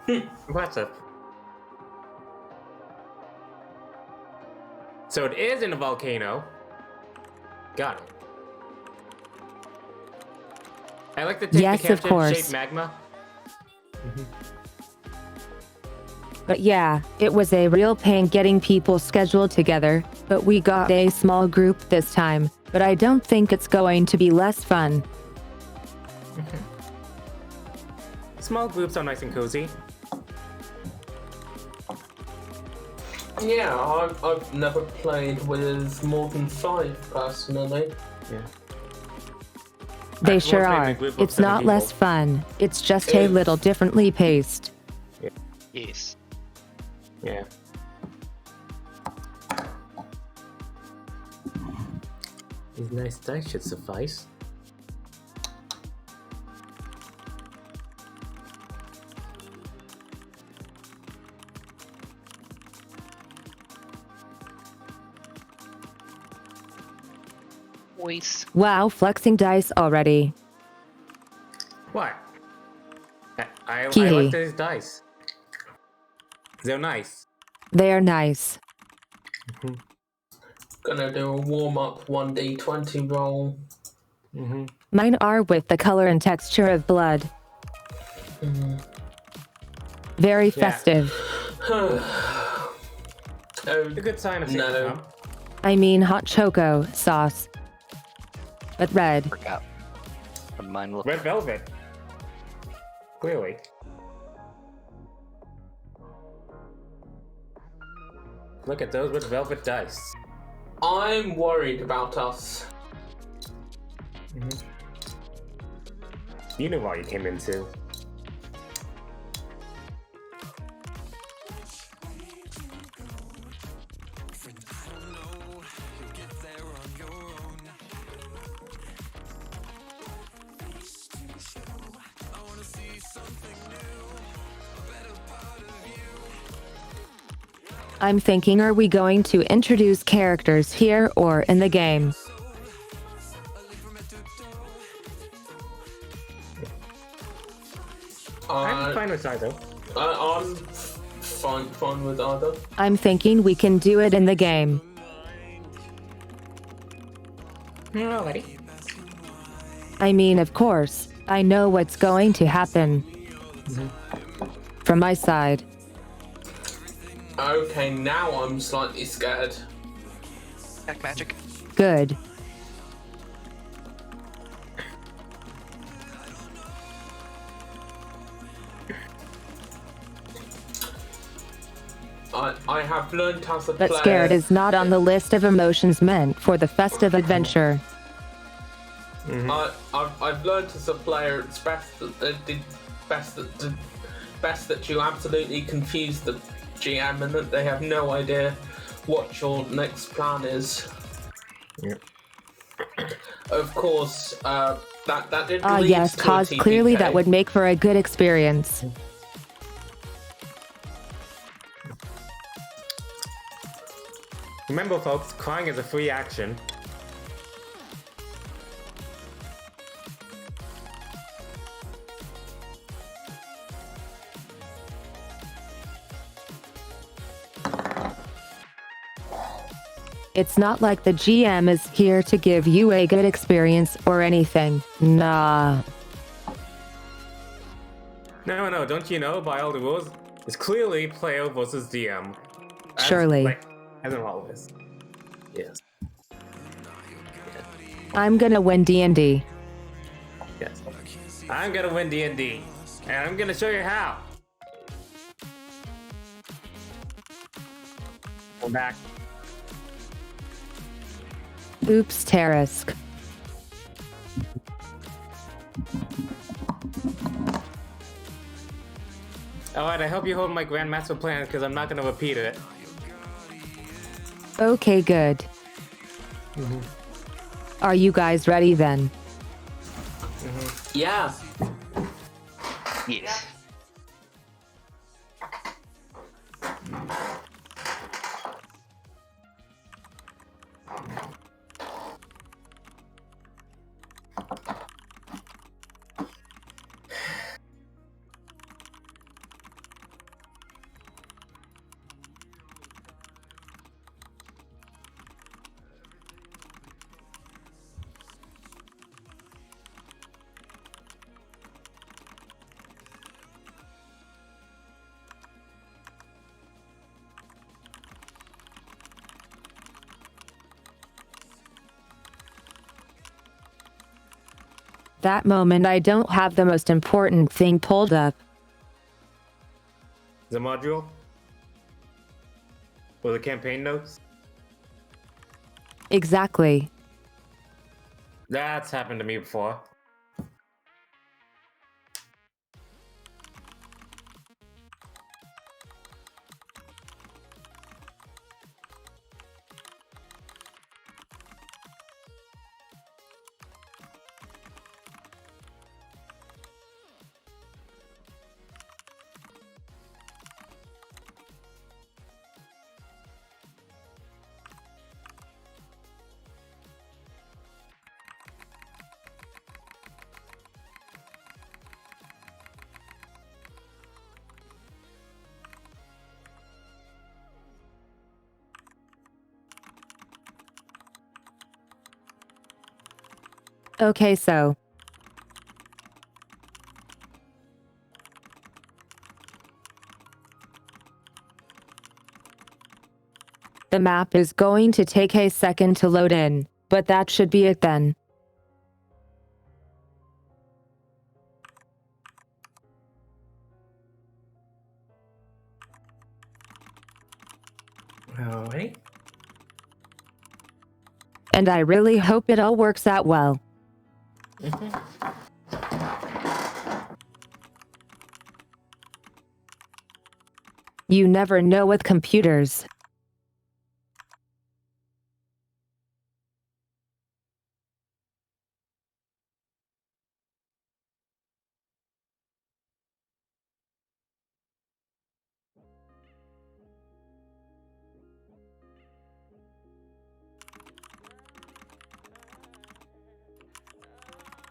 Impressive. So it is in a volcano. Got it. I like to take Yes, the of capsule-shaped course. magma. But yeah, it was a real pain getting people scheduled together, but we got a small group this time, but I don't think it's going to be less fun. Small groups are nice and cozy. Yeah, I've never played with more than 5 personally. Yeah. They I've sure once made my are. group of It's 7 not people. less fun. It's just a little differently paced. Yes. Yeah. These nice dice should suffice. Voice. Wow, flexing dice already. What? I Hee hee. like these dice. They're nice. They are nice. Gonna do a warm-up 1d20 roll. Mine are with the color and texture of blood. Very festive. Oh, A good sign of seeing No. them. I mean hot choco sauce. But red. Forgot. But mine will. Red velvet. Clearly. Look at those red velvet dice. I'm worried about us. You knew what you came into. I'm thinking, are we going to introduce characters here or in the game? I'm fine with either. I'm fine with either. I'm thinking we can do it in the game. Alrighty. I mean, of course, I know what's going to happen. From my side. Okay, now I'm slightly scared. Back magic. Good. I have learned as a But player. scared is not on the list of emotions meant for the festive adventure. I've learned as a player it's best that you absolutely confuse the GM and that they have no idea what your next plan is. Yep. Of course, that did Ah lead yes, to a cause clearly that TPK. would make for a good experience. Remember, folks, crying is a free action. It's not like the GM is here to give you a good experience or anything. Nah. No, don't you know, by all the rules, it's clearly player versus DM. Surely. As in always. Yes. I'm gonna win D&D. Yes. I'm gonna win D&D, and I'm gonna show you how. We're back. Oops, Tarisk. Alright, I hope you hold my Grandmaster plan, because I'm not gonna repeat it. Okay, good. Are you guys ready then? Yeah. Yes. That moment I don't have the most important thing pulled up. The module? Or the campaign notes? Exactly. That's happened to me before. Okay, so. The map is going to take a second to load in, but that should be it then. Alright. And I really hope it all works out well. You never know with computers.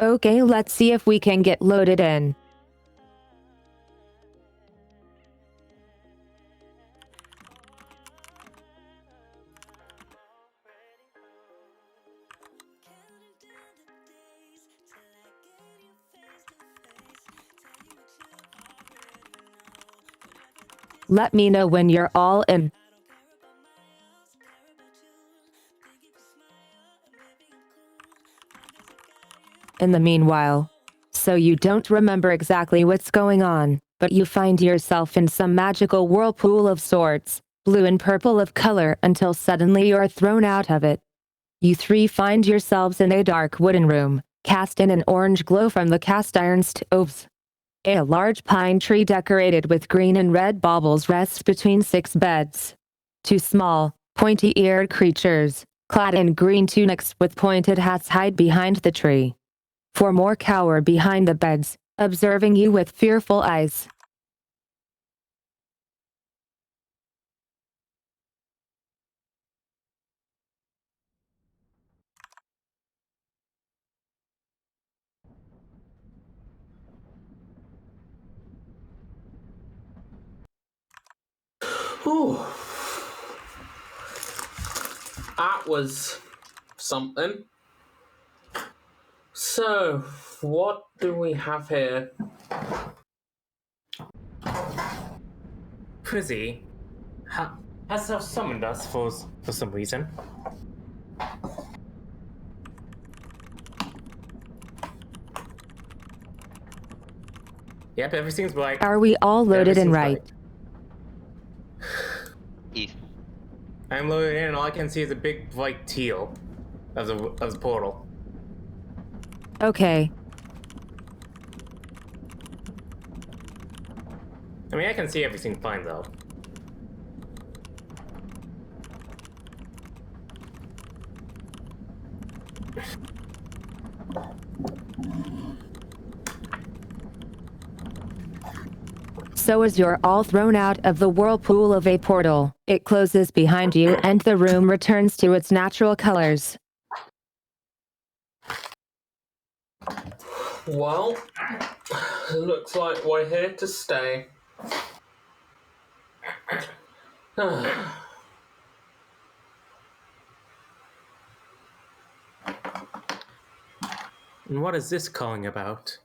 Okay, let's see if we can get loaded in. Let me know when you're all in. In the meanwhile, so you don't remember exactly what's going on, but you find yourself in some magical whirlpool of sorts, blue and purple of color until suddenly you're thrown out of it. You three find yourselves in a dark wooden room, cast in an orange glow from the cast iron stoves. A large pine tree decorated with green and red baubles rests between 6 beds. 2 small, pointy-eared creatures, clad in green tunics with pointed hats hide behind the tree. 4 more cower behind the beds, observing you with fearful eyes. Whew. That was something. So, what do we have here? Prizzy has summoned us for some reason. Yep, everything's bright. Are we all loaded in right? If I'm loaded in and all I can see is a big bright teal of the portal. Okay. I mean, I can see everything fine though. So as you're all thrown out of the whirlpool of a portal, it closes behind you and the room returns to its natural colors. Well, looks like we're here to stay. And what is this calling about?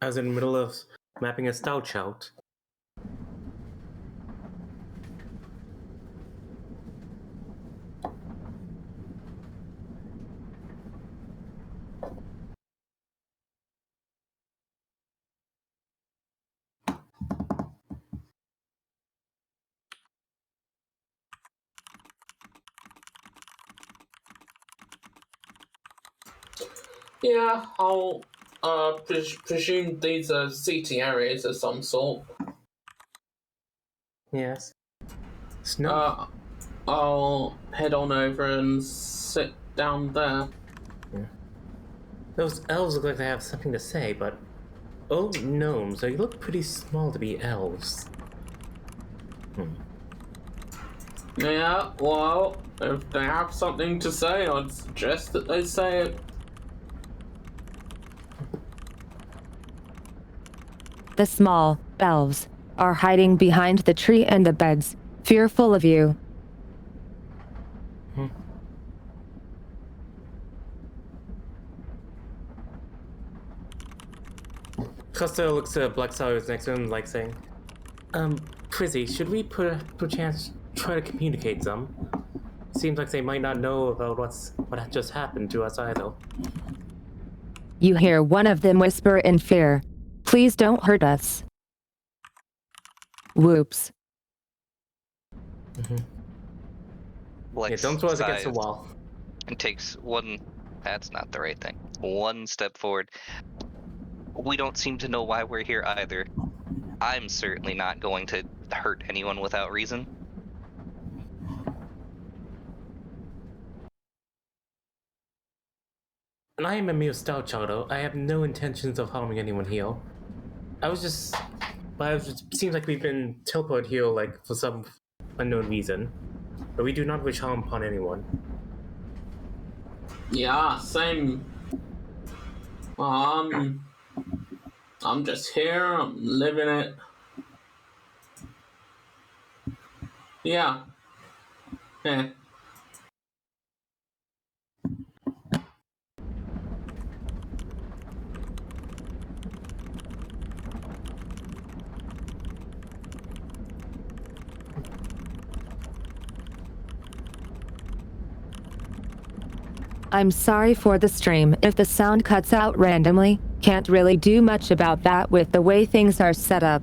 I was in the middle of mapping a stout shout. Yeah, I'll presume these are seating areas of some sort. Yes. Snow. I'll head on over and sit down there. Those elves look like they have something to say, but oh, gnomes, they look pretty small to be elves. Yeah, well, if they have something to say, I'd suggest that they say it. The small elves are hiding behind the tree and the beds, fearful of you. Costello looks at Black Sawyer next to him, like saying, Prizzy, should we perchance try to communicate some? Seems like they might not know about what just happened to us either. You hear one of them whisper in fear, "Please don't hurt us." Whoops. Yeah, don't throw us against the sighs wall. And takes one. That's not the right thing. One step forward. We don't seem to know why we're here either. I'm certainly not going to hurt anyone without reason. And I am a mere stout child. I have no intentions of harming anyone here. It seems like we've been teleported here, like, for some unknown reason. But we do not wish harm upon anyone. Yeah, same. I'm just here. I'm living it. Yeah. Yeah. I'm sorry for the stream if the sound cuts out randomly. Can't really do much about that with the way things are set up.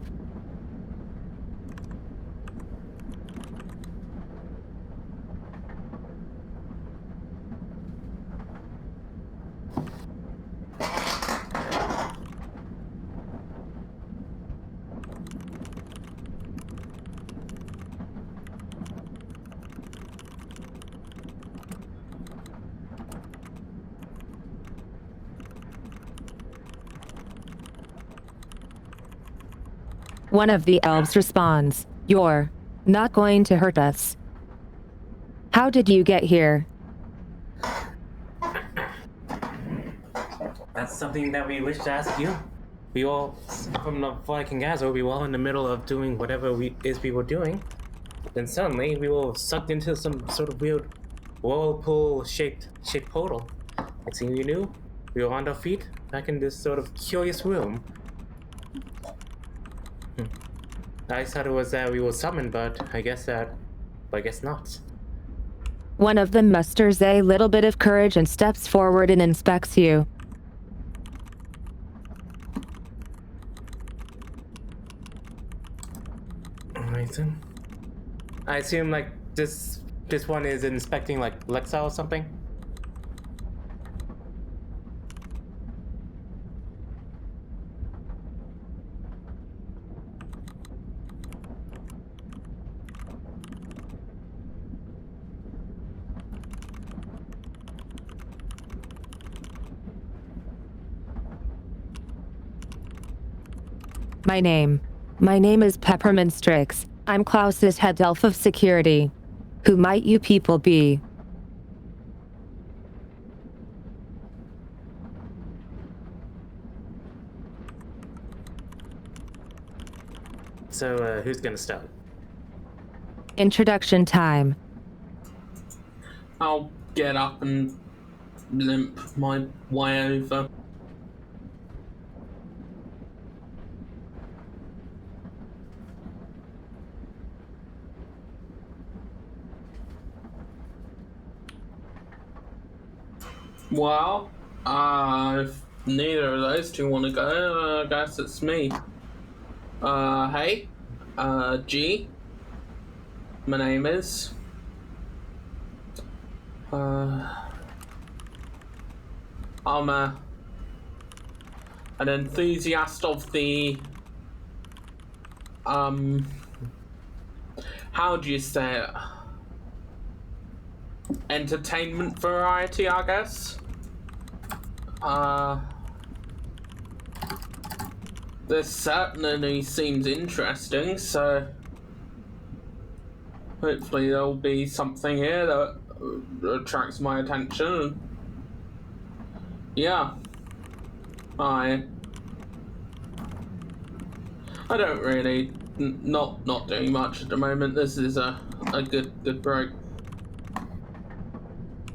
One of the elves responds, "You're not going to hurt us. How did you get here?" That's something that we wish to ask you. We all, from the Viking Gazo, we were all in the middle of doing whatever we were doing. Then suddenly, we were sucked into some sort of weird whirlpool-shaped portal. Next thing you knew, we were on our feet, back in this sort of curious room. I thought it was that we were summoned, but I guess not. One of them musters a little bit of courage and steps forward and inspects you. Alright then. I assume like this one is inspecting like Lexa or something? My name is Peppermint Strix. I'm Klaus's head elf of security. Who might you people be? So, who's gonna start? Introduction time. I'll get up and limp my way over. Well, if neither of those two want to go, I guess it's me. Hey, G. My name is. I'm a an enthusiast of the how do you say it? Entertainment variety, I guess. This certainly seems interesting, so hopefully there'll be something here that attracts my attention. Yeah. I don't really not doing much at the moment. This is a good break.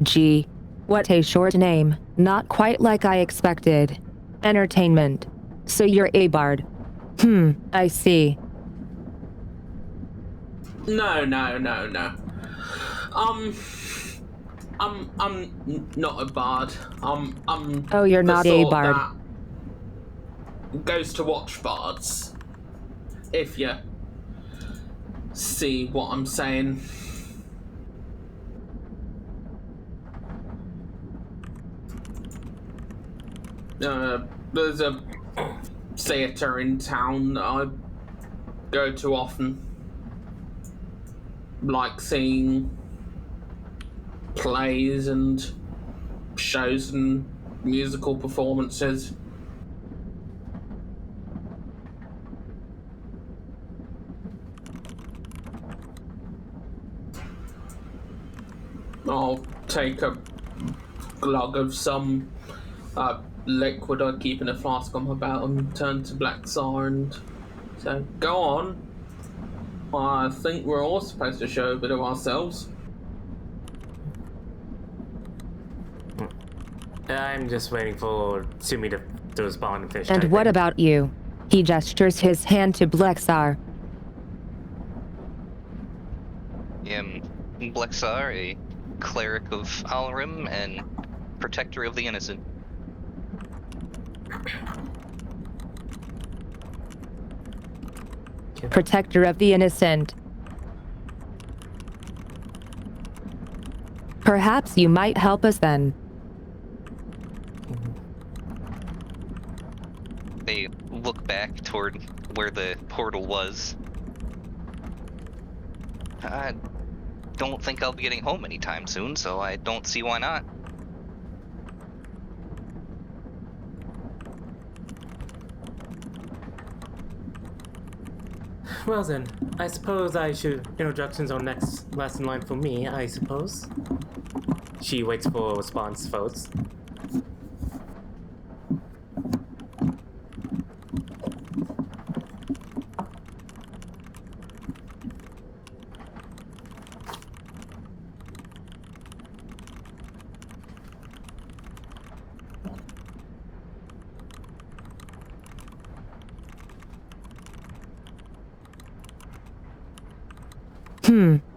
Gee, what a short name. Not quite like I expected. Entertainment. So you're a bard. I see. No. I'm not a bard. I'm Oh, you're the not a sort bard. that goes to watch bards. If you see what I'm saying. There's a theatre in town that I go to often. Like seeing plays and shows and musical performances. I'll take a glug of some liquid I keep in a flask on my belt and turn to Black Czar and say, go on. I think we're all supposed to show a bit of ourselves. I'm just waiting for Sumi to respond and finish. And typing. what about you? He gestures his hand to Blexar. Blexar, a cleric of Alrim and protector of the innocent. Protector of the innocent. Perhaps you might help us then. They look back toward where the portal was. I don't think I'll be getting home anytime soon, so I don't see why not. Well then, I suppose I should. Introductions are last in line for me, I suppose. She waits for response votes.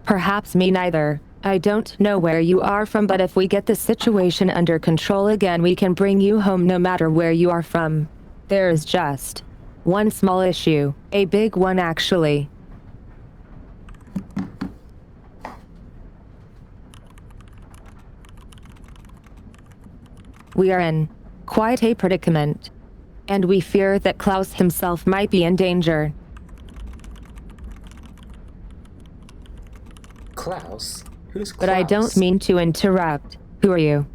Perhaps me neither. I don't know where you are from, but if we get the situation under control again, we can bring you home no matter where you are from. There is just one small issue. A big one, actually. We are in quite a predicament, and we fear that Klaus himself might be in danger. Klaus? Who's Klaus? But I don't mean to interrupt. Who are you?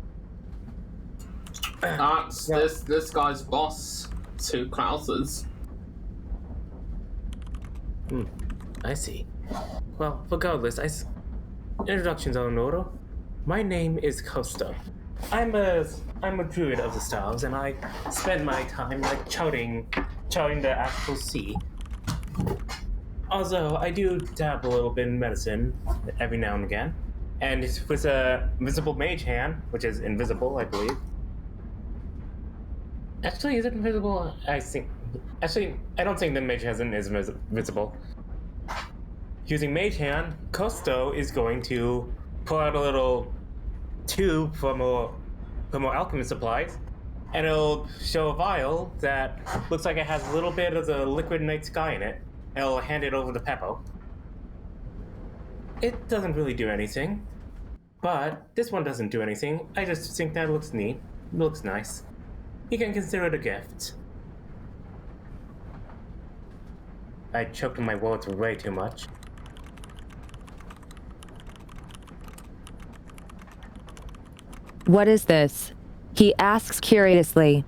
That's this guy's boss. Two Klauses. I see. Well, regardless, introductions are in order. My name is Costa. I'm a druid of the stars, and I spend my time charting the astral sea. Although I do dabble a little bit in medicine every now and again, and with a visible mage hand, which is invisible, I believe. Actually, is it invisible? Actually, I don't think the mage hand is visible. Using mage hand, Costo is going to pull out a little tube for more alchemy supplies, and it'll show a vial that looks like it has a little bit of the liquid night sky in it. And I'll hand it over to Peppo. It doesn't really do anything, but this one doesn't do anything. I just think that looks neat. It looks nice. You can consider it a gift. I choked on my words way too much. What is this? He asks curiously.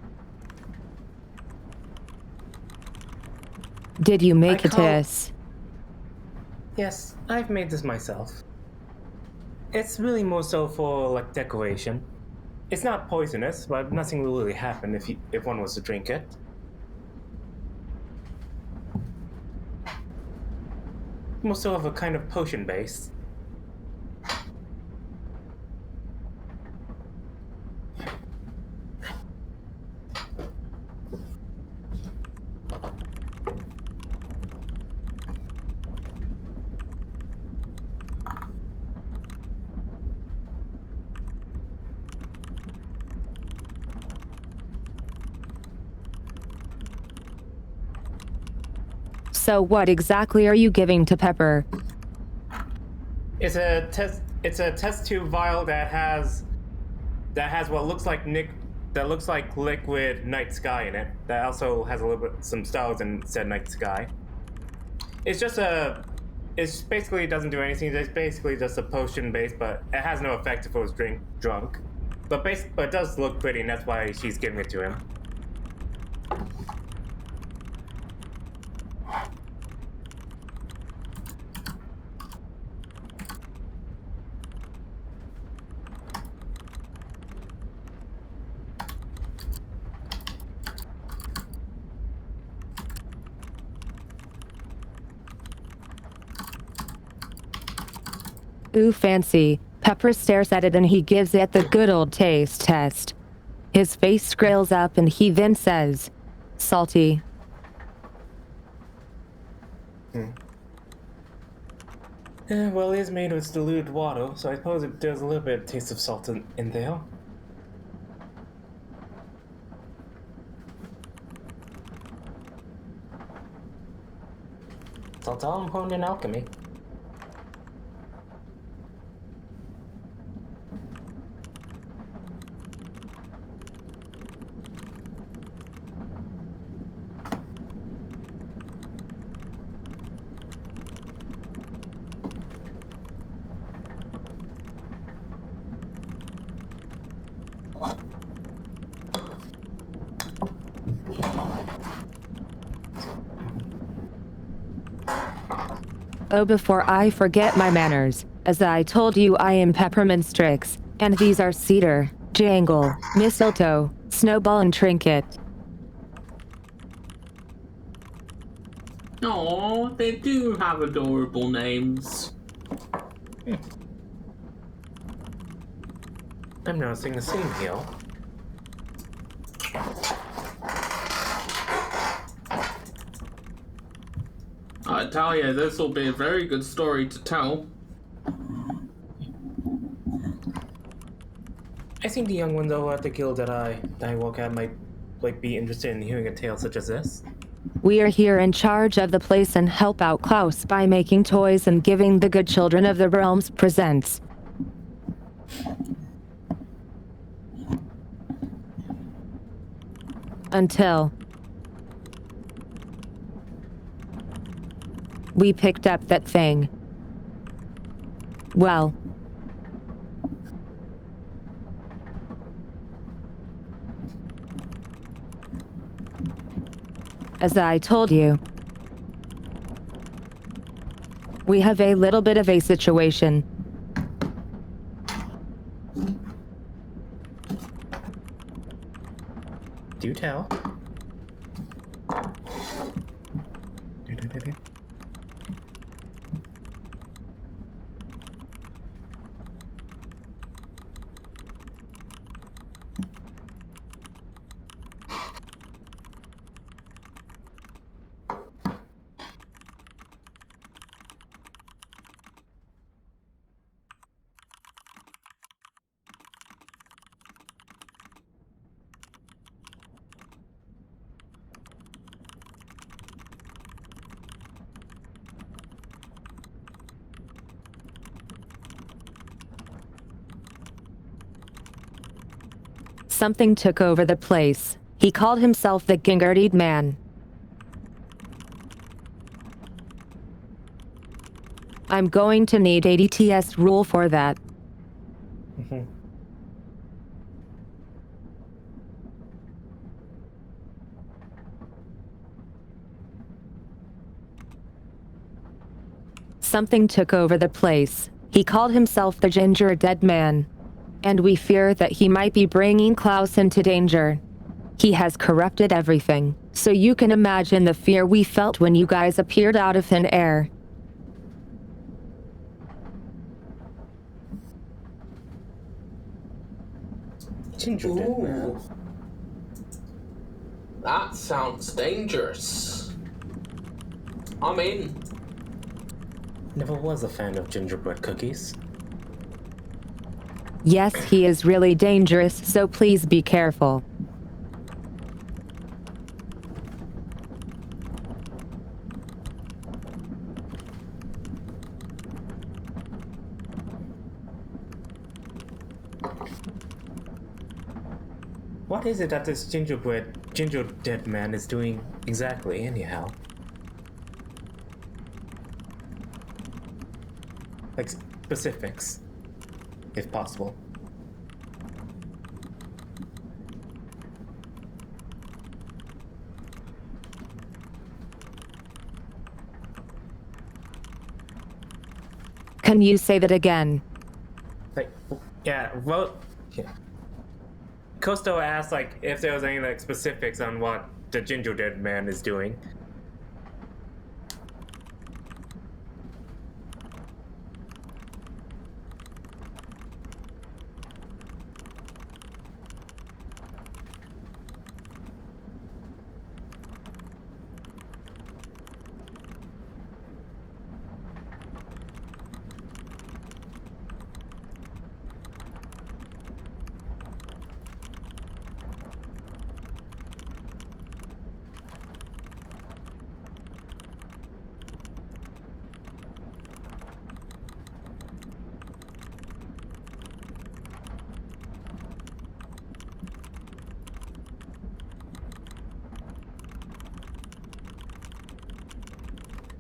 Did you make this? Yes, I've made this myself. It's really more so for like decoration. It's not poisonous, but nothing will really happen if one was to drink it. More so of a kind of potion base. So what exactly are you giving to Pepper? It's a test tube vial that has what looks like liquid night sky in it. That also has a little bit some stars in said night sky. It's basically doesn't do anything. It's basically just a potion base, but it has no effect if it was drunk. But it does look pretty, and that's why she's giving it to him. Ooh, fancy. Pepper stares at it and he gives it the good old taste test. His face scales up and he then says, salty. Well, it is made with diluted water, so I suppose it does a little bit of taste of salt in there. Salt's all important in alchemy. Oh, before I forget my manners, as I told you, I am Peppermint Strix, and these are Cedar, Jangle, Mistletoe, Snowball, and Trinket. Oh, they do have adorable names. I'm noticing the same here. I tell you, this will be a very good story to tell. I think the young ones over at the guild that I work at might be interested in hearing a tale such as this. We are here in charge of the place and help out Klaus by making toys and giving the good children of the realms presents. Until we picked up that thing. Well, as I told you, we have a little bit of a situation. Do tell. Something took over the place. He called himself the Gingardied Man. I'm going to need ADTS rule for that. Something took over the place. He called himself the Ginger Dead Man. And we fear that he might be bringing Klaus into danger. He has corrupted everything, so you can imagine the fear we felt when you guys appeared out of thin air. Ginger Dead Man. Ooh. That sounds dangerous. I'm in. Never was a fan of gingerbread cookies. Yes, he is really dangerous, so please be careful. What is it that this Ginger Dead Man is doing exactly, anyhow? Like, specifics, if possible. Can you say that again? Like, yeah, well, yeah. Costo asked, like, if there was any, like, specifics on what the Ginger Dead Man is doing.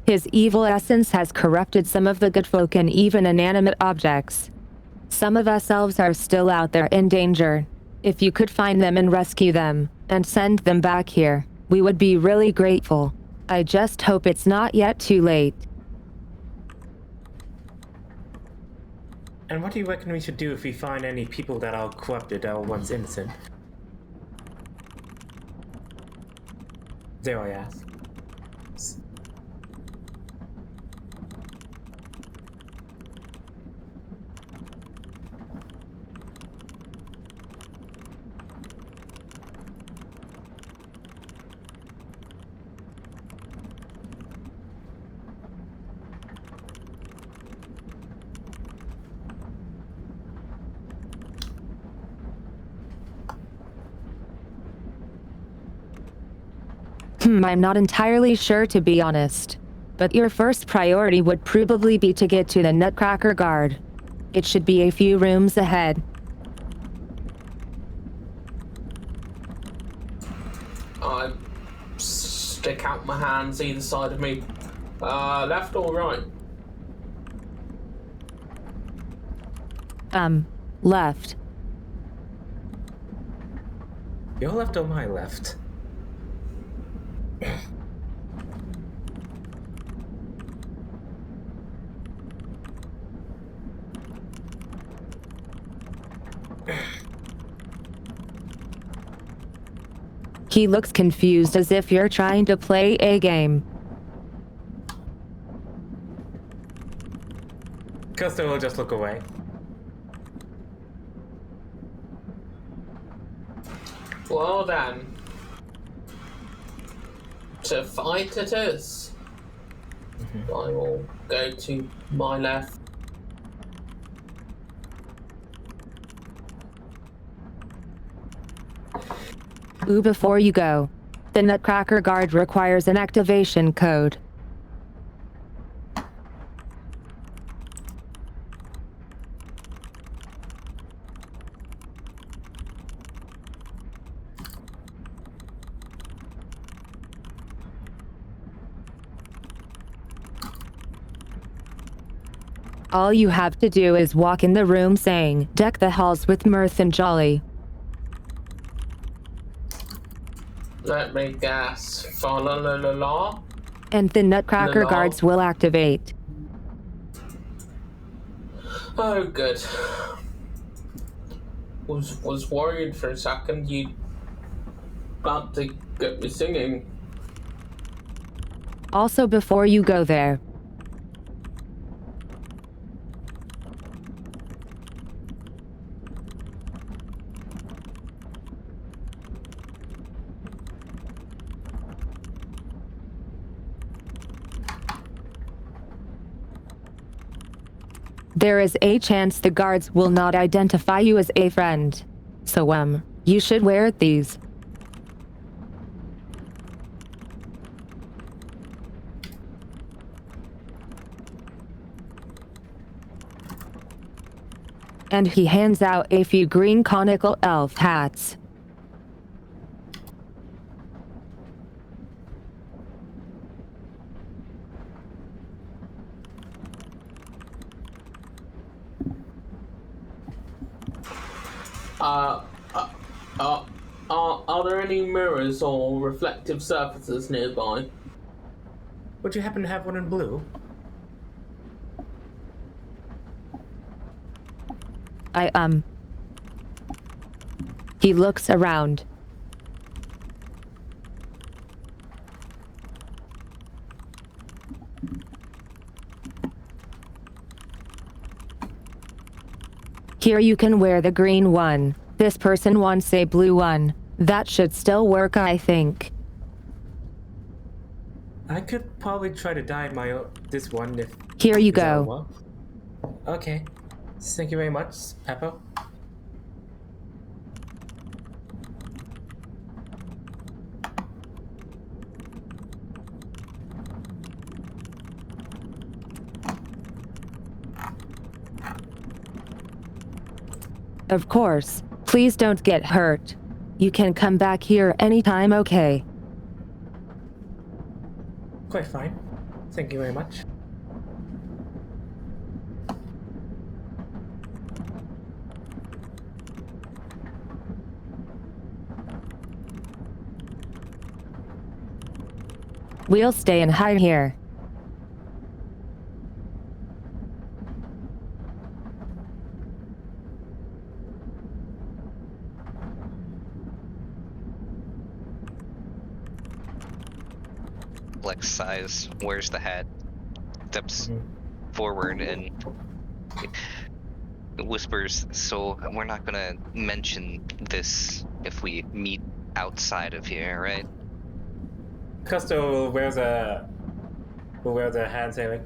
His evil essence has corrupted some of the good folk and even inanimate objects. Some of us elves are still out there in danger. If you could find them and rescue them, and send them back here, we would be really grateful. I just hope it's not yet too late. And what do you reckon we should do if we find any people that are corrupted that were once innocent? There I ask. I'm not entirely sure, to be honest. But your first priority would probably be to get to the Nutcracker Guard. It should be a few rooms ahead. I stick out my hands either side of me. Left or right? Left. Your left or my left? He looks confused, as if you're trying to play a game. Costo will just look away. Well then. To fight it is. I will go to my left. Ooh, before you go, the Nutcracker Guard requires an activation code. All you have to do is walk in the room saying, "Deck the halls with mirth and jolly." Let me guess. Fa la la la la. And the Nutcracker La. guards will activate. Oh, good. Was worried for a second you about to get me singing. Also, before you go there, there is a chance the guards will not identify you as a friend. So, you should wear these. And he hands out a few green conical elf hats. Are there any mirrors or reflective surfaces nearby? Would you happen to have one in blue? He looks around. Here you can wear the green one. This person wants a blue one. That should still work, I think. I could probably try to dye this one if... Here you is that go. well? Okay. Thank you very much, Peppo. Of course. Please don't get hurt. You can come back here anytime, okay? Quite fine. Thank you very much. We'll stay and hide here. Lex sighs, wears the hat, steps forward and whispers, "So we're not gonna mention this if we meet outside of here, right?" Custo wears a hat and say like,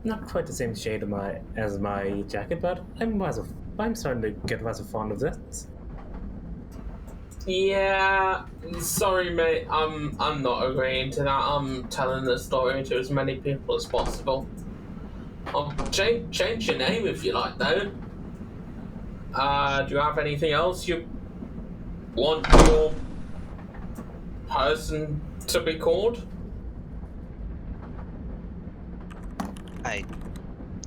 not quite the same shade of as my jacket, but I'm starting to get rather fond of this. Yeah, sorry mate, I'm not agreeing to that. I'm telling the story to as many people as possible. I'll change your name if you like though. Do you have anything else you want your person to be called? I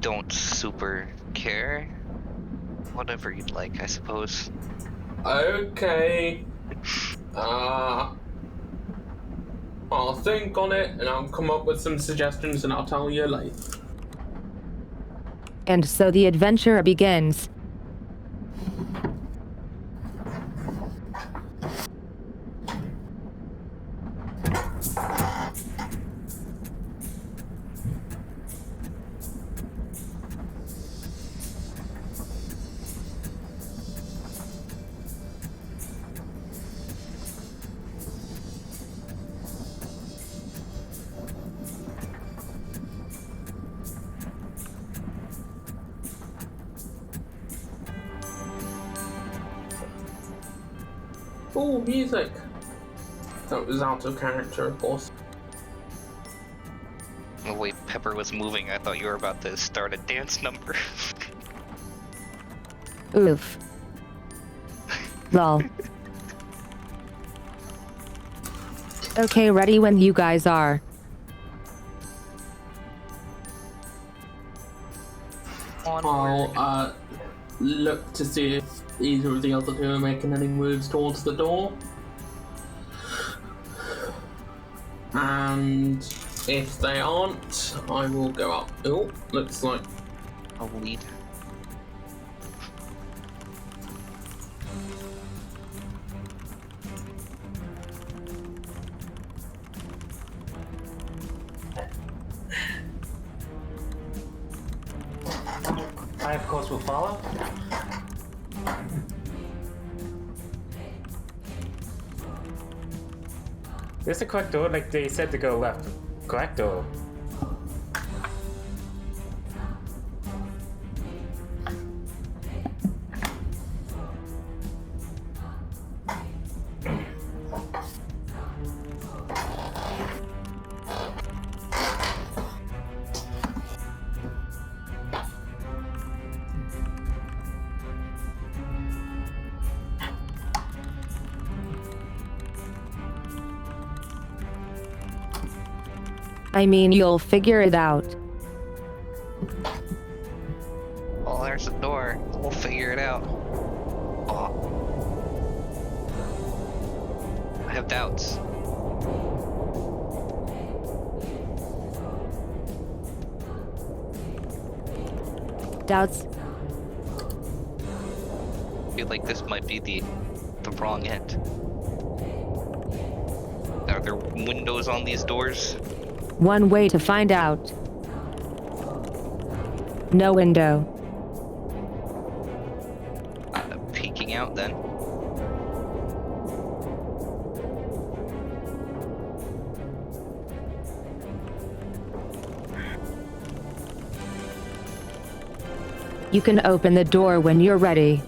don't super care. Whatever you'd like, I suppose. Okay. I'll think on it and I'll come up with some suggestions and I'll tell you later. And so the adventure begins. Oh, music! That was out of character, of course. The way Pepper was moving, I thought you were about to start a dance number. Oof. Lol. Okay, ready when you guys are. I'll look to see if either of the other two are making any moves towards the door. And if they aren't, I will go up. Oh, looks like I'll lead. I, of course, will follow. This is a correct door, like they said to go left. Correct door. I mean, you'll figure it out. Oh, there's the door. We'll figure it out. Oh. I have doubts. Doubts? I feel like this might be the wrong end. Are there windows on these doors? One way to find out. No window. Peeking out then. You can open the door when you're ready.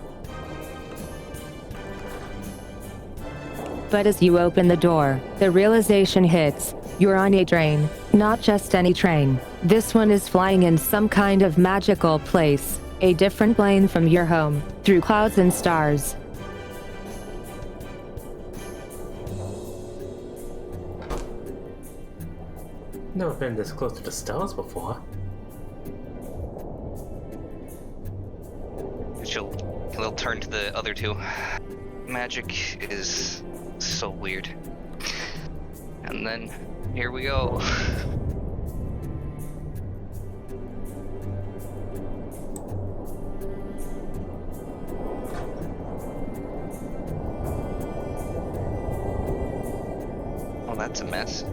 But as you open the door, the realization hits. You're on a train, not just any train. This one is flying in some kind of magical place, a different plane from your home, through clouds and stars. Never been this close to the stars before. He'll turn to the other two. Magic is so weird. And then here we go. Oh, that's a mess.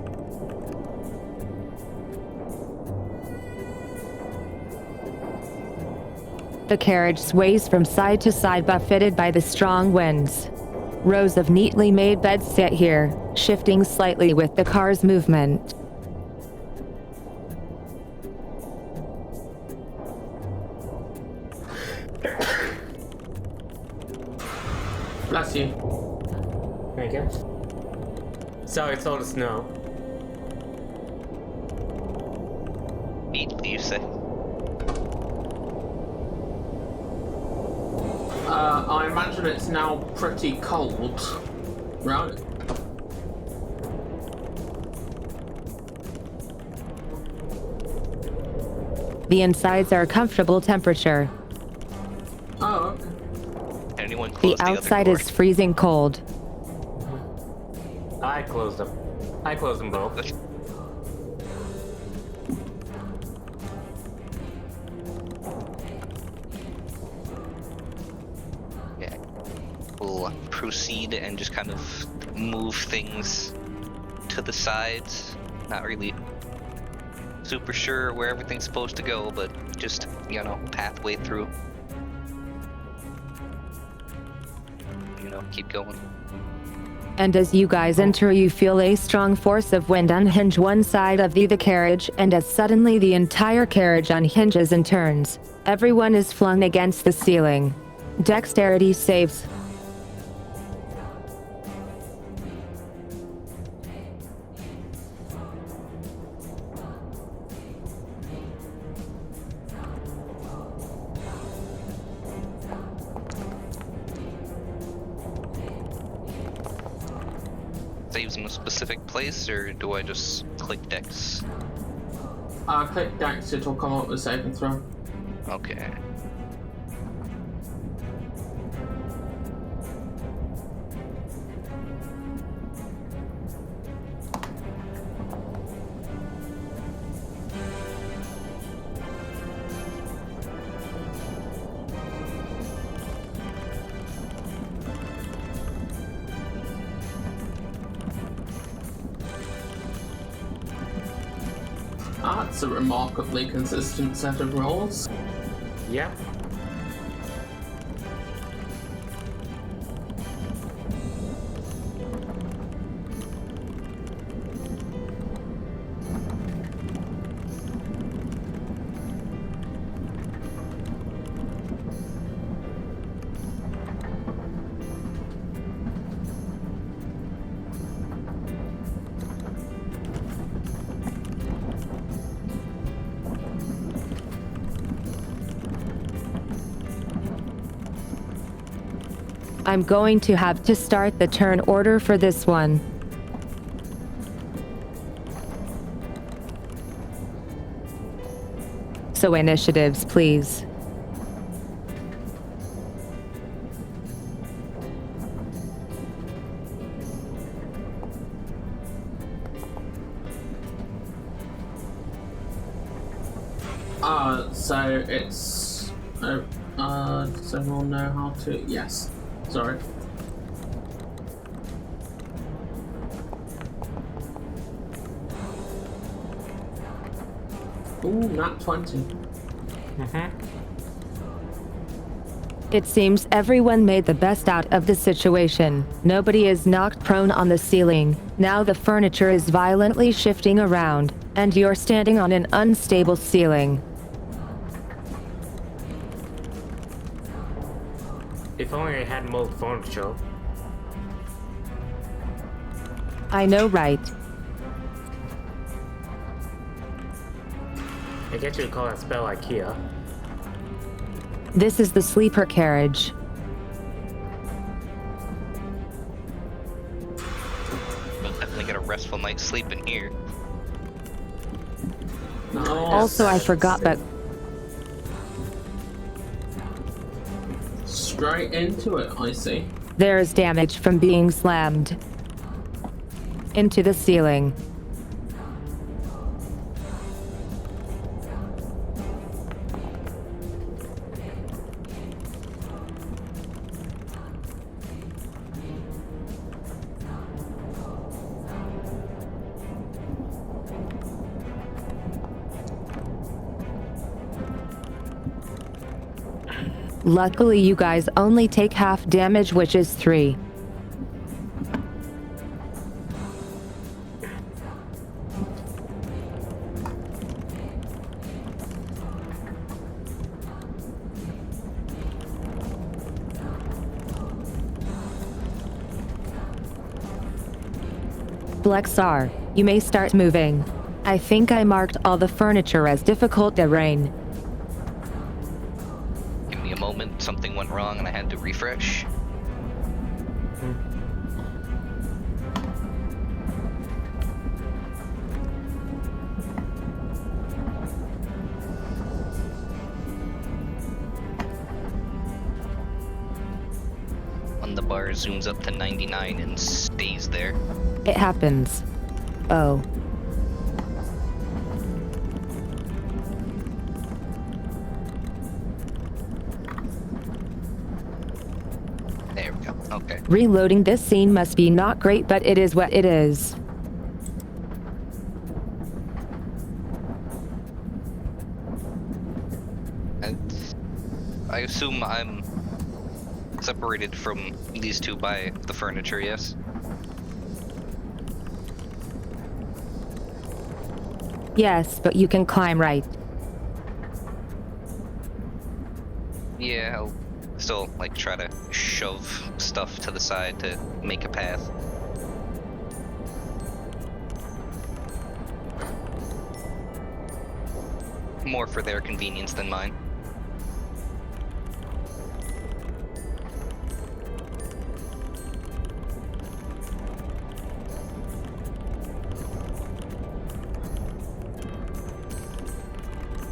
The carriage sways from side to side, buffeted by the strong winds. Rows of neatly made beds sit here, shifting slightly with the car's movement. bless you. Thank you. Sorry, it's all the snow. Eat, you say? I imagine it's now pretty cold, right? The insides are comfortable temperature. Oh, okay. Anyone close The the outside other door? is freezing cold. I closed them. I closed them both. Yeah. We'll proceed and just kind of move things to the sides. Not really super sure where everything's supposed to go, but just, you know, pathway through. You know, keep going. And as you guys enter, you feel a strong force of wind unhinge one side of the carriage, and as suddenly the entire carriage unhinges and turns. Everyone is flung against the ceiling. Dexterity saves. Saves in a specific place, or do I just click Dex? Click Dex, it'll come up with saving throw. Okay. That's a remarkably consistent set of rolls. Yeah. I'm going to have to start the turn order for this one. So initiatives, please. So it's does everyone know how to? Yes. Sorry. Ooh, nat 20. It seems everyone made the best out of the situation. Nobody is knocked prone on the ceiling. Now the furniture is violently shifting around, and you're standing on an unstable ceiling. If only I had more furniture. I know, right? I guess you would call that spell IKEA. This is the sleeper carriage. We'll definitely get a restful night's sleep in here. Nice. Also, I forgot, but Straight into it, I see. there is damage from being slammed into the ceiling. Luckily, you guys only take half damage, which is 3. Blexar, you may start moving. I think I marked all the furniture as difficult terrain. Give me a moment. Something went wrong and I had to refresh. When the bar zooms up to 99 and stays there. It happens. Oh. There we go. Okay. Reloading this scene must be not great, but it is what it is. I assume I'm separated from these two by the furniture, yes? Yes, but you can climb right. Yeah, I'll still, like, try to shove stuff to the side to make a path. More for their convenience than mine.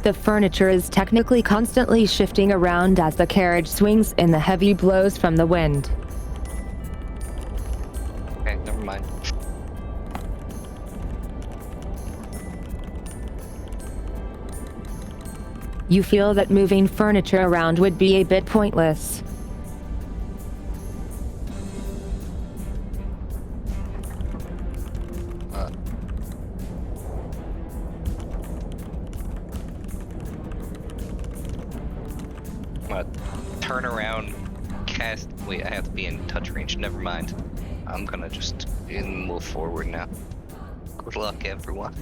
The furniture is technically constantly shifting around as the carriage swings in the heavy blows from the wind. Okay, never mind. You feel that moving furniture around would be a bit pointless. Turn around, cast. Wait, I have to be in touch range. Never mind. I'm gonna just move forward now. Good luck, everyone.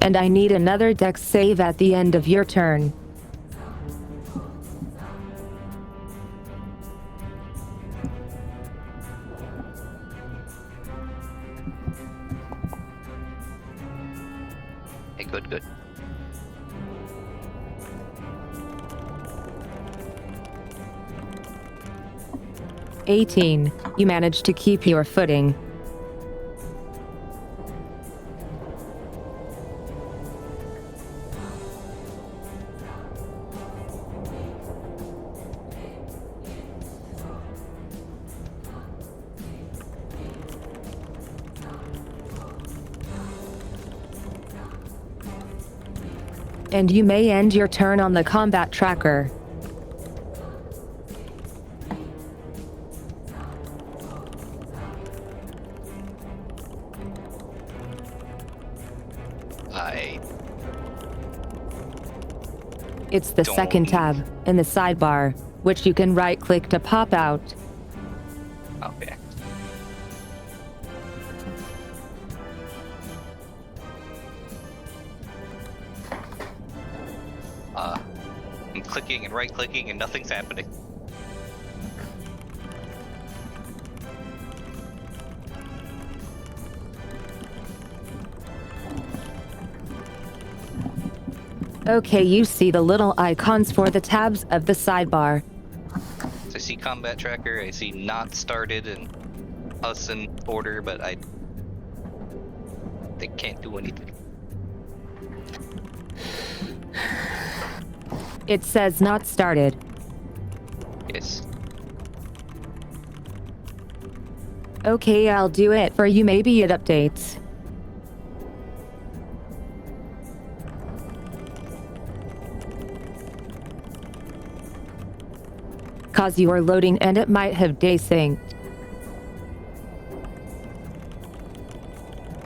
And I need another dex save at the end of your turn. Hey, good. 18. You managed to keep your footing. And you may end your turn on the combat tracker. It's the second tab in the sidebar, which you can right-click to pop out. Okay. I'm clicking and right-clicking and nothing's happening. Okay, you see the little icons for the tabs of the sidebar. So I see combat tracker, I see not started and us in order, but they can't do anything. It says not started. Yes. Okay, I'll do it for you. Maybe it updates. Cause you are loading and it might have desynced.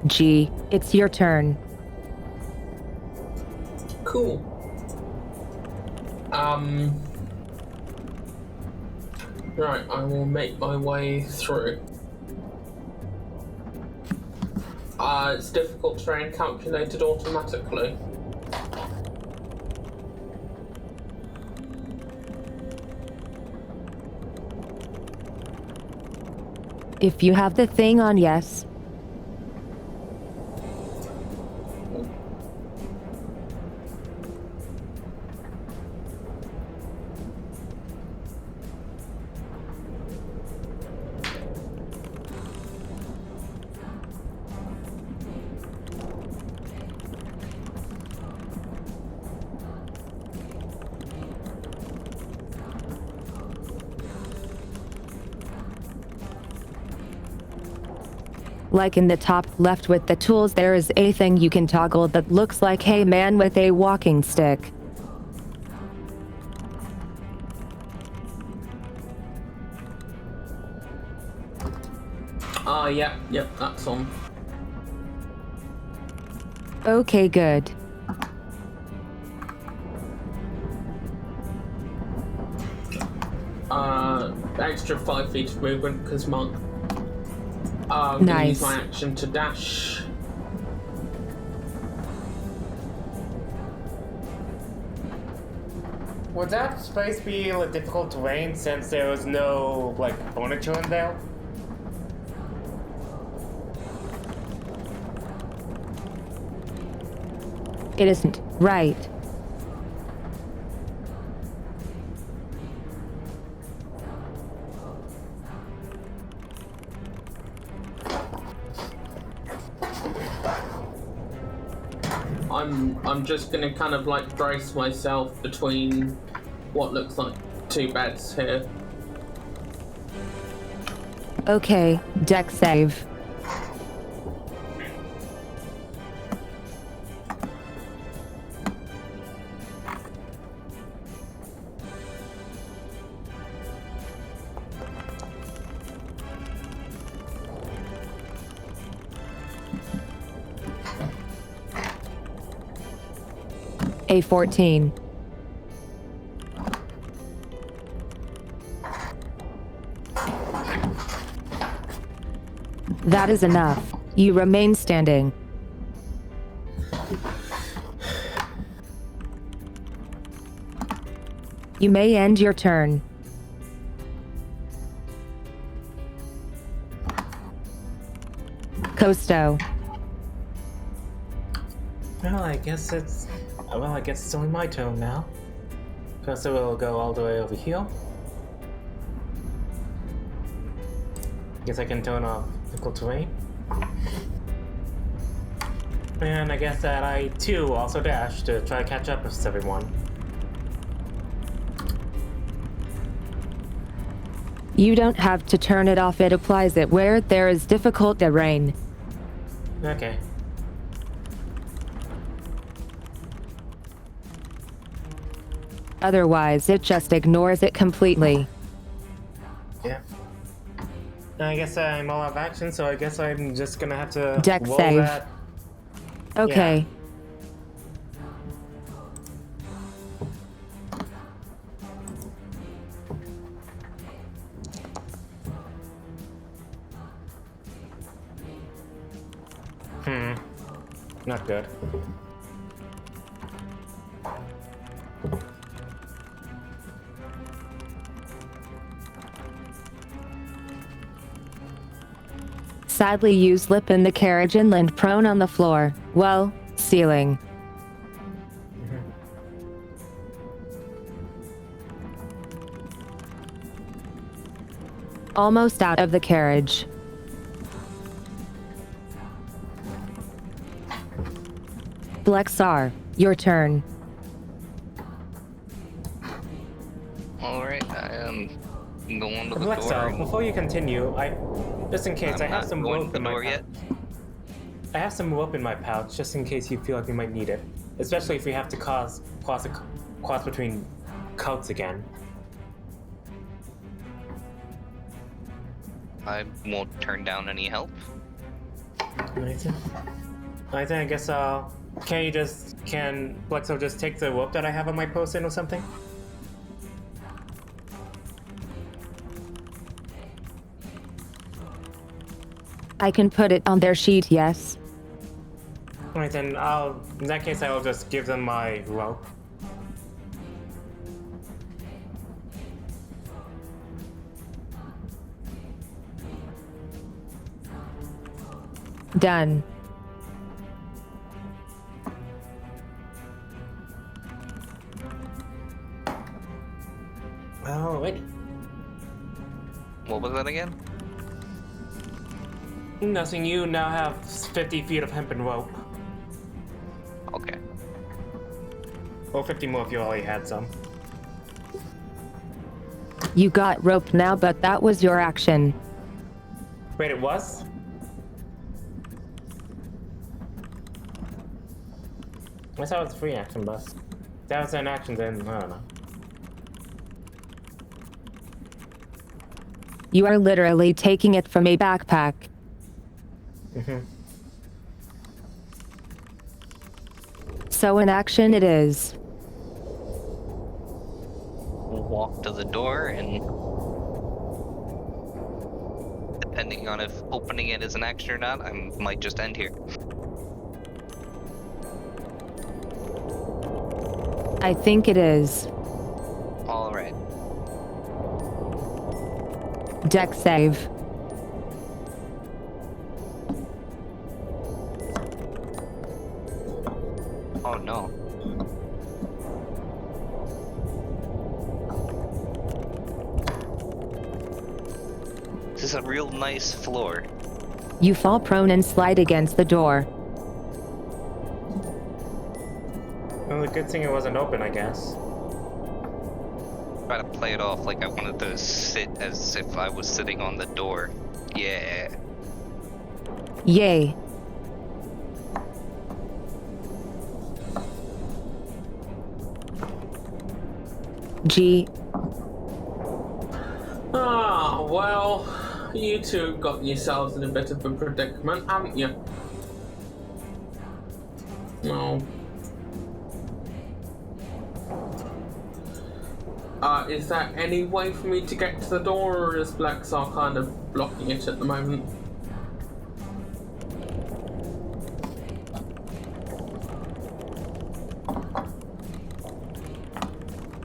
G, it's your turn. Cool. Right, I will make my way through. It's difficult terrain calculated automatically. If you have the thing on yes. Like in the top left with the tools, there is a thing you can toggle that looks like a man with a walking stick. Yep, that's on. Okay, good. Extra 5 feet of movement because Monk. I'm gonna use my action to dash. Would that space be a difficult terrain since there was no, like, furniture in there? It isn't, right? I'm just gonna kind of like brace myself between what looks like two beds here. Okay, deck save. A 14. That is enough. You remain standing. You may end your turn. Costo. Well, I guess it's only my turn now. So we'll go all the way over here. Guess I can turn off difficult terrain. And I guess that I too also dash to try to catch up with everyone. You don't have to turn it off, it applies it where there is difficult terrain. Okay. Otherwise, it just ignores it completely. Yeah. I guess I'm all out of action, so I guess I'm just gonna have to Deck roll save. that. Okay. Not good. Sadly, you slip in the carriage and land prone on the floor. Well, ceiling. Almost out of the carriage. Blexar, your turn. Alright, I am going to the Alexa, door. before you continue, just in case, I'm I have not some going rope to in the my door pouch. yet. I have some rope in my pouch, just in case you feel like we might need it. Especially if we have to cross between cults again. I won't turn down any help. Amazing. I guess, can Blexo just take the rope that I have on my post-in or something? I can put it on their sheet, yes. Alright then, in that case I'll just give them my rope. Done. Alright. What was that again? Nothing, you now have 50 feet of hempen rope. Okay. Or 50 more if you already had some. You got rope now, but that was your action. Wait, it was? I thought it was a free action, but that was an action then, I don't know. You are literally taking it from a backpack. So in action it is. We'll walk to the door and depending on if opening it is an action or not, I might just end here. I think it is. Alright. Deck save. Oh no. This is a real nice floor. You fall prone and slide against the door. Well, the good thing it wasn't open, I guess. Try to play it off like I wanted to sit as if I was sitting on the door. Yeah. Yay. G. Ah, well, you two got yourselves in a bit of a predicament, haven't you? No. Is there any way for me to get to the door, or is Blexar kind of blocking it at the moment?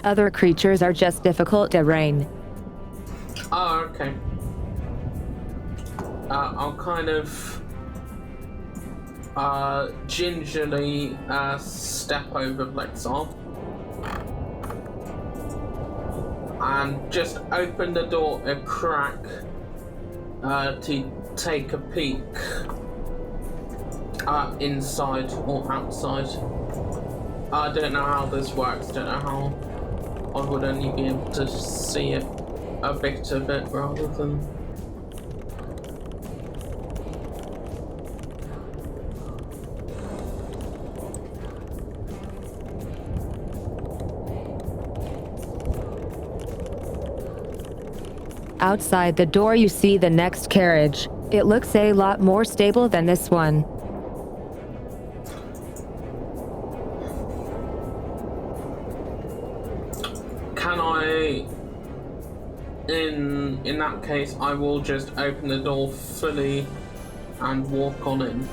Other creatures are just difficult to rein. Oh, okay. I'll kind of gingerly step over Blexar and just open the door a crack to take a peek inside or outside. I don't know how this works, don't know how I would only be able to see it, a bit of it, rather than... Outside the door you see the next carriage. It looks a lot more stable than this one. Can I... In that case, I will just open the door fully and walk on in.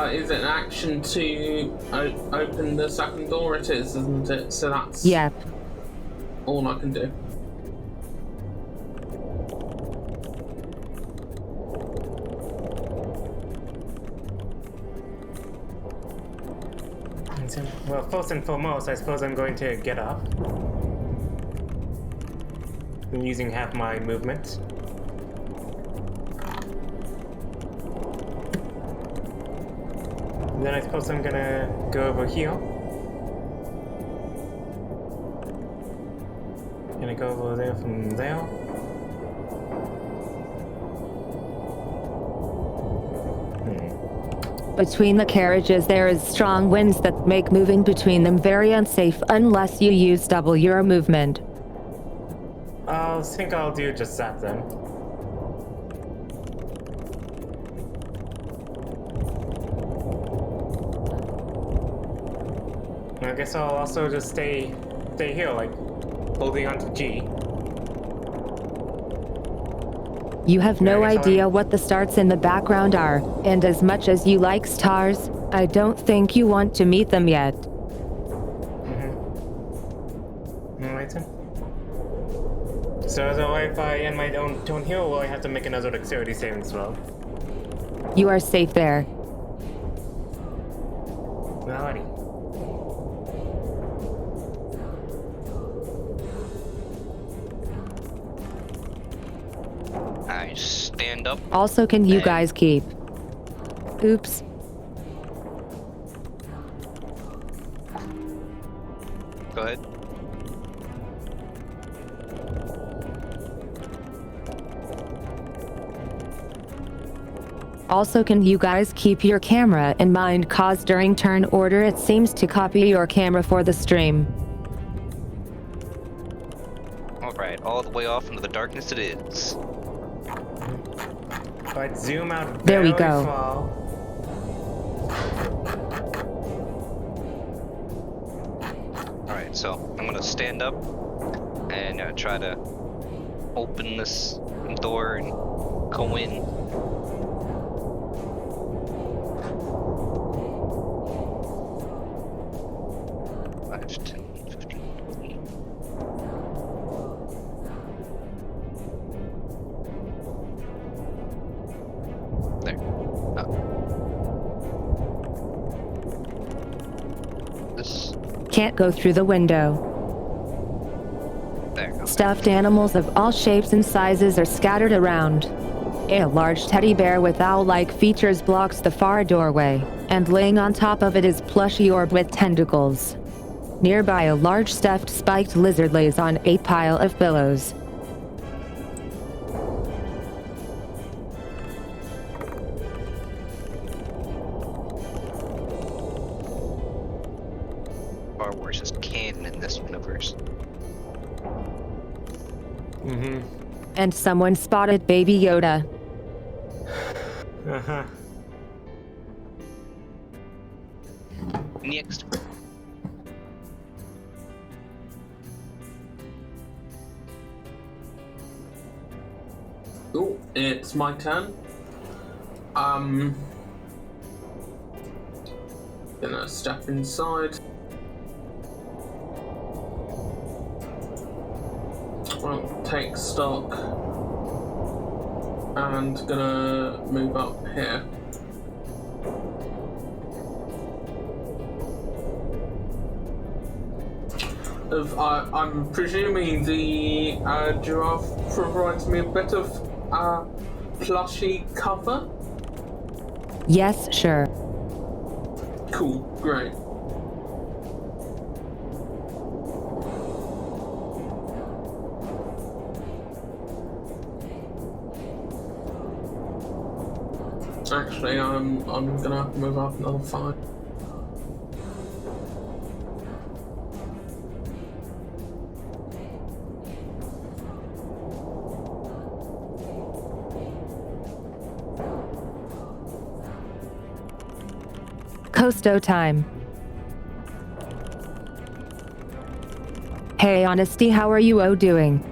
Is it an action to open the second door? It is, isn't it? So that's Yep. all I can do. Well, first and foremost, I suppose I'm going to get up. I'm using half my movement. And then I suppose I'm gonna go over here. Gonna go over there from there. Between the carriages there is strong winds that make moving between them very unsafe unless you use double your movement. I think I'll do just that then. I guess I'll also just stay here, like, holding onto G. You have no Yeah, I guess idea what the stars in the background are, and as much as you like stars, I don't think you want to meet them yet. Alright then. So if I end my own turn here, will I have to make another dexterity saving throw? You are safe there. Alrighty. I stand up. Also, can you And- guys keep? Oops. Go ahead. Also, can you guys keep your camera in mind, cause during turn order it seems to copy your camera for the stream. Alright, all the way off into the darkness it is. But zoom out There we very go. far. Alright, so I'm gonna stand up and try to open this door and go in. Five, 10, 15, 20. There. can't go through the window. There. Stuffed animals of all shapes and sizes are scattered around. A large teddy bear with owl-like features blocks the far doorway, and laying on top of it is plushy orb with tentacles. Nearby, a large stuffed spiked lizard lays on a pile of pillows. Star Wars is canon in this universe. Mm-hmm. And someone spotted Baby Yoda. Uh-huh. Next. Oh, it's my turn. Gonna step inside. Well, take stock. And gonna move up here. I'm presuming the giraffe provides me a bit of plushy cover? Yes, sure. Cool, great. Actually, I'm gonna have to move up another 5. Costo time. Hey, Honesty, how are you doing?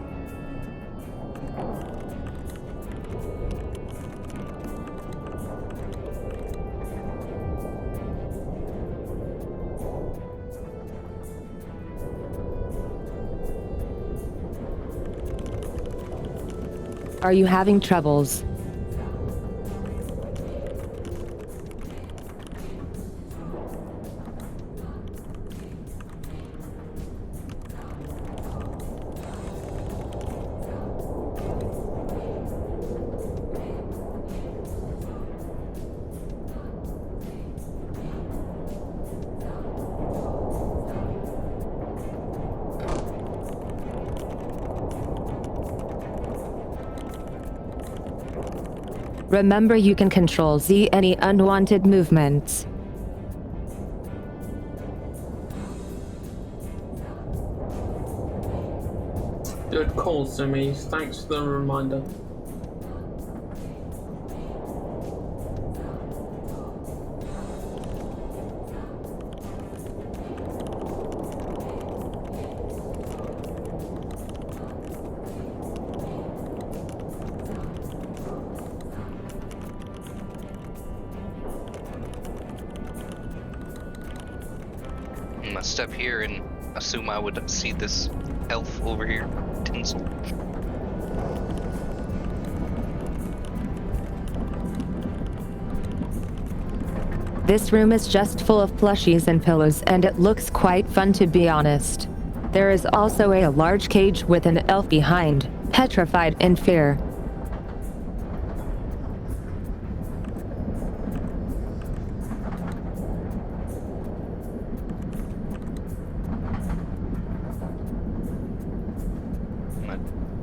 Are you having troubles? Remember, you can control Z any unwanted movements. Good call, Simi. Thanks for the reminder. I'm gonna step here and assume I would see this elf over here. Tinsel. This room is just full of plushies and pillows, and it looks quite fun, to be honest. There is also a large cage with an elf behind, petrified in fear.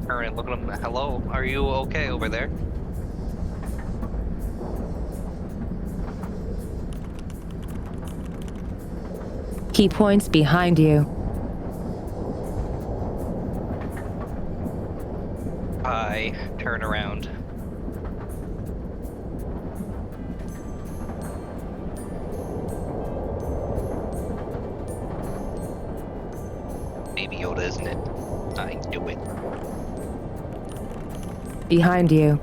Alright, look at him. Hello, are you okay over there? He points behind you. I turn around. Baby Yoda, isn't it? I knew it. Behind you.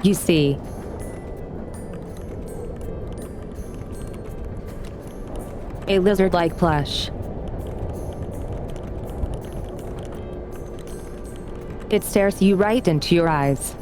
You see. A lizard-like plush. It stares you right into your eyes.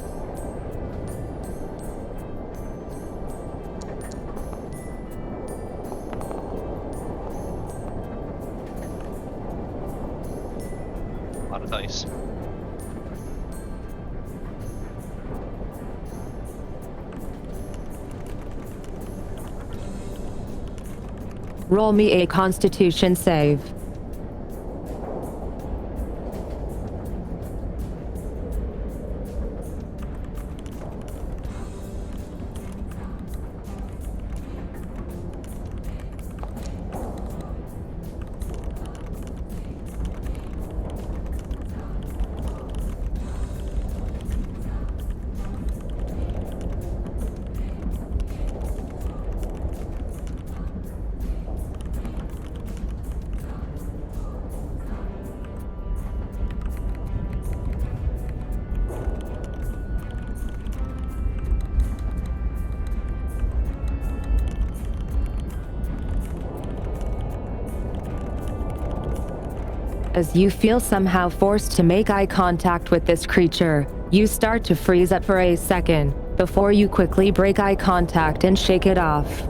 Roll me a Constitution save. As you feel somehow forced to make eye contact with this creature, you start to freeze up for a second, before you quickly break eye contact and shake it off.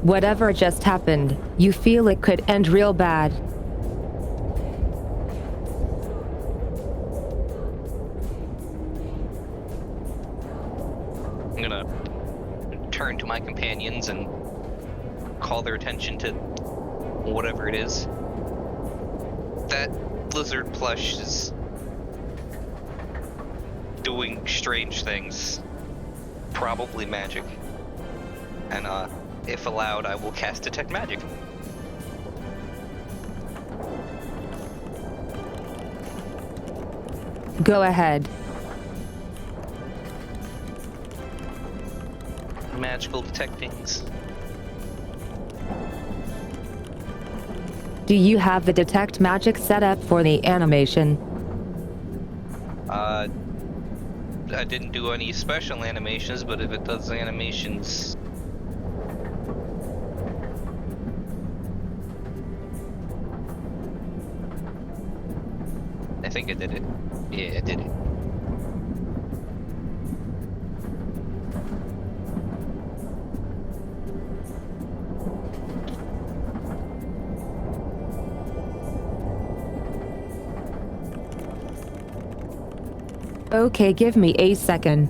Whatever just happened, you feel it could end real bad. I'm gonna turn to my companions and call their attention to whatever it is. That lizard plush is doing strange things. Probably magic. And if allowed, I will cast Detect Magic. Go ahead. Magical detectings. Do you have the detect magic set up for the animation? I didn't do any special animations, but if it does animations... I think I did it. Yeah, I did it. Okay, give me a second.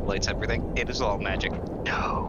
Lights everything. It is all magic. No.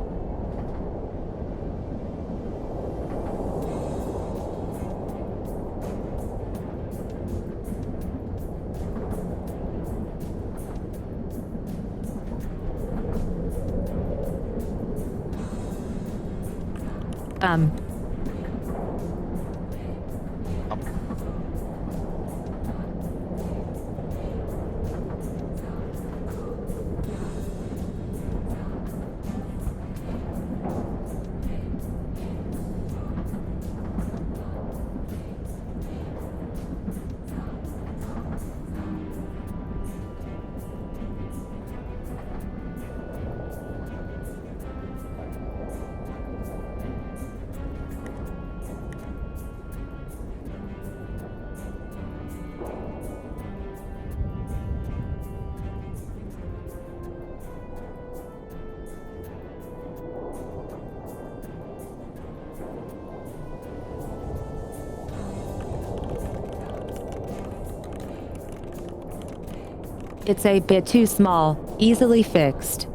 It's a bit too small, easily fixed.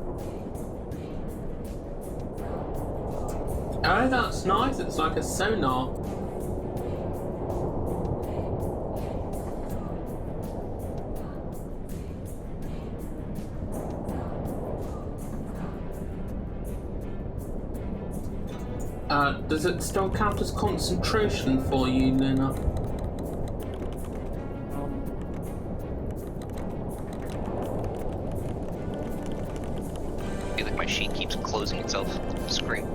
Oh, that's nice. It's like a sonar. Does it still count as concentration for you, Luna? My sheet keeps closing itself. Scream.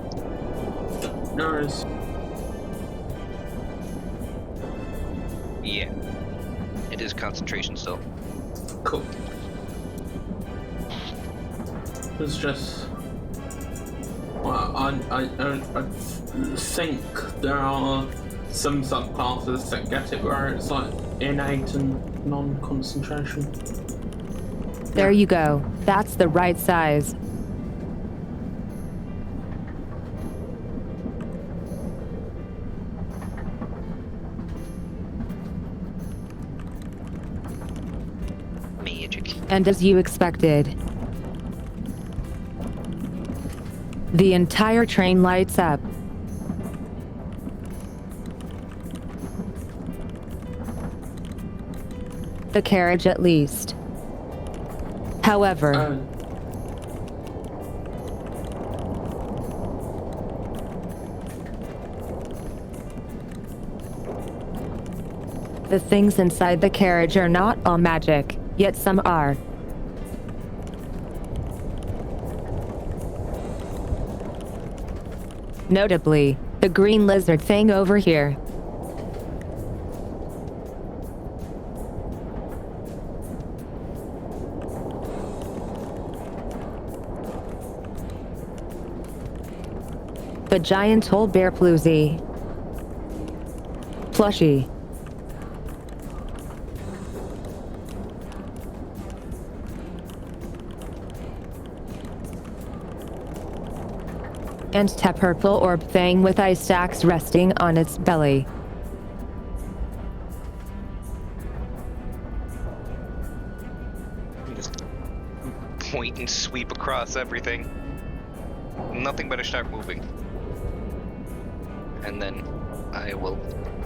No worries. Yeah. It is concentration still. Cool. It's just. Well, I think there are some subclasses that get it where it's like innate and non-concentration. There you go. That's the right size. Magic. And as you expected, the entire train lights up. The carriage at least. However, the things inside the carriage are not all magic, yet some are. Notably, the green lizard thing over here. The giant old bear plushie. And the purple orb thing with ice stacks resting on its belly. Just point and sweep across everything. Nothing better start moving. And then I will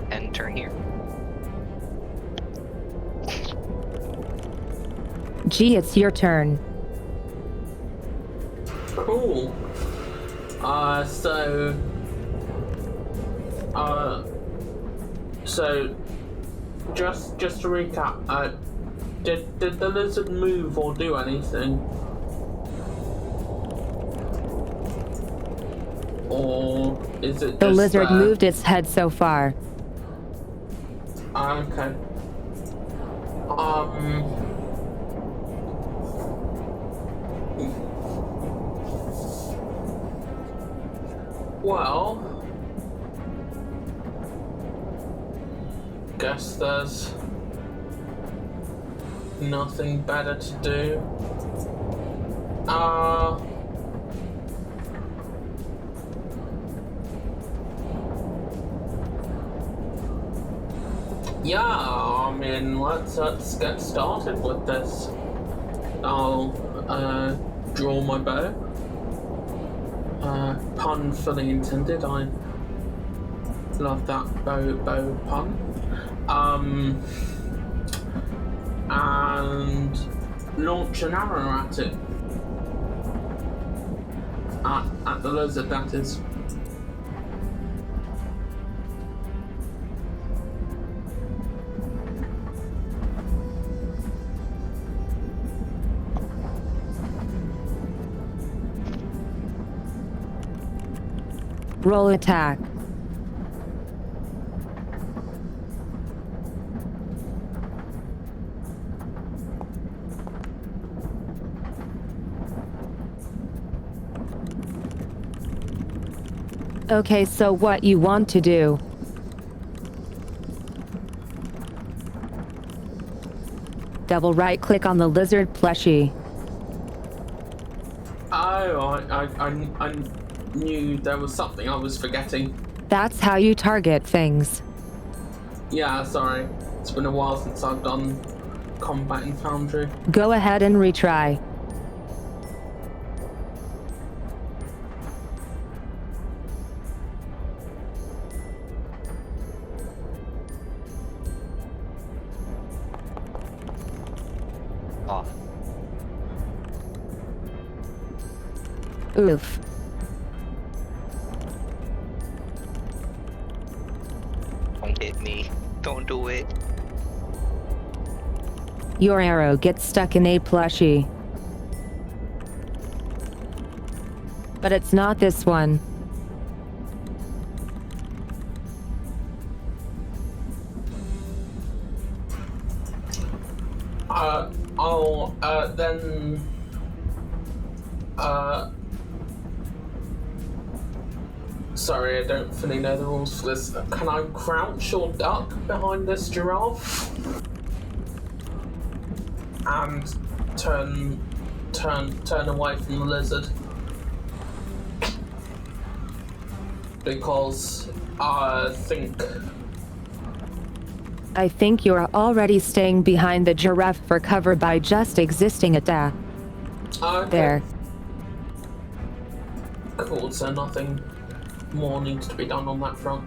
end turn here. Gee, it's your turn. Cool. So just to recap, did the lizard move or do anything? Or is it The just lizard moved its head so far. Okay. Well, guess there's nothing better to do. Yeah, I mean, let's get started with this. I'll draw my bow. Pun fully intended. I love that bow pun. And launch an arrow at it. At the lizard, that is. Roll attack. Okay, so what you want to do? Double right click on the lizard plushie. Oh, I knew there was something I was forgetting. That's how you target things. Yeah, sorry. It's been a while since I've done combat in Foundry. Go ahead and retry. Oh, Oof. don't hit me. Don't do it. Your arrow gets stuck in a plushie. But it's not this one. Then... Sorry, I don't fully know the rules for this. Can I crouch or duck behind this giraffe? And turn away from the lizard. Because I think you're already staying behind the giraffe for cover by just existing at that. Okay. There. Cool, so nothing more needs to be done on that front.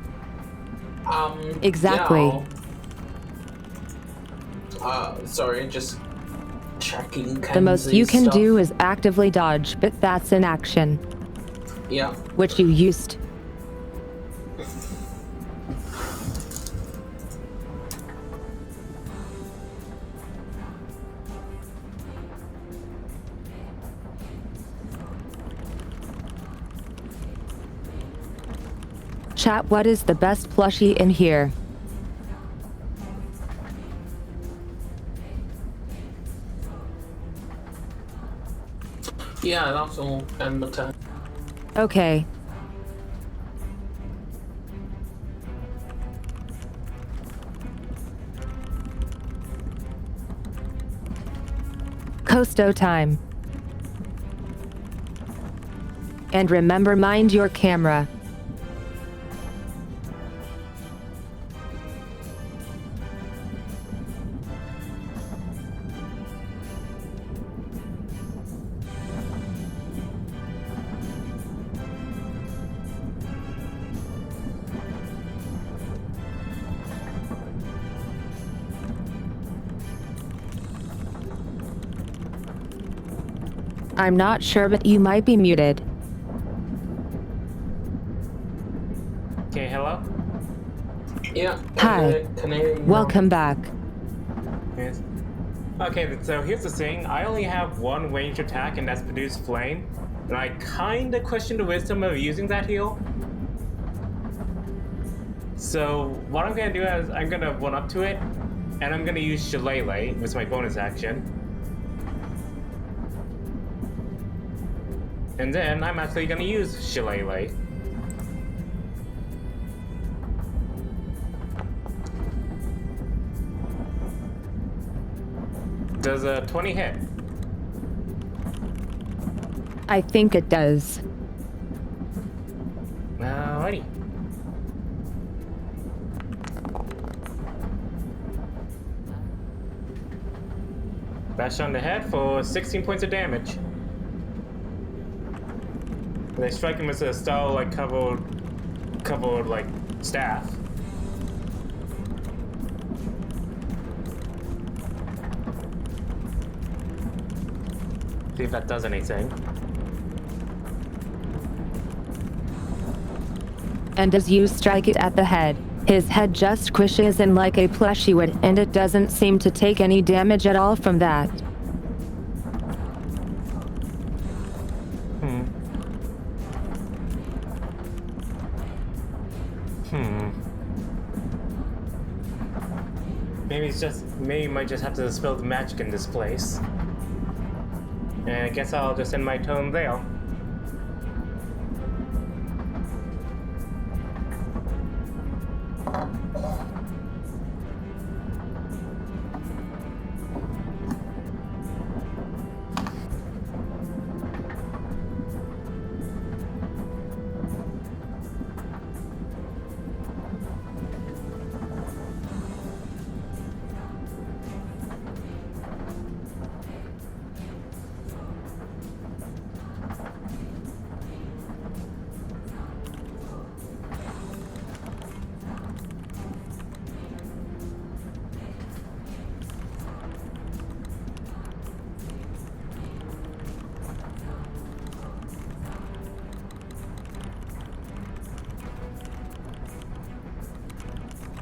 Exactly. Yeah, sorry, just checking The most you can stuff. do is actively dodge, but that's an action. Yeah. Which you used. Chat, what is the best plushie in here? Yeah, that's all. And the turn. Okay. Costo time. And remember, mind your camera. I'm not sure, but you might be muted. Okay, hello? Yeah. Hi. Can I hear you now? Welcome back. Yes. Okay, so here's the thing. I only have one ranged attack, and that's produce flame. And I kinda question the wisdom of using that heal. So what I'm gonna do is I'm gonna one up to it, and I'm gonna use Shillelagh with my bonus action. And then I'm actually gonna use Shillelagh. Does a 20 hit? I think it does. Alrighty. Bash on the head for 16 points of damage. And they strike him with a style like covered like staff. See if that does anything. And as you strike it at the head, his head just squishes in like a plushie would, and it doesn't seem to take any damage at all from that. Maybe you might just have to dispel the magic in this place. And I guess I'll just end my turn there.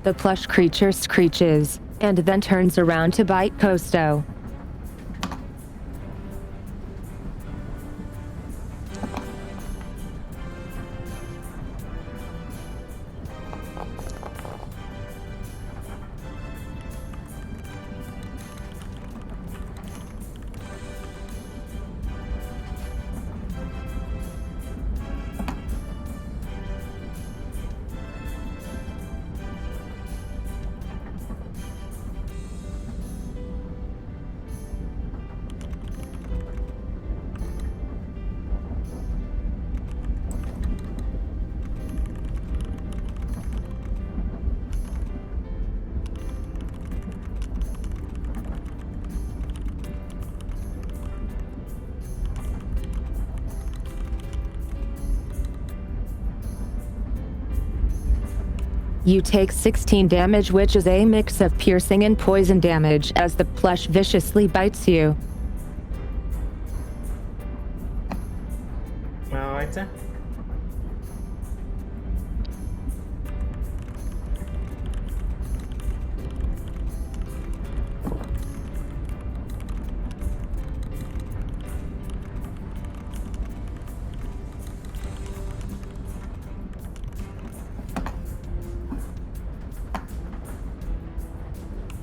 The plush creature screeches, and then turns around to bite Costo. You take 16 damage, which is a mix of piercing and poison damage, as the plush viciously bites you. Alright then.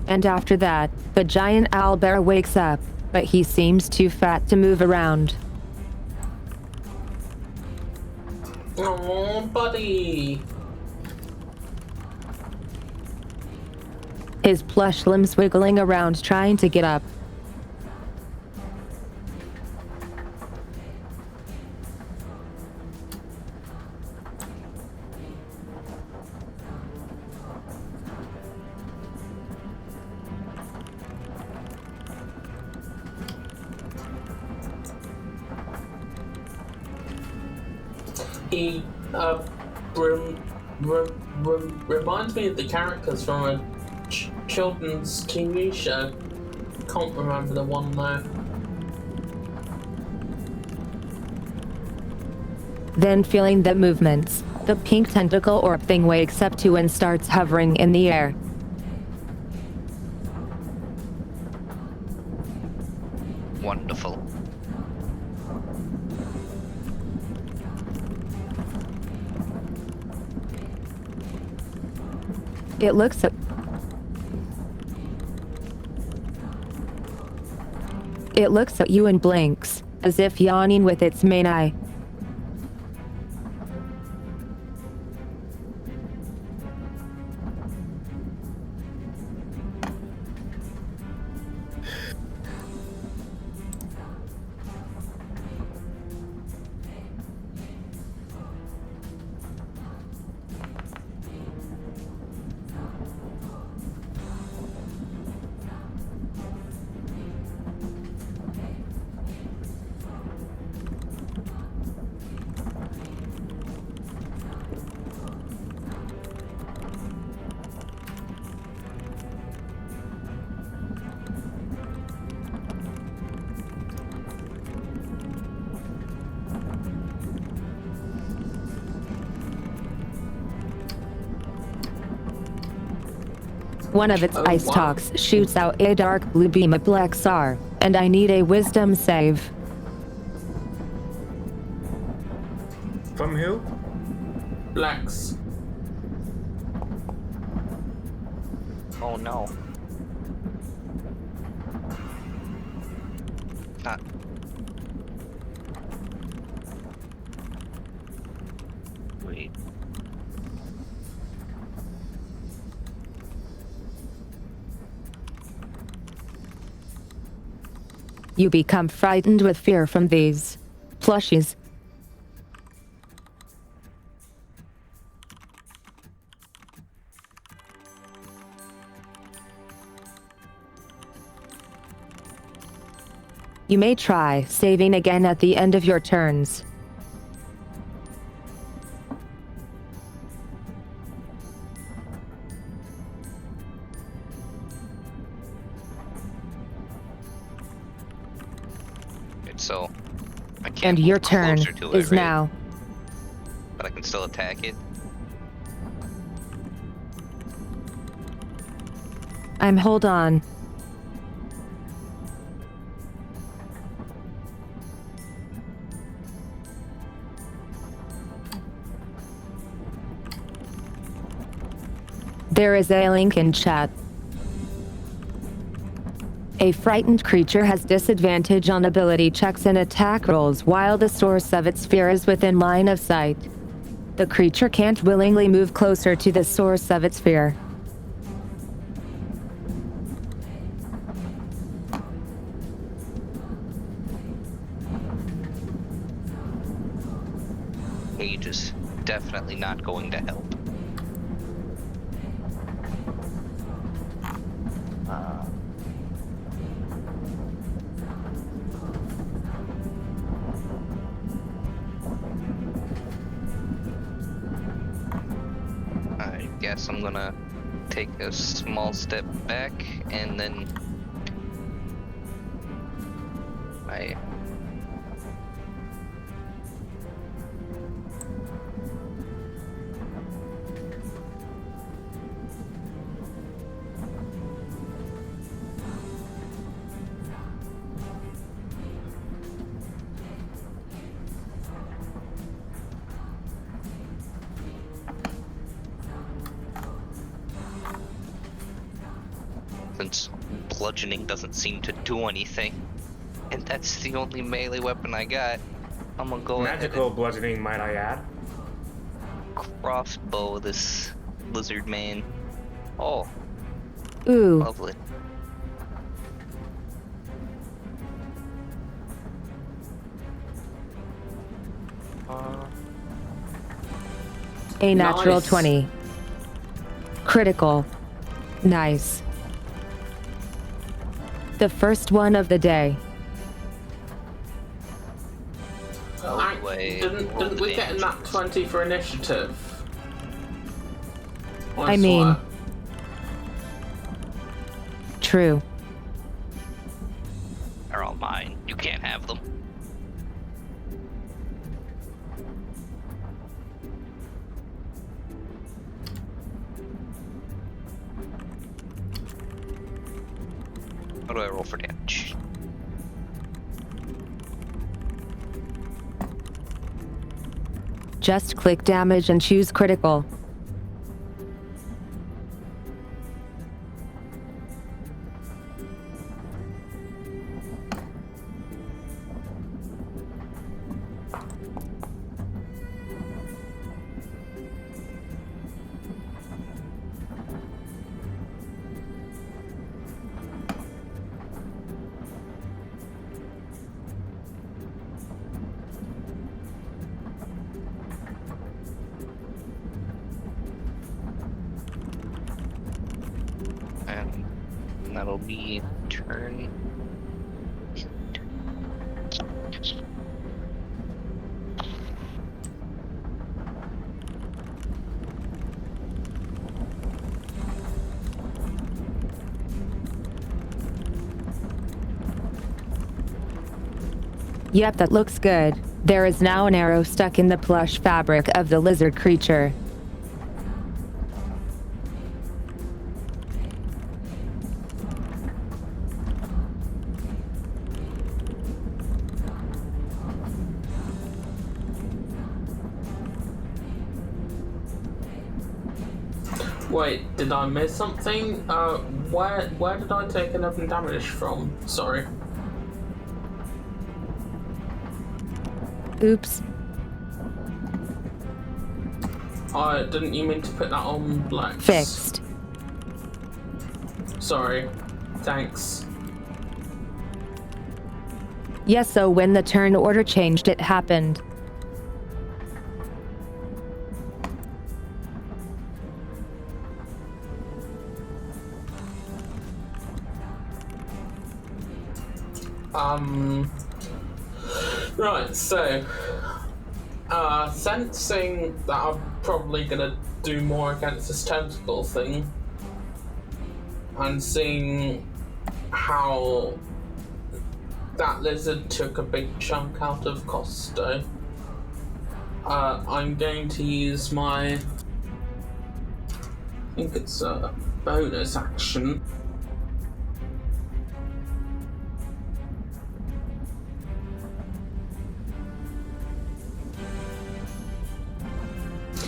And after that, the giant owlbear wakes up, but he seems too fat to move around. Oh, buddy. His plush limbs wiggling around trying to get up. He reminds me of the characters from a children's TV show. Can't remember the one now. Then feeling the movements, the pink tentacle orb thing wakes up too and starts hovering in the air. Wonderful. It looks at you and blinks, as if yawning with its main eye. One of its ice talks shoots out a dark blue beam of black SAR, and I need a wisdom save. From who? Blacks. Oh no. Ah. Wait. You become frightened with fear from these plushies. You may try saving again at the end of your turns. So I can't And move your turn closer to it, is right? now. But I can still attack it. Hold on. There is a link in chat. A frightened creature has disadvantage on ability checks and attack rolls while the source of its fear is within line of sight. The creature can't willingly move closer to the source of its fear. Cage is definitely not going to help. guess I'm gonna take a small step back and then I since bludgeoning doesn't seem to do anything, and that's the only melee weapon I got, I'm gonna go Magical ahead bludgeoning, might I add. and crossbow this lizard man. Oh, Ooh, lovely. a natural Nice. 20. Critical. Nice. The first one of the day. Oh, wait, Didn't roll the we get a damage nat first. 20 for initiative? I mean- True. They're all mine. You can't have them. How do I roll for damage? Just click damage and choose critical. And that'll be turn. Yep, that looks good. There is now an arrow stuck in the plush fabric of the lizard creature. Wait, did I miss something? Where did I take 11 damage from? Sorry. Oops. Didn't you mean to put that on Black? Fixed. Sorry. Thanks. Yes, so when the turn order changed, it happened. Right, so, sensing that I'm probably gonna do more against this tentacle thing, and seeing how that lizard took a big chunk out of Costo, I'm going to use my, I think it's a bonus action.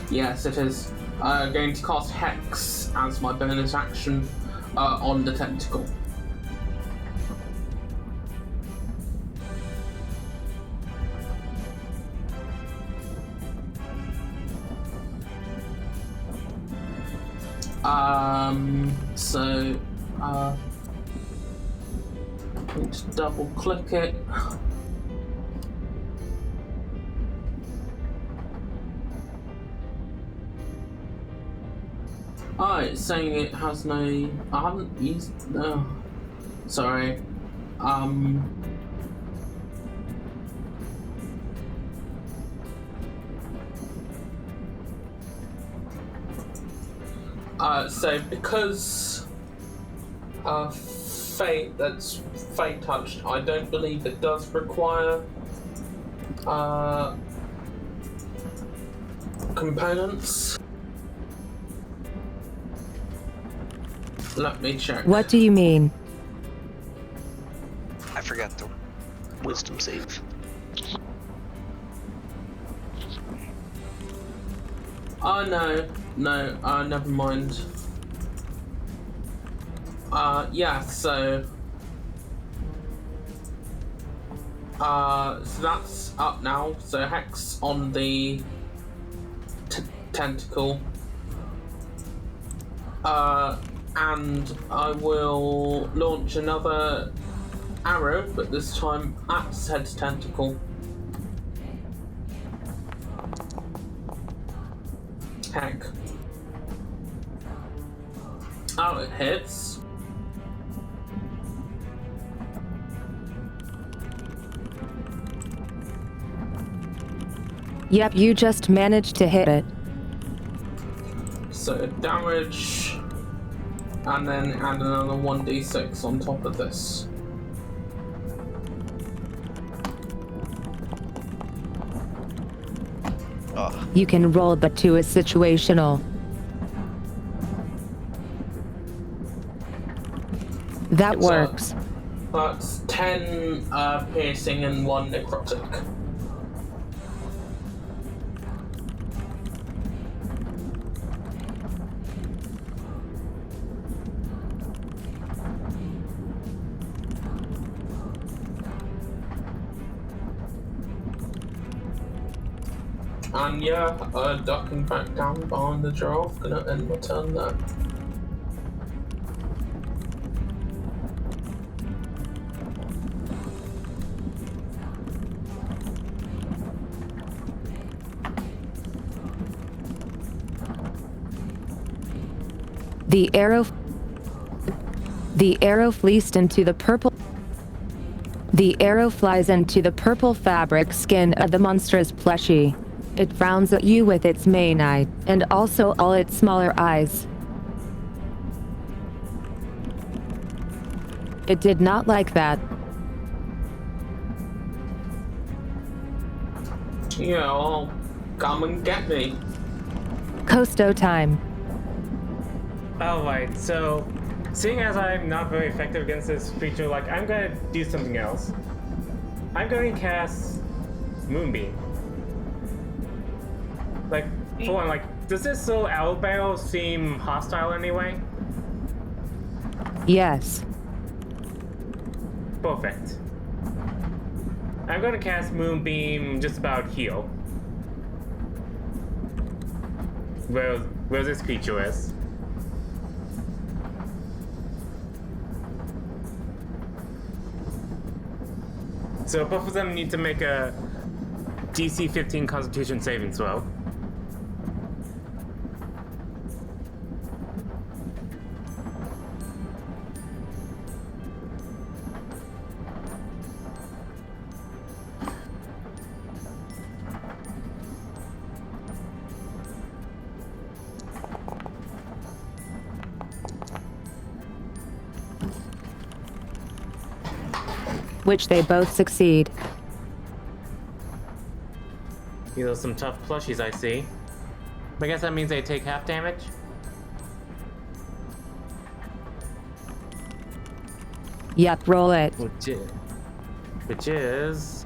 Yes, it is. Going to cast Hex as my bonus action on the tentacle. So, I'm going to double click it. Oh, it's saying it has no. I haven't used. No. Sorry. So because that's fate touched, I don't believe it does require components. Let me check. What do you mean? I forgot the wisdom save. Oh no, never mind. Yeah, so that's up now. So Hex on the tentacle. And I will launch another arrow, but this time at said tentacle. Heck. Oh, it hits. Yep, you just managed to hit it. So damage, and then add another 1d6 on top of this. Oh, You can roll, but 2 is situational. That So, works. That's 10 piercing and 1 necrotic. And yeah, ducking back down behind the giraffe, gonna end my turn there. The arrow fleeced into the purple. The arrow flies into the purple fabric skin of the monstrous plushie. It frowns at you with its main eye, and also all its smaller eyes. It did not like that. Yeah, well, come and get me. Costo time. Alright, so seeing as I'm not very effective against this creature, like, I'm gonna do something else. I'm going to cast Moonbeam. Like, for one, like, does this little owl barrel seem hostile anyway? Yes. Perfect. I'm gonna cast Moonbeam just about here. Where this creature is. So both of them need to make a DC 15 Constitution saving throw. Which they both succeed. These are some tough plushies, I see. I guess that means they take half damage? Yep, roll it. Which is...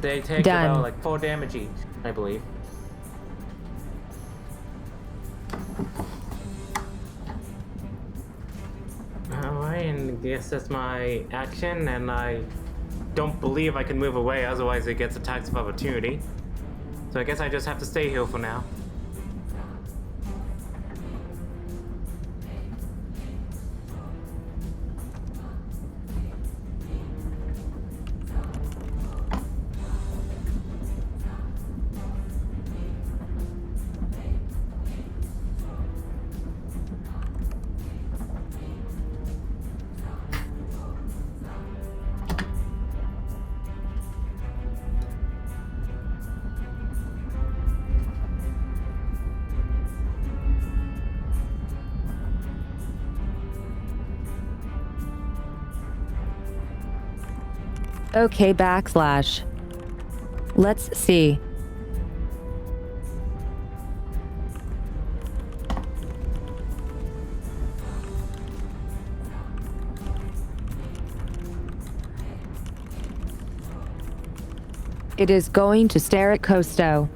They take Done. about like 4 damage each, I believe. Alright, and I guess that's my action, and I don't believe I can move away, otherwise it gets attacks of opportunity. So I guess I just have to stay here for now. Okay, backslash. Let's see. It is going to stare at Costo.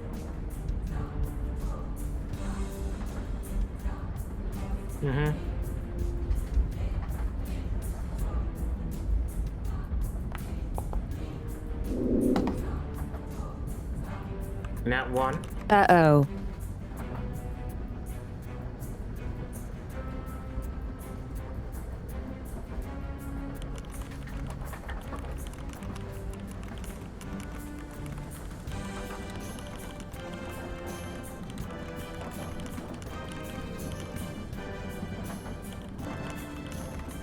Mm-hmm. Nat 1. Uh-oh.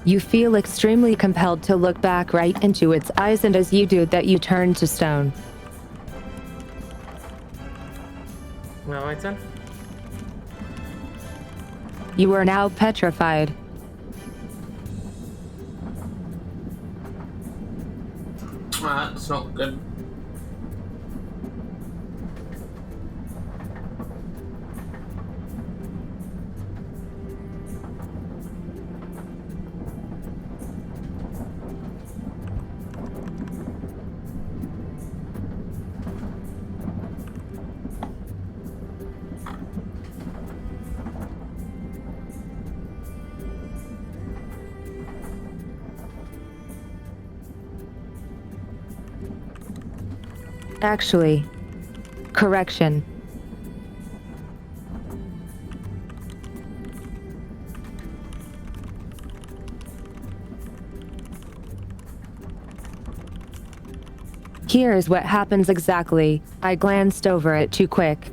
You feel extremely compelled to look back right into its eyes, and as you do that you turn to stone. Well, right then. You are now petrified. That's not good. Actually, correction. Here is what happens exactly. I glanced over it too quick.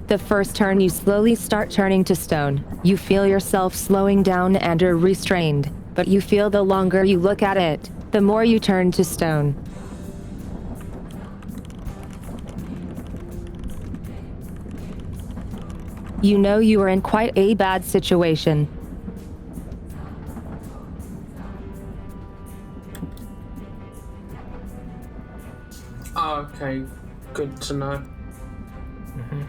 The first turn you slowly start turning to stone. You feel yourself slowing down and are restrained, but you feel the longer you look at it, the more you turn to stone. You know you are in quite a bad situation. Okay, good to know. Mm-hmm.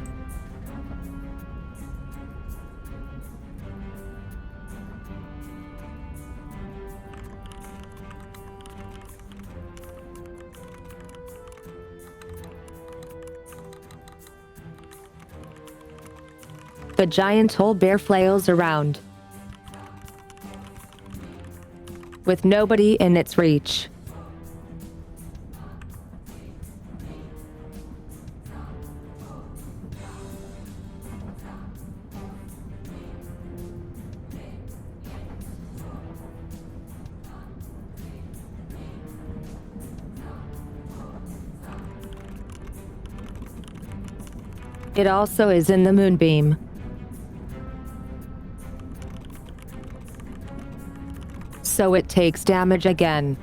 The giant old bear flails around, with nobody in its reach. It also is in the moonbeam. So it takes damage again.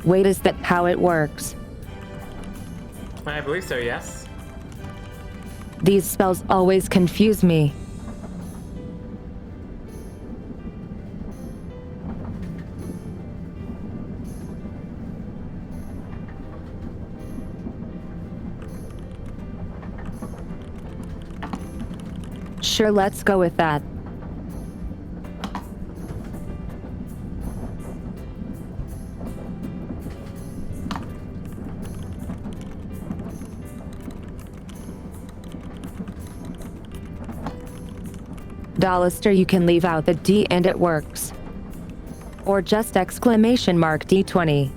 Wait, is that how it works? I believe so, yes. These spells always confuse me. Sure, let's go with that. Dollister, you can leave out the D and it works. Or just exclamation mark D20.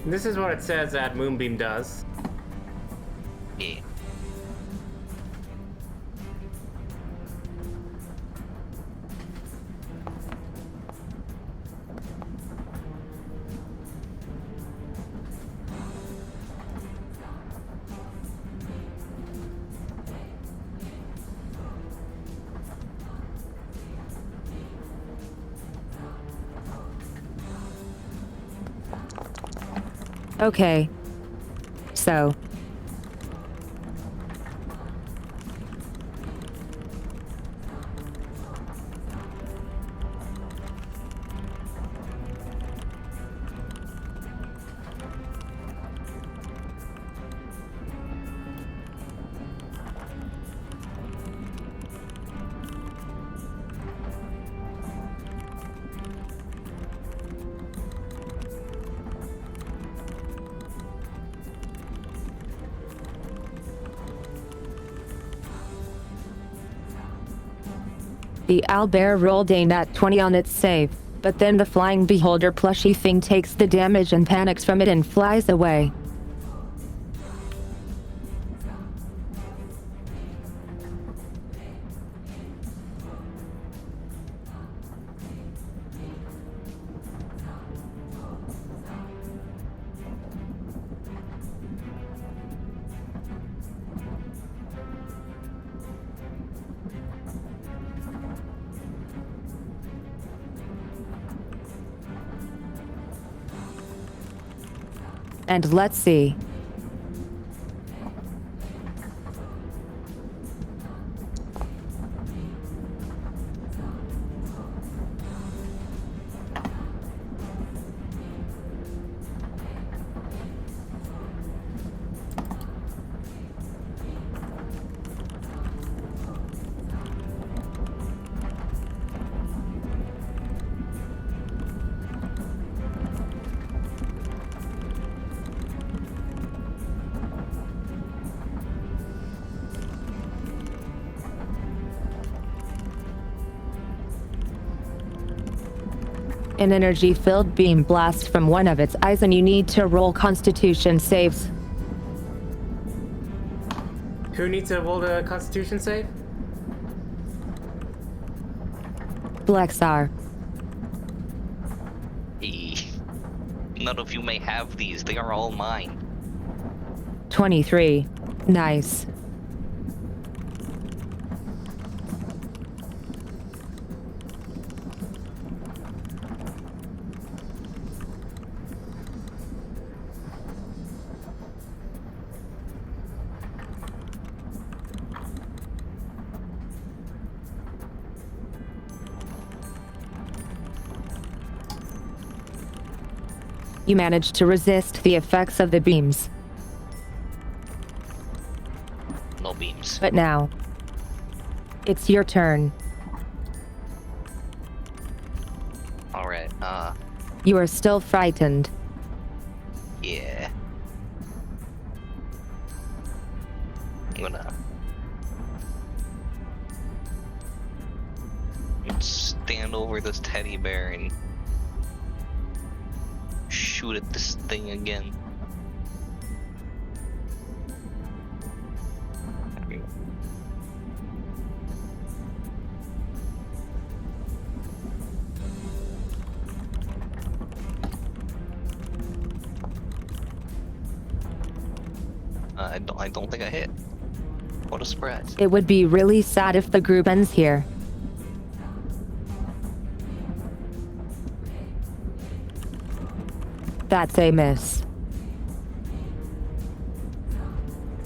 This is what it says that Moonbeam does. Yeah. Okay. So. The owlbear rolled a nat 20 on its save, but then the flying beholder plushy thing takes the damage and panics from it and flies away. And let's see. An energy-filled beam blasts from one of its eyes and you need to roll Constitution saves. Who needs to roll the Constitution save? Blexar. None of you may have these. They are all mine. 23. Nice. You managed to resist the effects of the beams. No beams. But now, it's your turn. Alright, You are still frightened. yeah. I'm gonna stand over this teddy bear and shoot at this thing again. I don't think I hit. What a surprise. It would be really sad if the group ends here. That's a miss.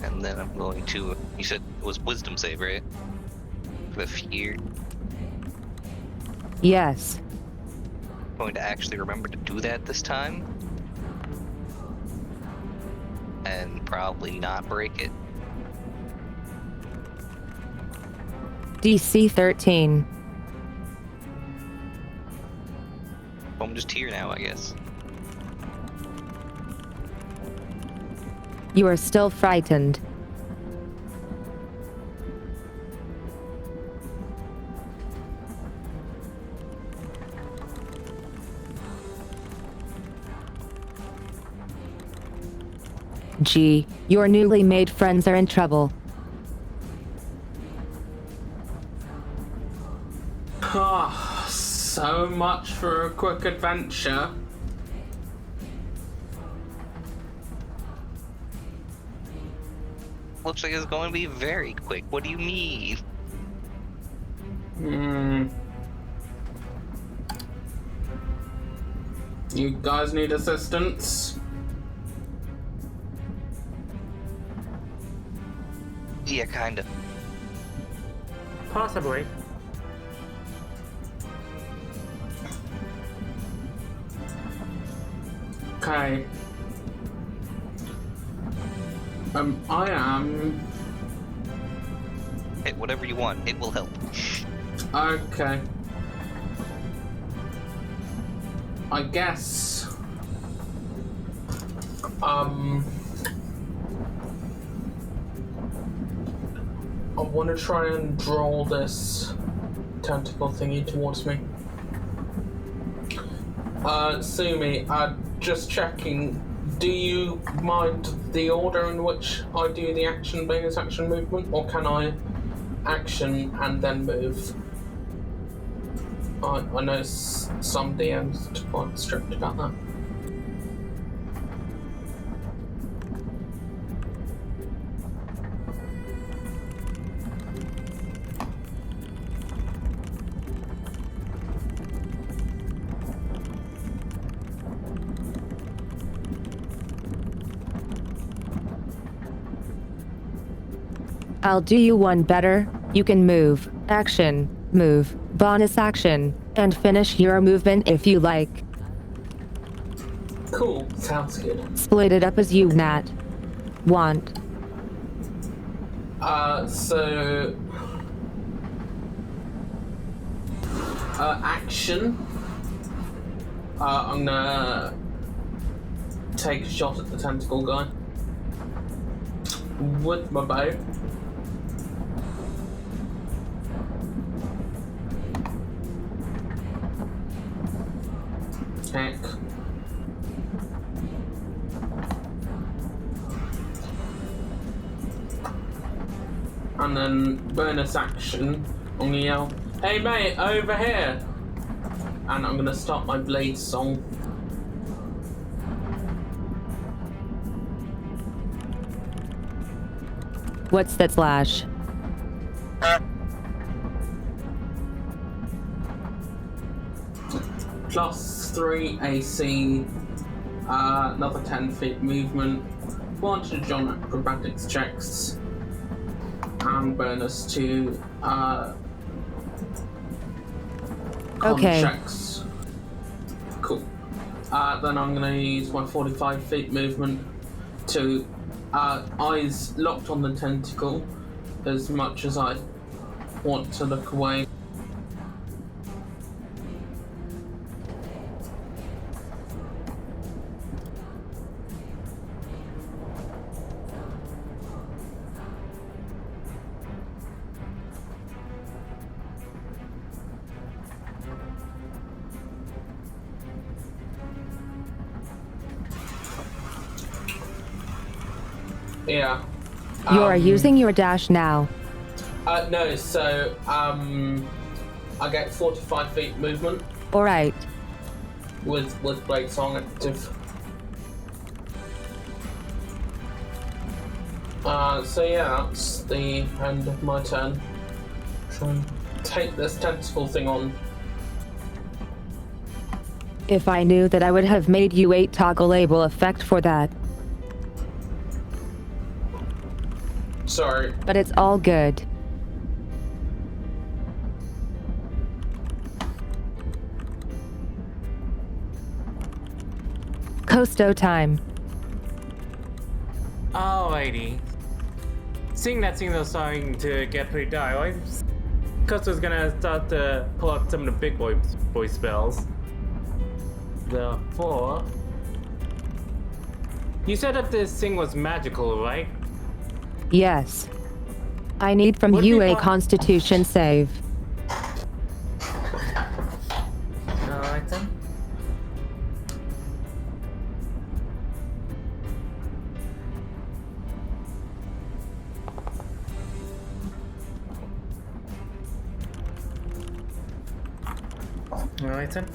And then I'm going to... You said it was wisdom save, right? For the fear. Yes. I'm going to actually remember to do that this time. And probably not break it. DC 13. I'm just here now, I guess. You are still frightened. Gee, your newly made friends are in trouble. Ah, so much for a quick adventure. Looks like it's going to be very quick. What do you mean? You guys need assistance? Yeah, kinda. Possibly. Okay. I am... Hey, whatever you want, it will help. Okay. I guess... I want to try and draw this tentacle thingy towards me. Sumi, just checking, do you mind the order in which I do the action bonus action movement, or can I action and then move? I know some DMs are quite strict about that. I'll do you one better. You can move, action, move, bonus action, and finish your movement if you like. Cool, sounds good. Split it up as you, Nat. Want. Action. I'm gonna take a shot at the tentacle guy with my bow. Heck. And then bonus action, I'm gonna yell, "Hey mate, over here!" And I'm gonna start my blade song. What's that slash? +3 AC, another 10 feet movement, advantage on acrobatics checks, and bonus to con Okay. checks. Cool. Then I'm going to use my 45 feet movement to eyes locked on the tentacle as much as I want to look away. Yeah. You are using your dash now. No, so, I get 45 feet movement Alright. with Blade Song active. So yeah, that's the end of my turn. Try and take this tentacle thing on. If I knew that I would have made you 8 toggleable effect for that. Sorry. But it's all good. Costo time. Alrighty. Seeing that scene was starting to get pretty dark, Costa's gonna start to pull out some of the big boy spells. Therefore, You said that this thing was magical, right? Yes. I need from Would you be a fine. constitution save. Alright then. Alright then.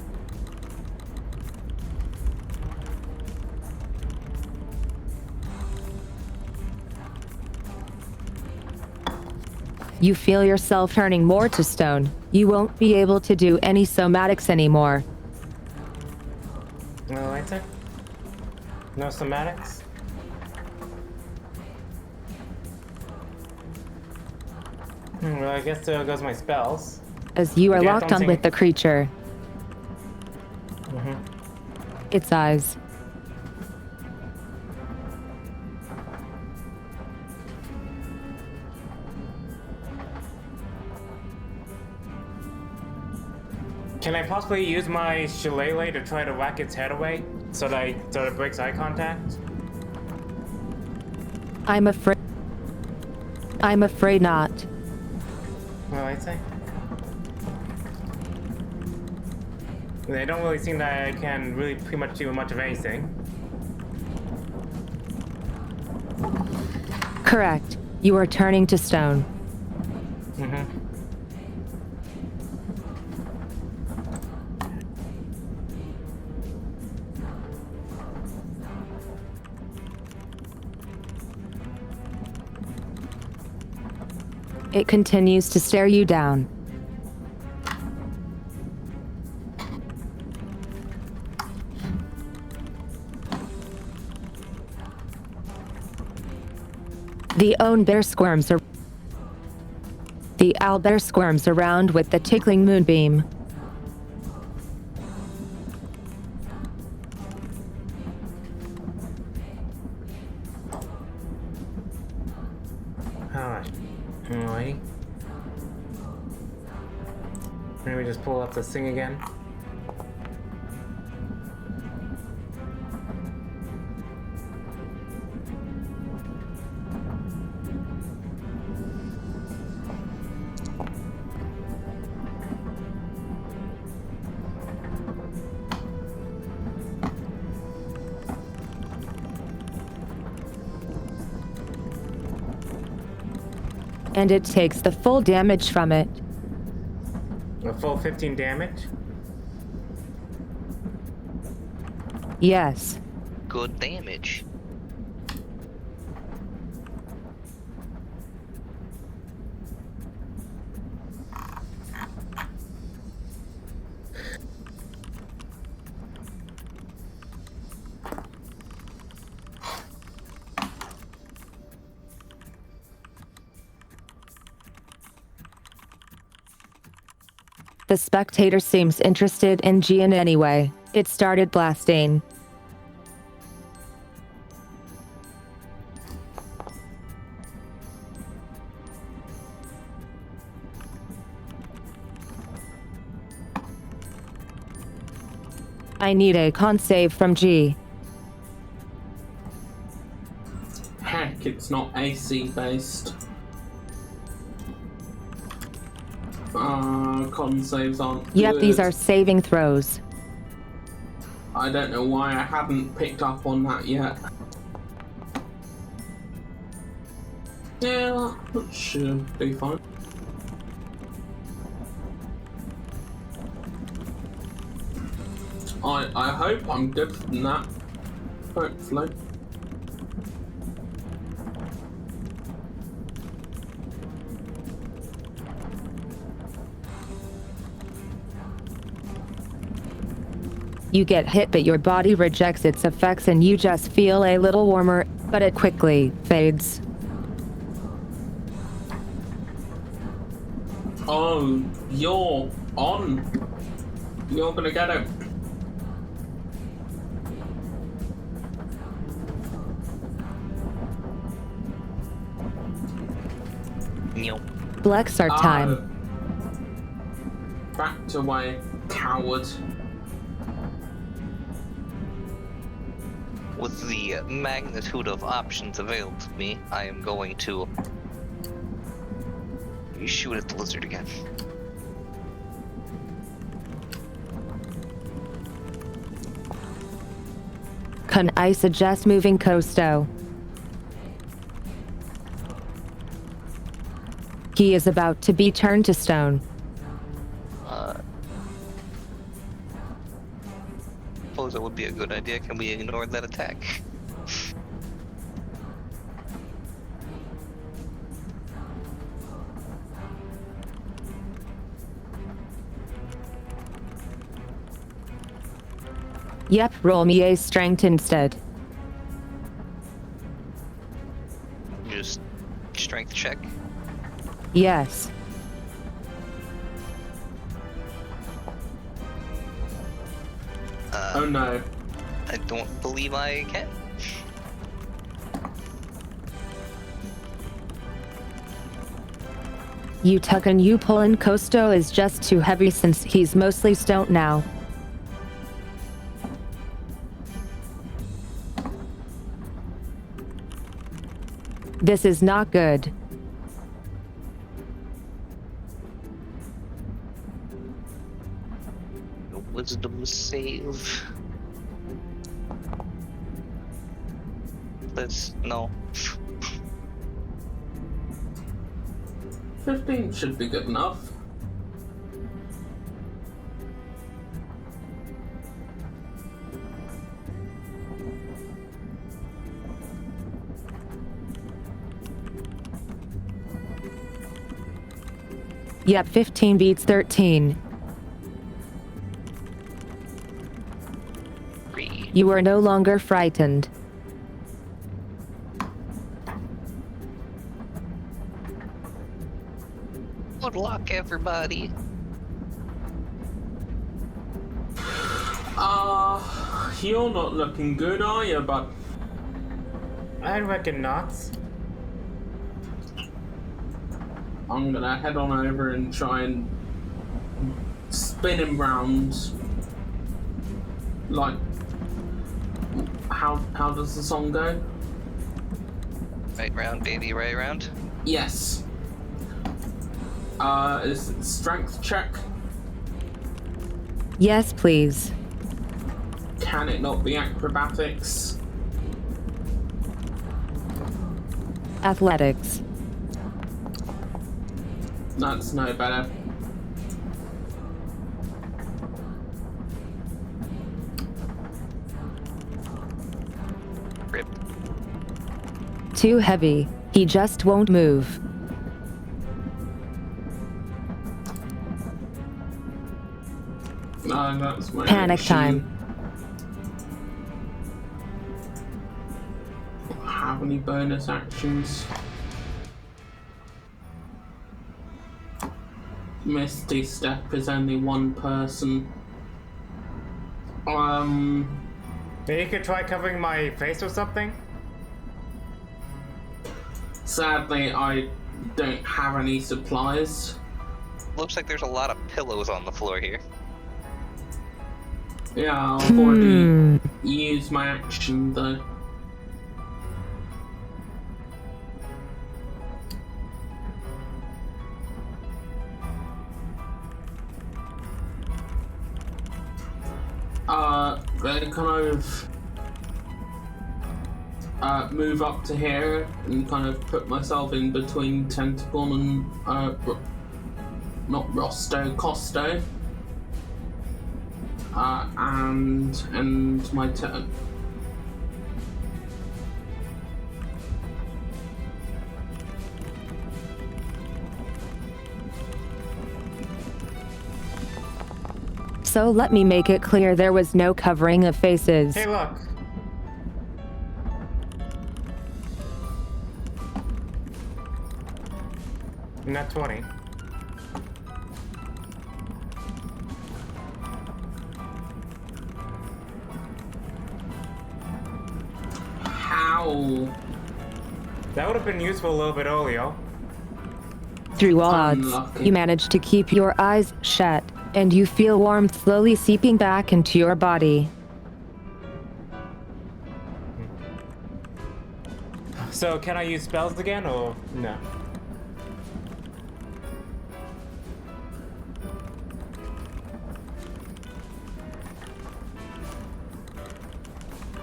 You feel yourself turning more to stone. You won't be able to do any somatics anymore. Alright then. No somatics? Well, I guess there goes my spells. As you are Yeah, locked don't on with sing. the creature. Mm-hmm. Its eyes. Can I possibly use my shillelagh to try to whack its head away so that it breaks eye contact? I'm afraid not. Well, I'd say. They don't really seem that I can really pretty much do much of anything. Correct. You are turning to stone. Mm-hmm. It continues to stare you down. The owlbear squirms around with the tickling moonbeam. Alright. Alrighty. Maybe just pull up this thing again. And it takes the full damage from it. A full 15 damage? Yes. Good damage. The spectator seems interested in Gian anyway. It started blasting. I need a con save from G. Heck, it's not AC based. Con saves aren't Yep, these good. are saving throws. I don't know why I hadn't picked up on that yet. Yeah, that should be fine. I hope I'm good from that. Hopefully. You get hit, but your body rejects its effects and you just feel a little warmer, but it quickly fades. Oh, you're on. You're gonna get it. Nope. Flex our time. Backed away, coward. with the magnitude of options available to me, I am going to shoot at the lizard again. Can I suggest moving Costo? He is about to be turned to stone. Suppose that would be a good idea. Can we ignore that attack? Yep, roll me a strength instead. Just strength check. Yes. Oh no. I don't believe I can. You tuck and you pull, and Costo is just too heavy since he's mostly stoned now. This is not good. Wisdom save. Let's no. 15 should be good enough. Yep, 15 beats 13. You are no longer frightened. Good luck, everybody. You're not looking good, are you, bud? I reckon not. I'm gonna head on over and try and spin him round. Like, how does the song go? Right round, baby, right round. Yes. Is it strength check? Yes, please. Can it not be acrobatics? Athletics. That's no better. Rip. Too heavy. He just won't move. No, that's my Panic action. time. Have any bonus actions? Misty Step is only one person. Maybe you could try covering my face or something? Sadly, I don't have any supplies. Looks like there's a lot of pillows on the floor here. Yeah, I've already used my action though. Then kind of move up to here and kind of put myself in between Tentacle and not Rosto, Costo. And my turn. So let me make it clear, there was no covering of faces. Hey, look. Not 20. How? That would have been useful a little bit earlier. Through all odds, Unlucky. you manage to keep your eyes shut, and you feel warmth slowly seeping back into your body. So can I use spells again or no?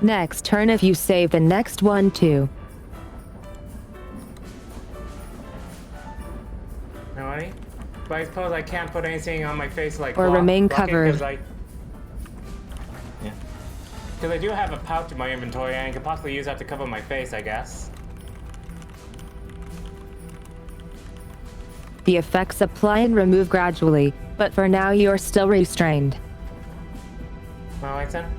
Next turn if you save the next one too. Alright. But I suppose I can't put anything on my face like Or remain blocking, covered. Yeah. Because I do have a pouch in my inventory and I could possibly use that to cover my face, I guess. The effects apply and remove gradually, but for now you're still restrained. Alright then.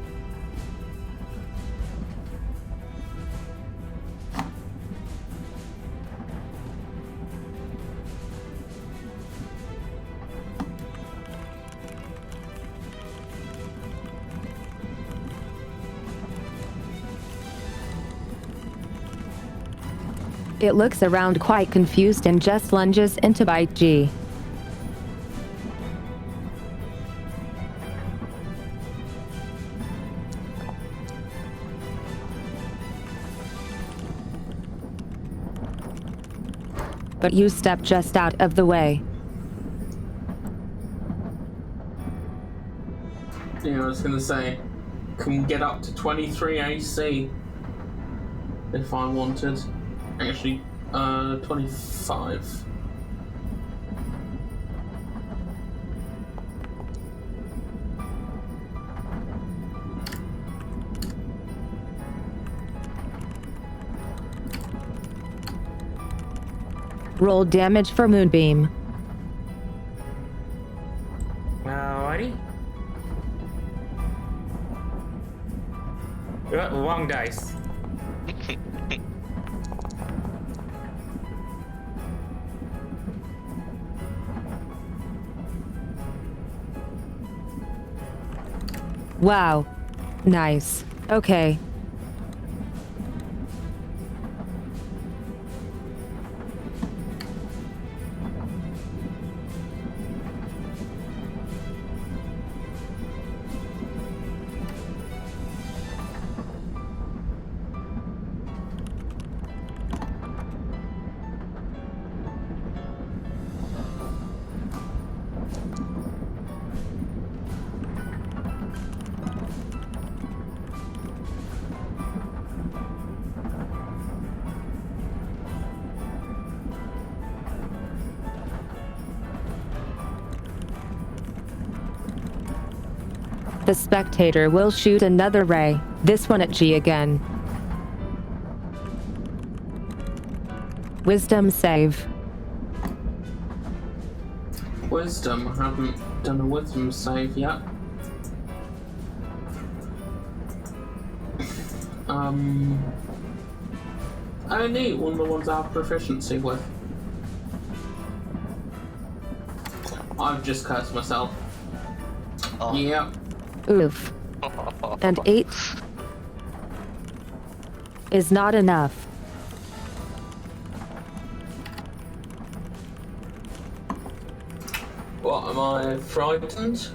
It looks around quite confused and just lunges into bite G. But you step just out of the way. Yeah, I was gonna say, can get up to 23 AC if I wanted. Actually, 25. Roll damage for Moonbeam. Alrighty. Wrong dice. Wow. Nice. Okay. The spectator will shoot another ray, this one at G again. Wisdom save. Wisdom, I haven't done a wisdom save yet. Oh neat, one of the ones I have proficiency with. I've just cursed myself. Oh. Yep. Oof. And 8 is not enough. What, am I frightened?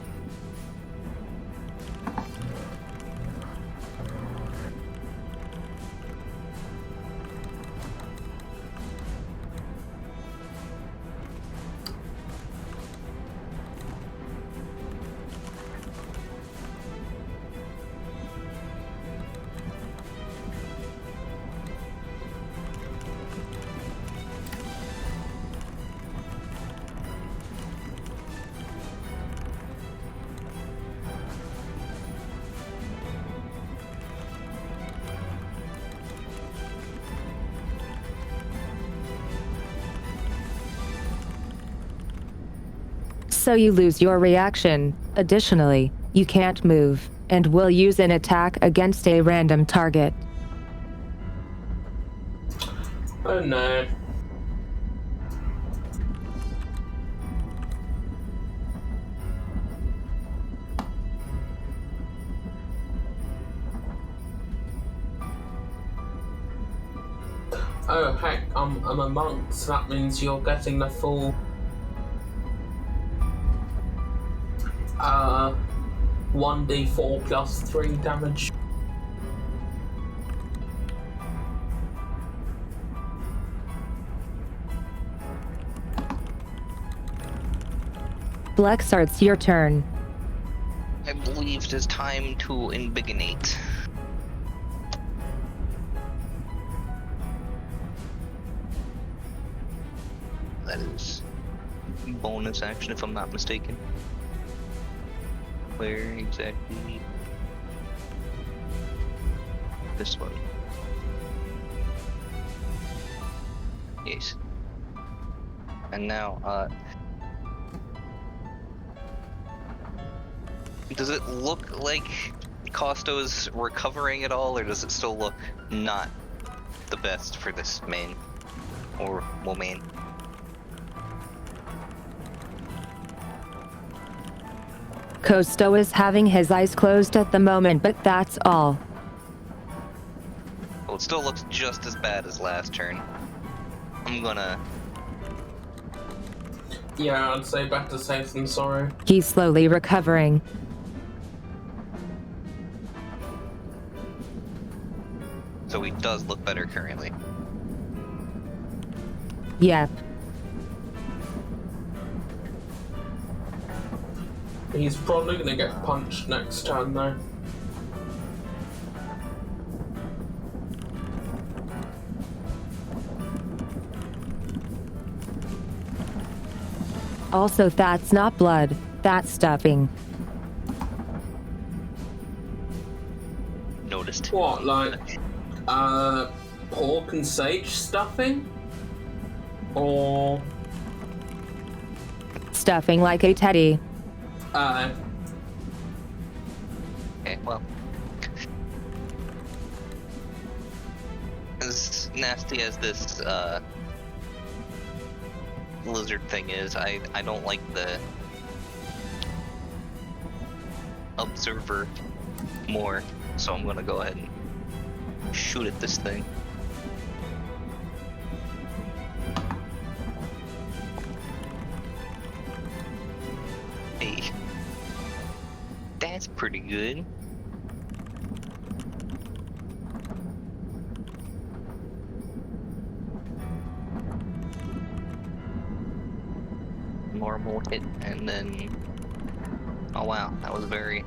So you lose your reaction. Additionally, you can't move, and will use an attack against a random target. Oh no. Oh heck, I'm a monk, so that means you're getting the full 1d4 plus 3 damage. Blexar, it's your turn. I believe it is time to invigonate. That is bonus action if I'm not mistaken. Where exactly? This one. Yes. And now, does it look like Costo's recovering at all, or does it still look not the best for this man? Or woman? Costo is having his eyes closed at the moment, but that's all. Well, it still looks just as bad as last turn. I'm gonna... Yeah, I'd say better safe than sorry. He's slowly recovering. So he does look better currently. Yep. He's probably gonna get punched next turn though. Also, that's not blood. That's stuffing. Noticed. What, like, pork and sage stuffing? Or, Stuffing like a teddy. Okay, well. As nasty as this, lizard thing is, I don't like the observer more, so I'm gonna go ahead and shoot at this thing. Hey, that's pretty good. Normal hit, and then, oh wow, that was very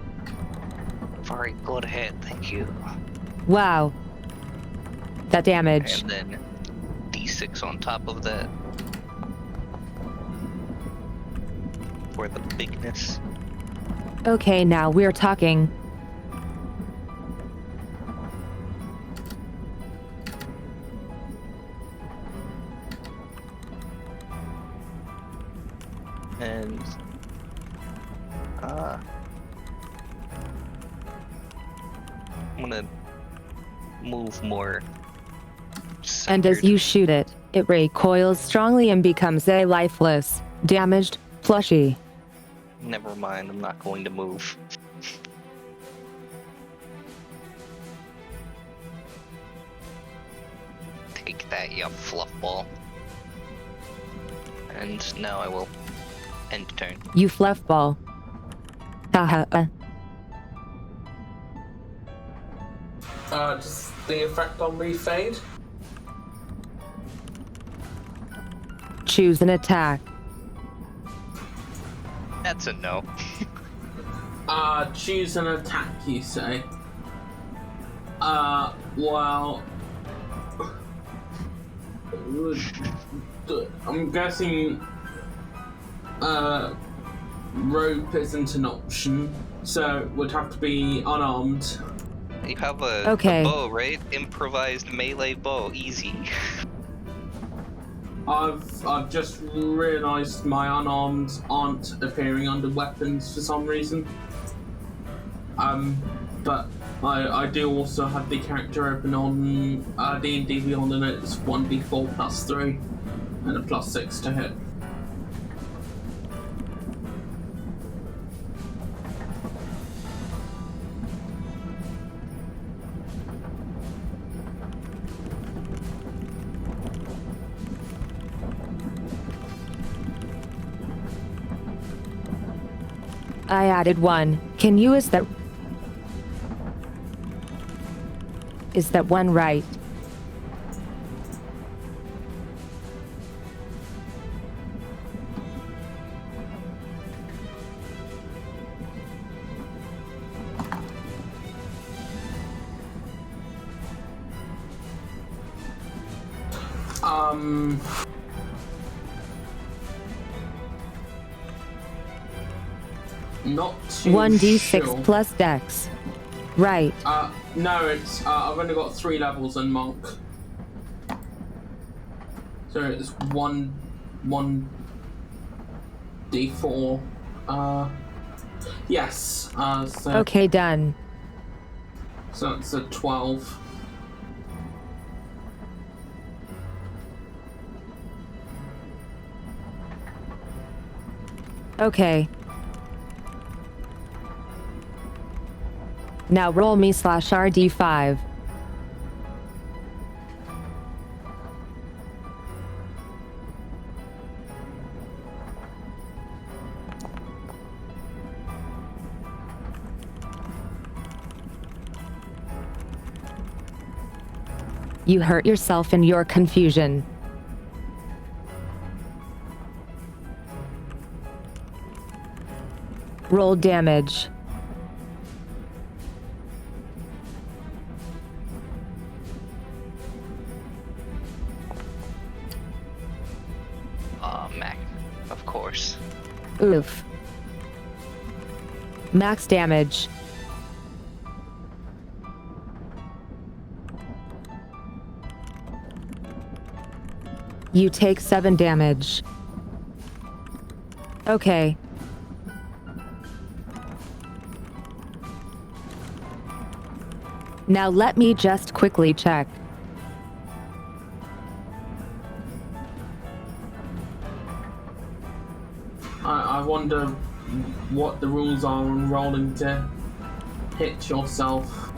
good hit, thank you. Wow. That damage. And then D6 on top of that for the bigness. Okay, now we're talking. And I'm gonna move more And as centered. you shoot it, it recoils strongly and becomes a lifeless, damaged plushie. Never mind, I'm not going to move. Take that, you fluff ball. And now I will end turn. You fluff ball. Haha. Just the effect on refade? Choose an attack. That's a no. Choose an attack, you say? Well... I'm guessing... rope isn't an option, so it would have to be unarmed. You have a bow, right? Improvised melee bow, easy. I've just realised my unarmed aren't appearing under weapons for some reason. But I do also have the character open on D&D Beyond, and it's 1d4 plus 3 and a plus 6 to hit. I added one. Can you is that one right? Not too 1d6 sure. plus dex. Right. No, it's I've only got 3 levels in monk. So it's 1d4. Yes. So Okay, done. so it's a 12. Okay. Now roll me /RD5. You hurt yourself in your confusion. Roll damage. Mac, of course. Oof. Max damage. You take 7 damage. Okay. Now let me just quickly check. I wonder what the rules are on rolling to hit yourself.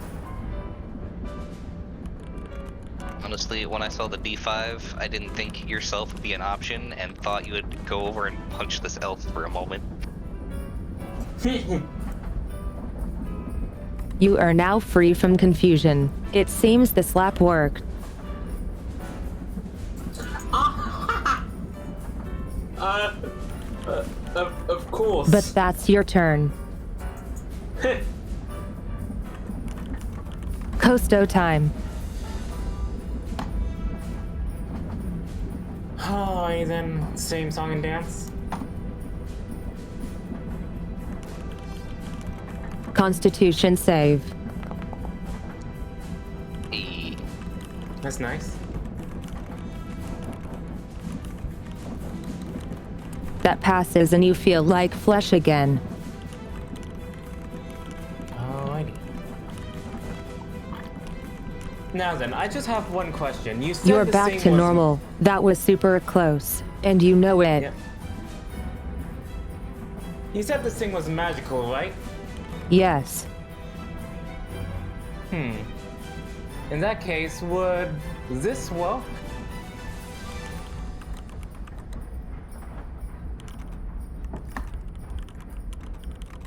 Honestly, when I saw the D5, I didn't think yourself would be an option and thought you would go over and punch this elf for a moment. You are now free from confusion. It seems the slap worked. Of course. But that's your turn. Costo time. Alright then, same song and dance. Constitution save. E. That's nice. That passes and you feel like flesh again. Alrighty. Now then, I just have one question. You said You're this back thing to was... normal. That was super close. And you know it. Yep. You said this thing was magical, right? Yes. In that case, would this work?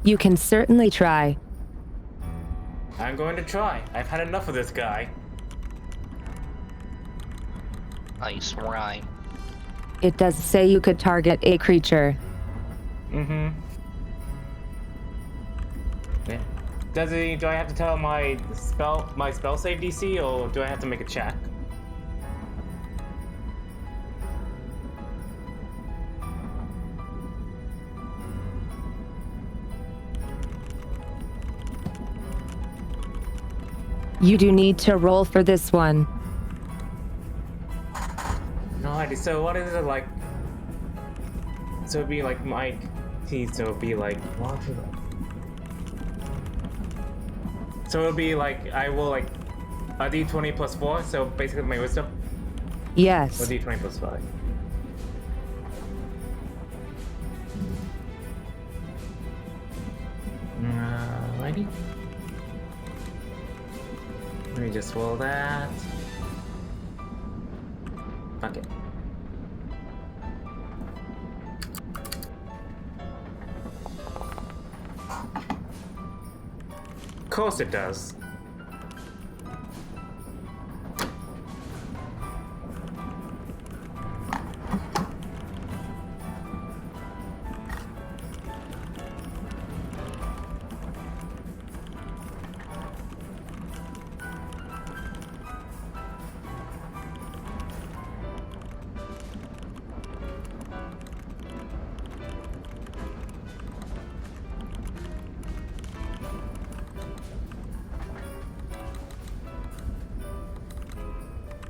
You can certainly try. I'm going to try. I've had enough of this guy. Nice rhyme. It does say you could target a creature. Yeah. Do I have to tell my spell save DC, or do I have to make a check? You do need to roll for this one. Alrighty, so what is it like? So it'd be like my teeth, so it'd be like what is it? So it'll be like I will like a d20 plus 4, so basically my wisdom, or Yes. d20 plus 5. Alrighty. Let me just roll that. Fuck it. Of course it does.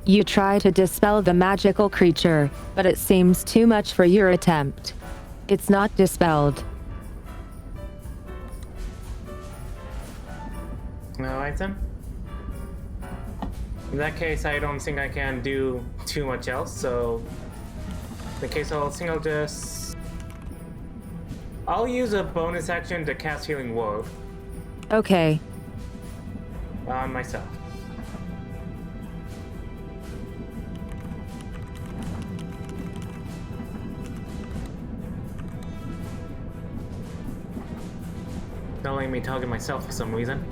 You try to dispel the magical creature, but it seems too much for your attempt. It's not dispelled. Alright then. In that case, I don't think I can do too much else, so... In the case, I'll use a bonus action to cast Healing Word Okay. on myself. Not letting me target myself for some reason.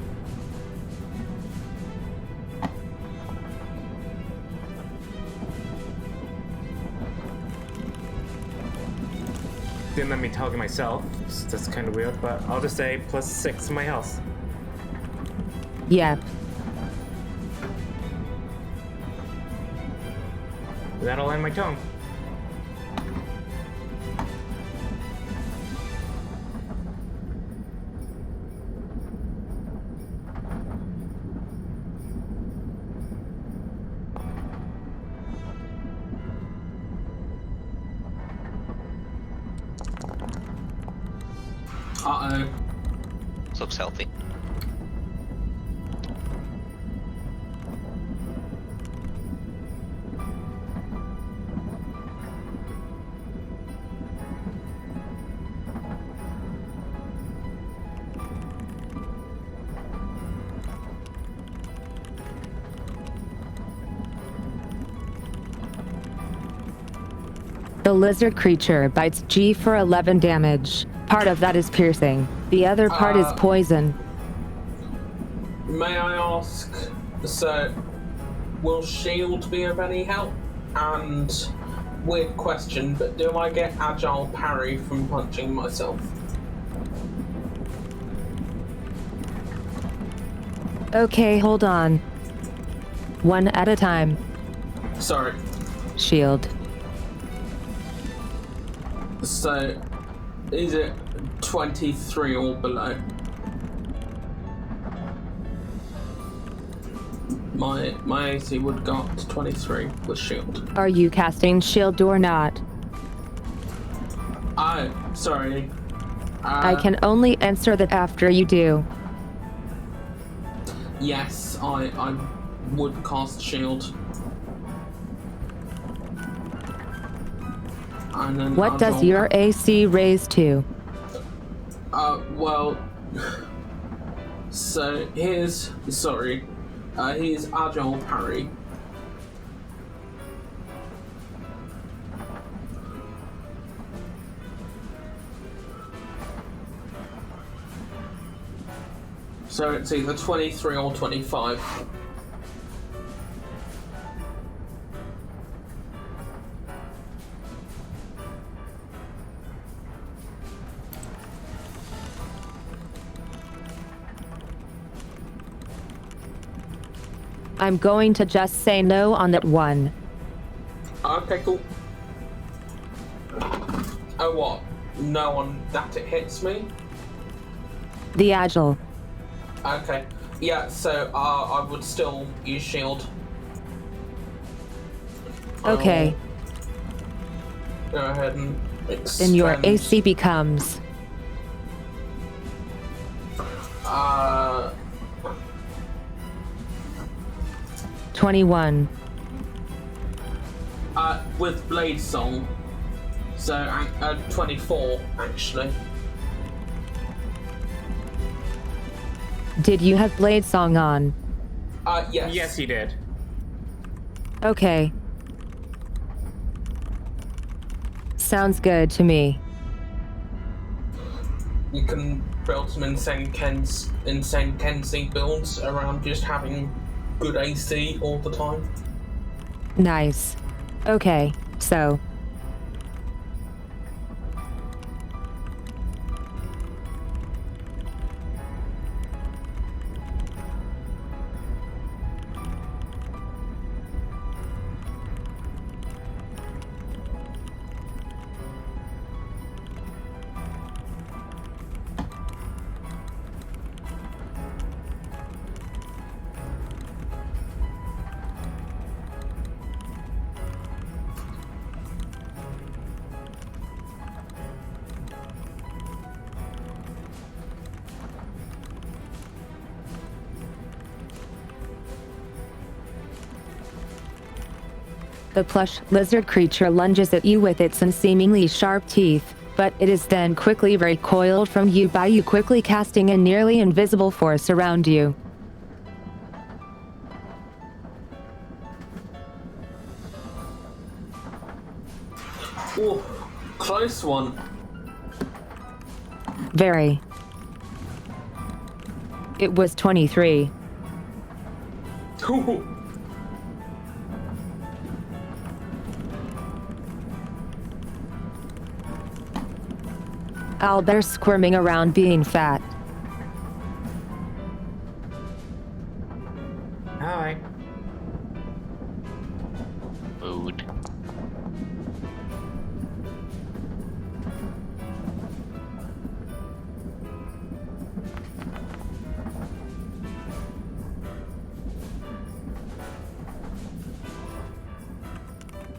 Didn't let me target myself. That's kind of weird, but I'll just say +6 to my health. Yep. That'll end my turn. Uh-oh. This looks healthy. The lizard creature bites G for 11 damage. Part of that is piercing. The other part is poison. May I ask, so, will shield be of any help? And, weird question, but do I get agile parry from punching myself? Okay, hold on. One at a time. Sorry. Shield. So, is it 23 or below? My AC would go up to 23 with shield. Are you casting shield or not? Oh, sorry. I can only answer that after you do. Yes, I would cast shield. And then What does your AC raise to? Well, so here's agile parry. So it's either 23 or 25. I'm going to just say no on that one. Okay, cool. Oh, what? No one that it hits me? The agile. Okay. Yeah, so I would still use shield. Okay. Go ahead and expend. Then your AC becomes 21. With Blade Song. So 24 actually. Did you have Blade Song on? Yes. Yes, he did. Okay. Sounds good to me. You can build some insane Kenzie builds around just having good AC all the time. Nice. Okay, so. The plush lizard creature lunges at you with its unseemingly sharp teeth, but it is then quickly recoiled from you by you quickly casting a nearly invisible force around you. Oh, close one. Very. It was 23. Ooh. Albert's squirming around being fat. Alright. Food.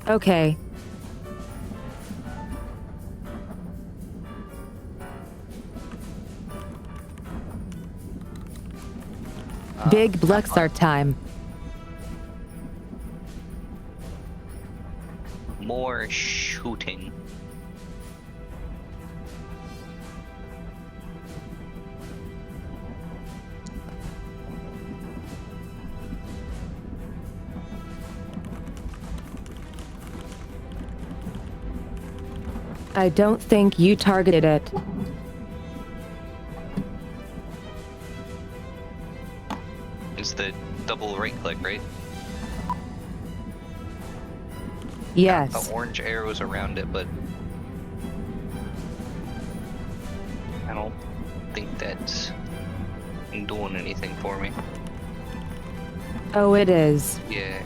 Okay. Big Bluxar time. More shooting. I don't think you targeted it. It's the double right click, right? Yes. The orange arrows around it, but I don't think that's doing anything for me. Oh, it is. Yeah.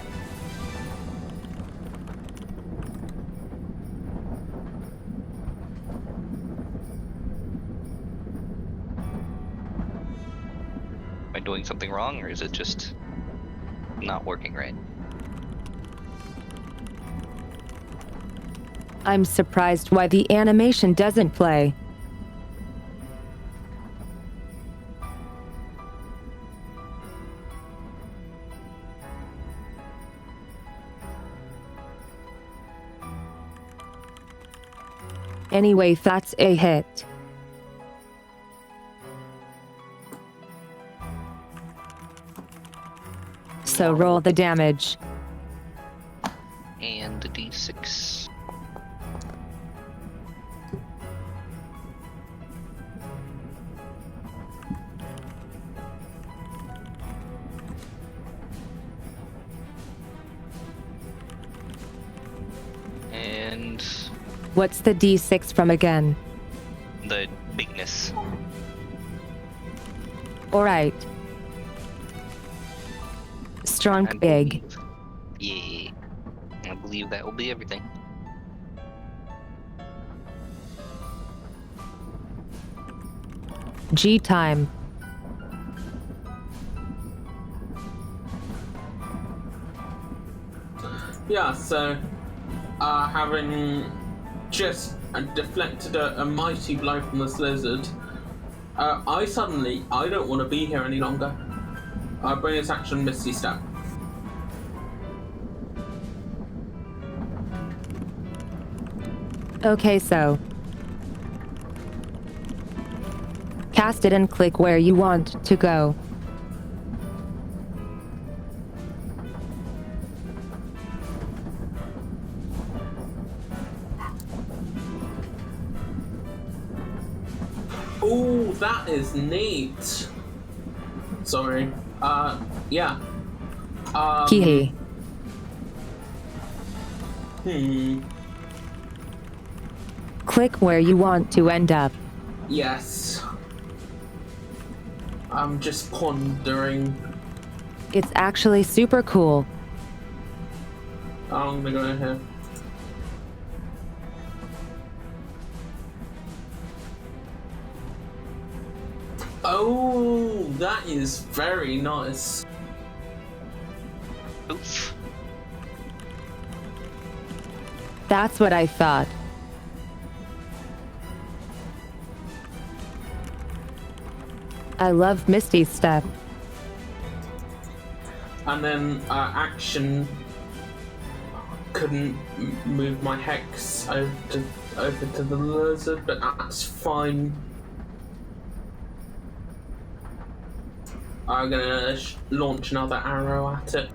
Am I doing something wrong, or is it just not working right? I'm surprised why the animation doesn't play. Anyway, that's a hit. So roll the damage. And the d6. And What's the D6 from again? the bigness. Alright. Strong I big. believe- Yeah. I believe that will be everything. G time. Yeah, so, having just deflected a mighty blow from this lizard, I don't want to be here any longer. Bonus action, Misty Step. Okay, so. Cast it and click where you want to go. Ooh, that is neat. Sorry. Yeah. Hee Click where you want to end up. Yes. I'm just pondering. It's actually super cool. I'm gonna go in here. Oh, that is very nice. Oof. That's what I thought. I love Misty's step. And then action. couldn't move my hex over to the lizard, but that's fine. I'm gonna launch another arrow at it.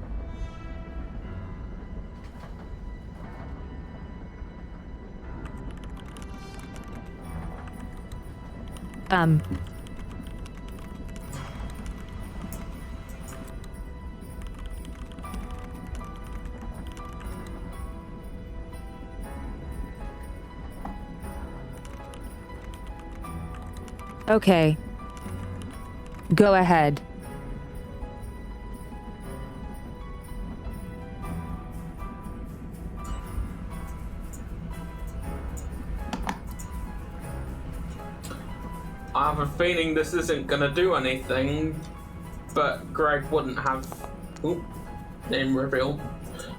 Okay. Go ahead. I have a feeling this isn't gonna do anything, but Greg wouldn't have. Oop, name reveal.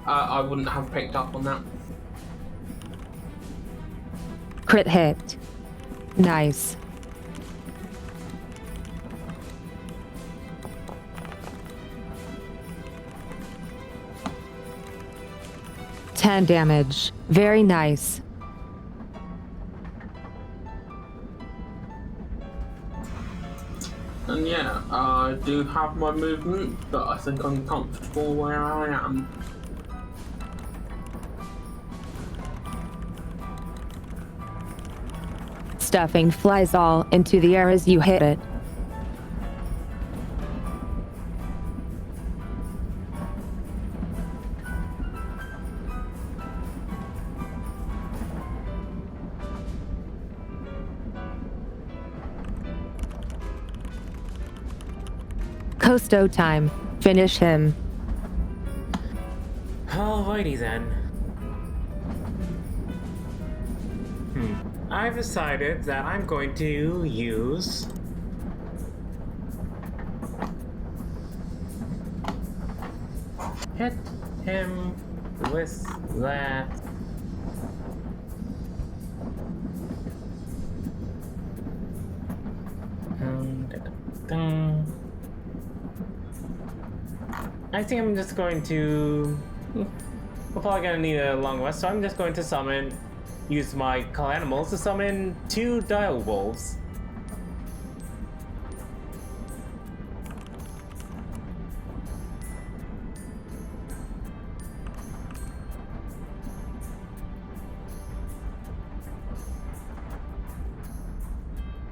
I wouldn't have picked up on that. Crit hit. Nice. $10 damage. Very nice. And yeah, I do have my movement, but I think I'm comfortable where I am. Stuffing flies all into the air as you hit it. Costo time. Finish him. Alrighty then. I've decided that I'm going to use hit him with that I think I'm just going to we're probably gonna need a long rest, so I'm just going to use my call animals to summon 2 dire wolves.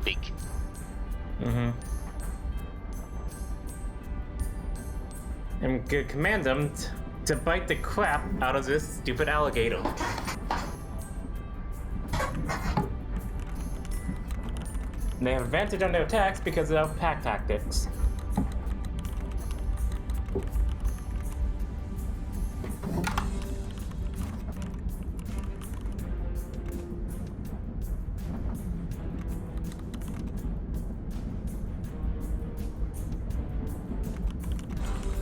Big. I'm gonna command them to bite the crap out of this stupid alligator. They have advantage on their attacks because of pack tactics.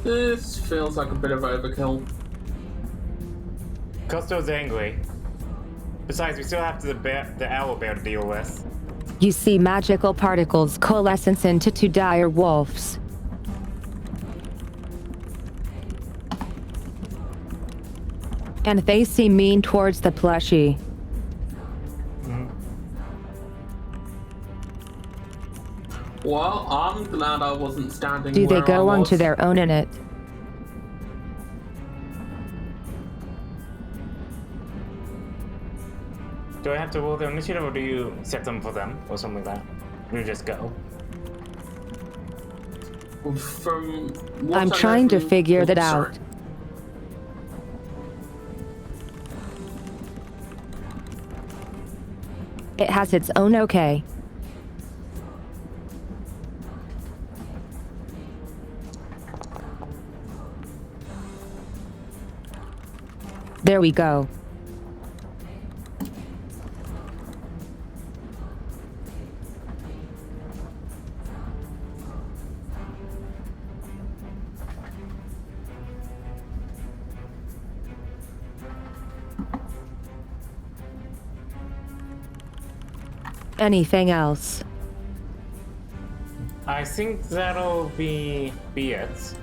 This feels like a bit of overkill. Costo's angry. Besides, we still have the owl bear to deal with. You see magical particles coalescence into 2 dire wolves. And they seem mean towards the plushie. Well, I'm glad I wasn't standing Do where they go I onto was. their own in it? Do I have to roll their initiative, or do you set them for them, or something like that? You just go. From what I'm I trying to know from- figure that sorry. out. It has its own okay. There we go. Anything else? I think that'll be it.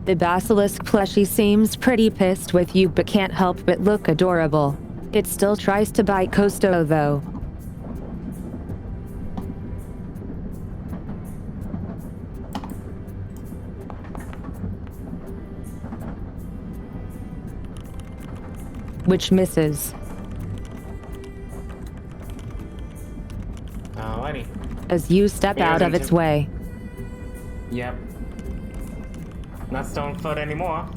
The basilisk plushie seems pretty pissed with you but can't help but look adorable. It still tries to bite Costo though. Which misses. Alrighty. As you step out of its way. Yep. Not stone foot anymore.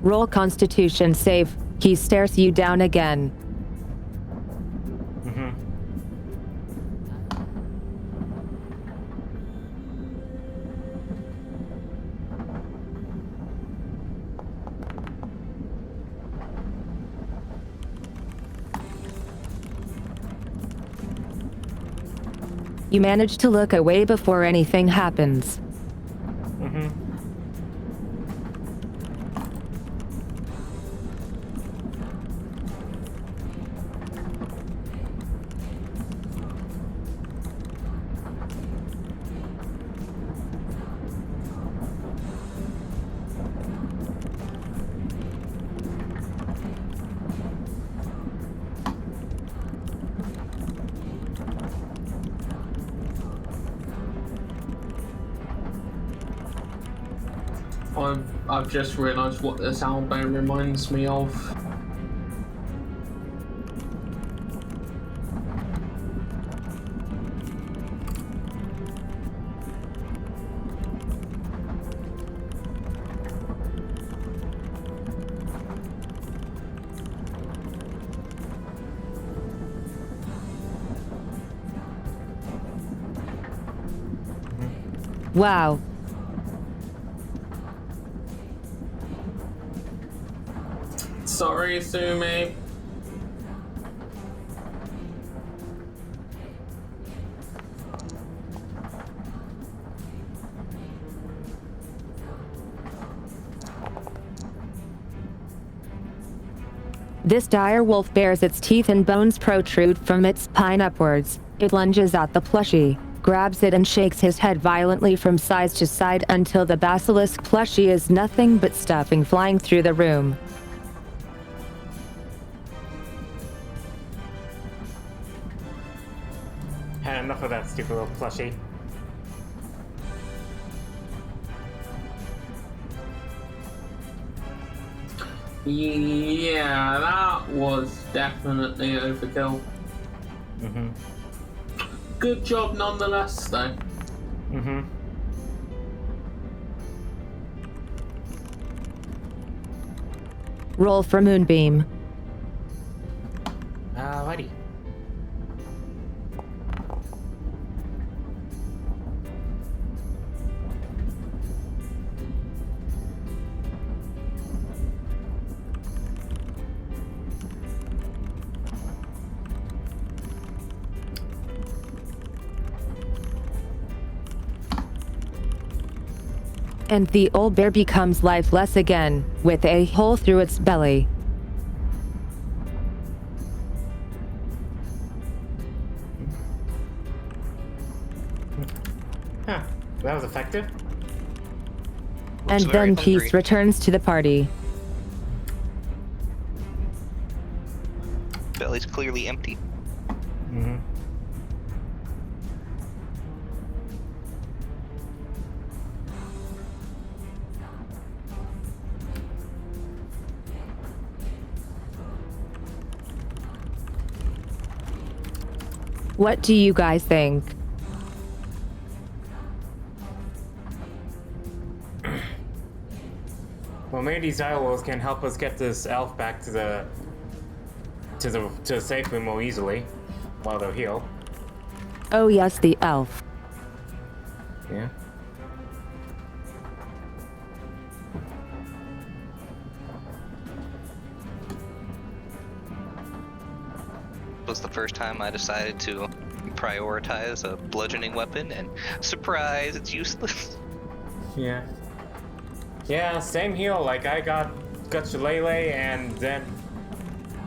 Roll Constitution save. He stares you down again. You manage to look away before anything happens. I've just realised what this album reminds me of. Wow. Sorry, Sumi. This dire wolf bears its teeth and bones protrude from its spine upwards. It lunges at the plushie, grabs it and shakes his head violently from side to side until the basilisk plushie is nothing but stuffing flying through the room. Had enough of that stupid little plushie. Yeah, that was definitely overkill. Good job nonetheless, though. Roll for Moonbeam. Alrighty. And the old bear becomes lifeless again, with a hole through its belly. Huh. That was effective. And Looks very then peace hungry. returns to the party. Belly's clearly empty. What do you guys think? Well, maybe these direwolves can help us get this elf back to the safe room more easily while they're healed. Oh yes, the elf. Yeah. Was the first time I decided to prioritize a bludgeoning weapon, and surprise, it's useless. Yeah. Yeah, same heal. Like I got Shillelagh and then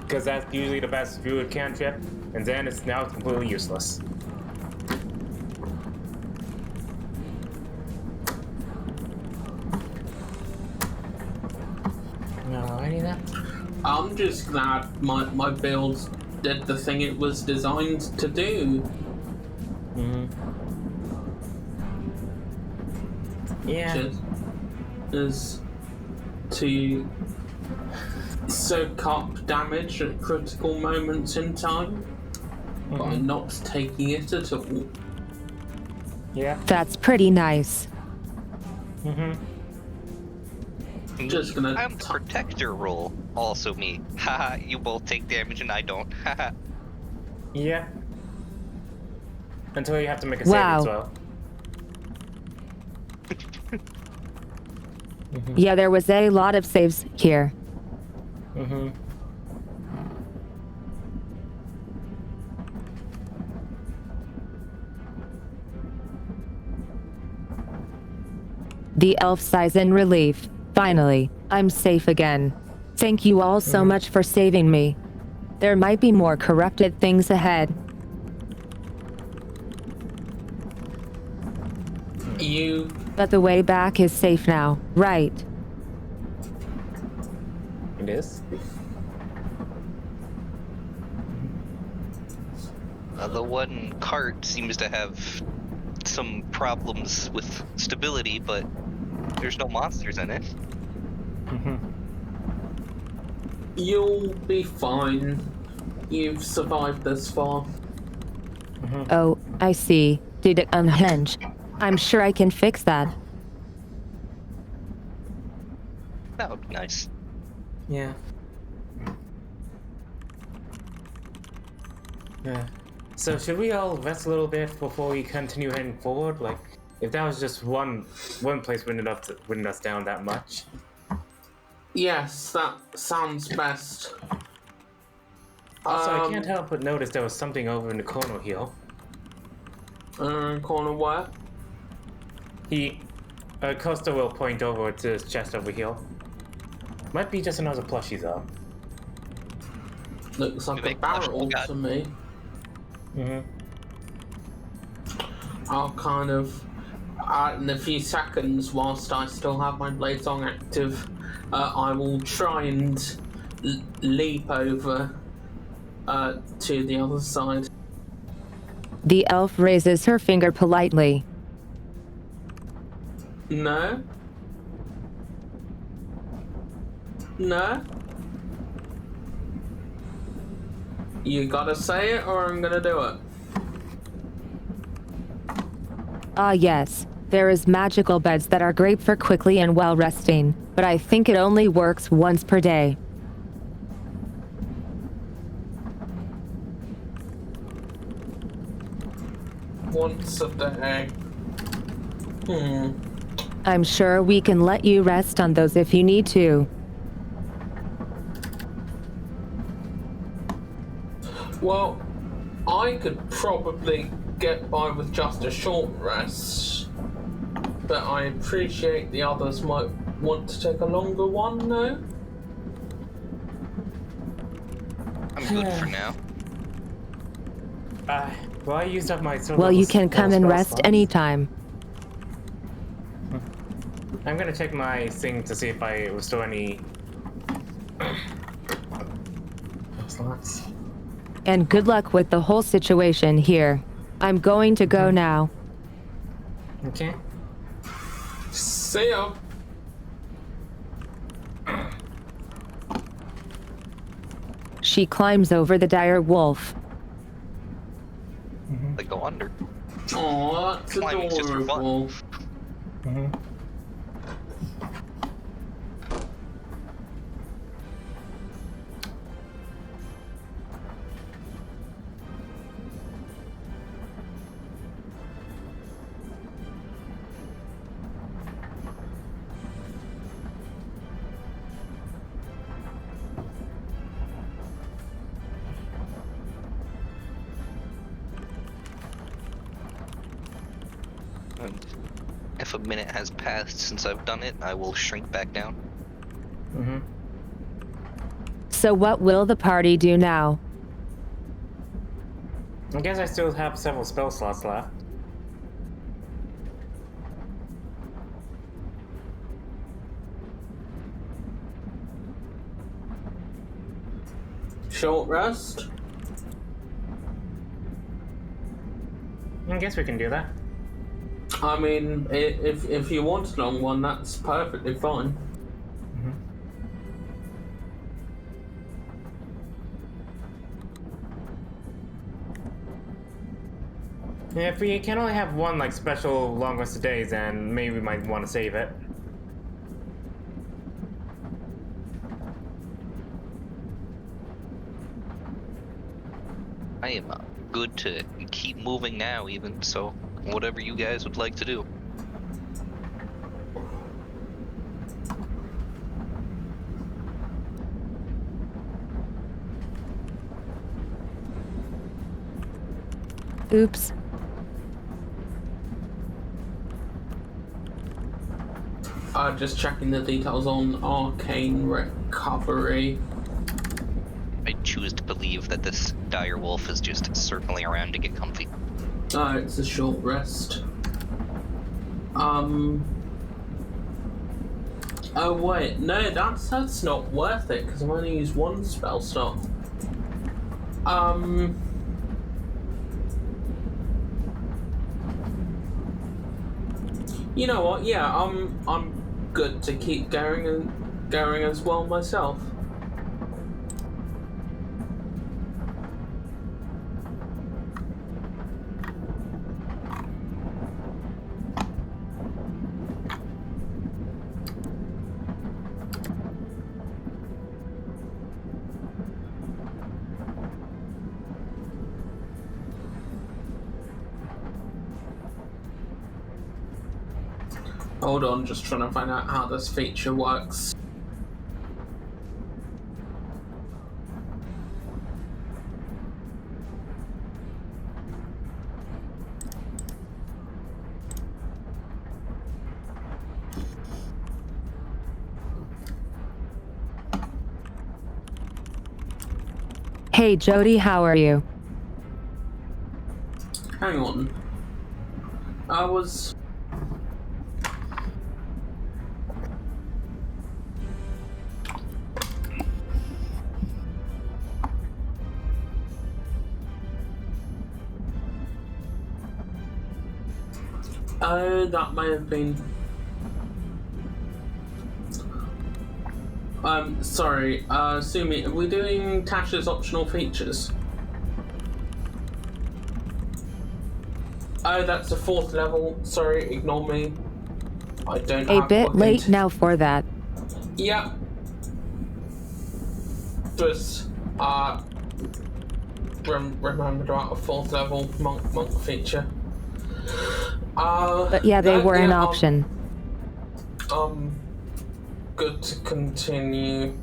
because that's usually the best druid cantrip, and then it's now completely useless. Alrighty then. I'm just glad my build did the thing it was designed to do. Yeah. Which is to soak up damage at critical moments in time by not taking it at all. Yeah. That's pretty nice. Just gonna I'm the protector role. Also me. Haha, you both take damage and I don't. Haha. Yeah. Until you have to make a Wow. saving throw. Yeah, there was a lot of saves here. The elf sighs in relief. Finally, I'm safe again. Thank you all so much for saving me. There might be more corrupted things ahead. But the way back is safe now, right? It is. The one cart seems to have some problems with stability, but there's no monsters in it. You'll be fine. You've survived this far. Oh, I see. Did it unhinge? I'm sure I can fix that. That would be nice. Yeah. Yeah. So should we all rest a little bit before we continue heading forward? Like, if that was just one place winding us down that much. Yes, that sounds best. Also, I can't help but notice there was something over in the corner here. Corner where? Costa will point over to his chest over here. Might be just another plushie though. Looks like a Big plush, barrel God. to me. I'll kind of, in a few seconds, whilst I still have my blades on active, I will try and leap over to the other side. The elf raises her finger politely. No? No? You gotta say it or I'm gonna do it. Ah, yes. There is magical beds that are great for quickly and well resting, but I think it only works once per day. Once a day. I'm sure we can let you rest on those if you need to. Well, I could probably get by with just a short rest, but I appreciate the others might want to take a longer one, no? I'm good for now. Well, I used up my Well, you can come and rest anytime. I'm gonna check my thing to see if I restore any slots. And good luck with the whole situation here. I'm going to go now. Okay. See ya. She climbs over the dire wolf. They go under. Aw, that's Climbing's just for fun. adorable. And if a minute has passed since I've done it, I will shrink back down. So what will the party do now? I guess I still have several spell slots left. Short rest? I guess we can do that. I mean, if you want a long one, that's perfectly fine. Yeah, if we can only have one like special long rest of days, then maybe we might want to save it. I am good to keep moving now, even, so whatever you guys would like to do. Oops. Just checking the details on arcane recovery. I choose to believe that this dire wolf is just circling around to get comfy. It's a short rest. Oh wait, no, that's not worth it because I've only used one spell slot. You know what? Yeah, I'm good to keep going as well myself. Hold on, just trying to find out how this feature works. Hey Jody, how are you? Hang on. I was... that may have been... sorry, Sumi, are we doing Tasha's optional features? Oh, that's the 4th level. Sorry, ignore me. I don't have... A bit late now for that. Yep. Just, remembered about a 4th level monk feature. But yeah, they were an option. Good to continue.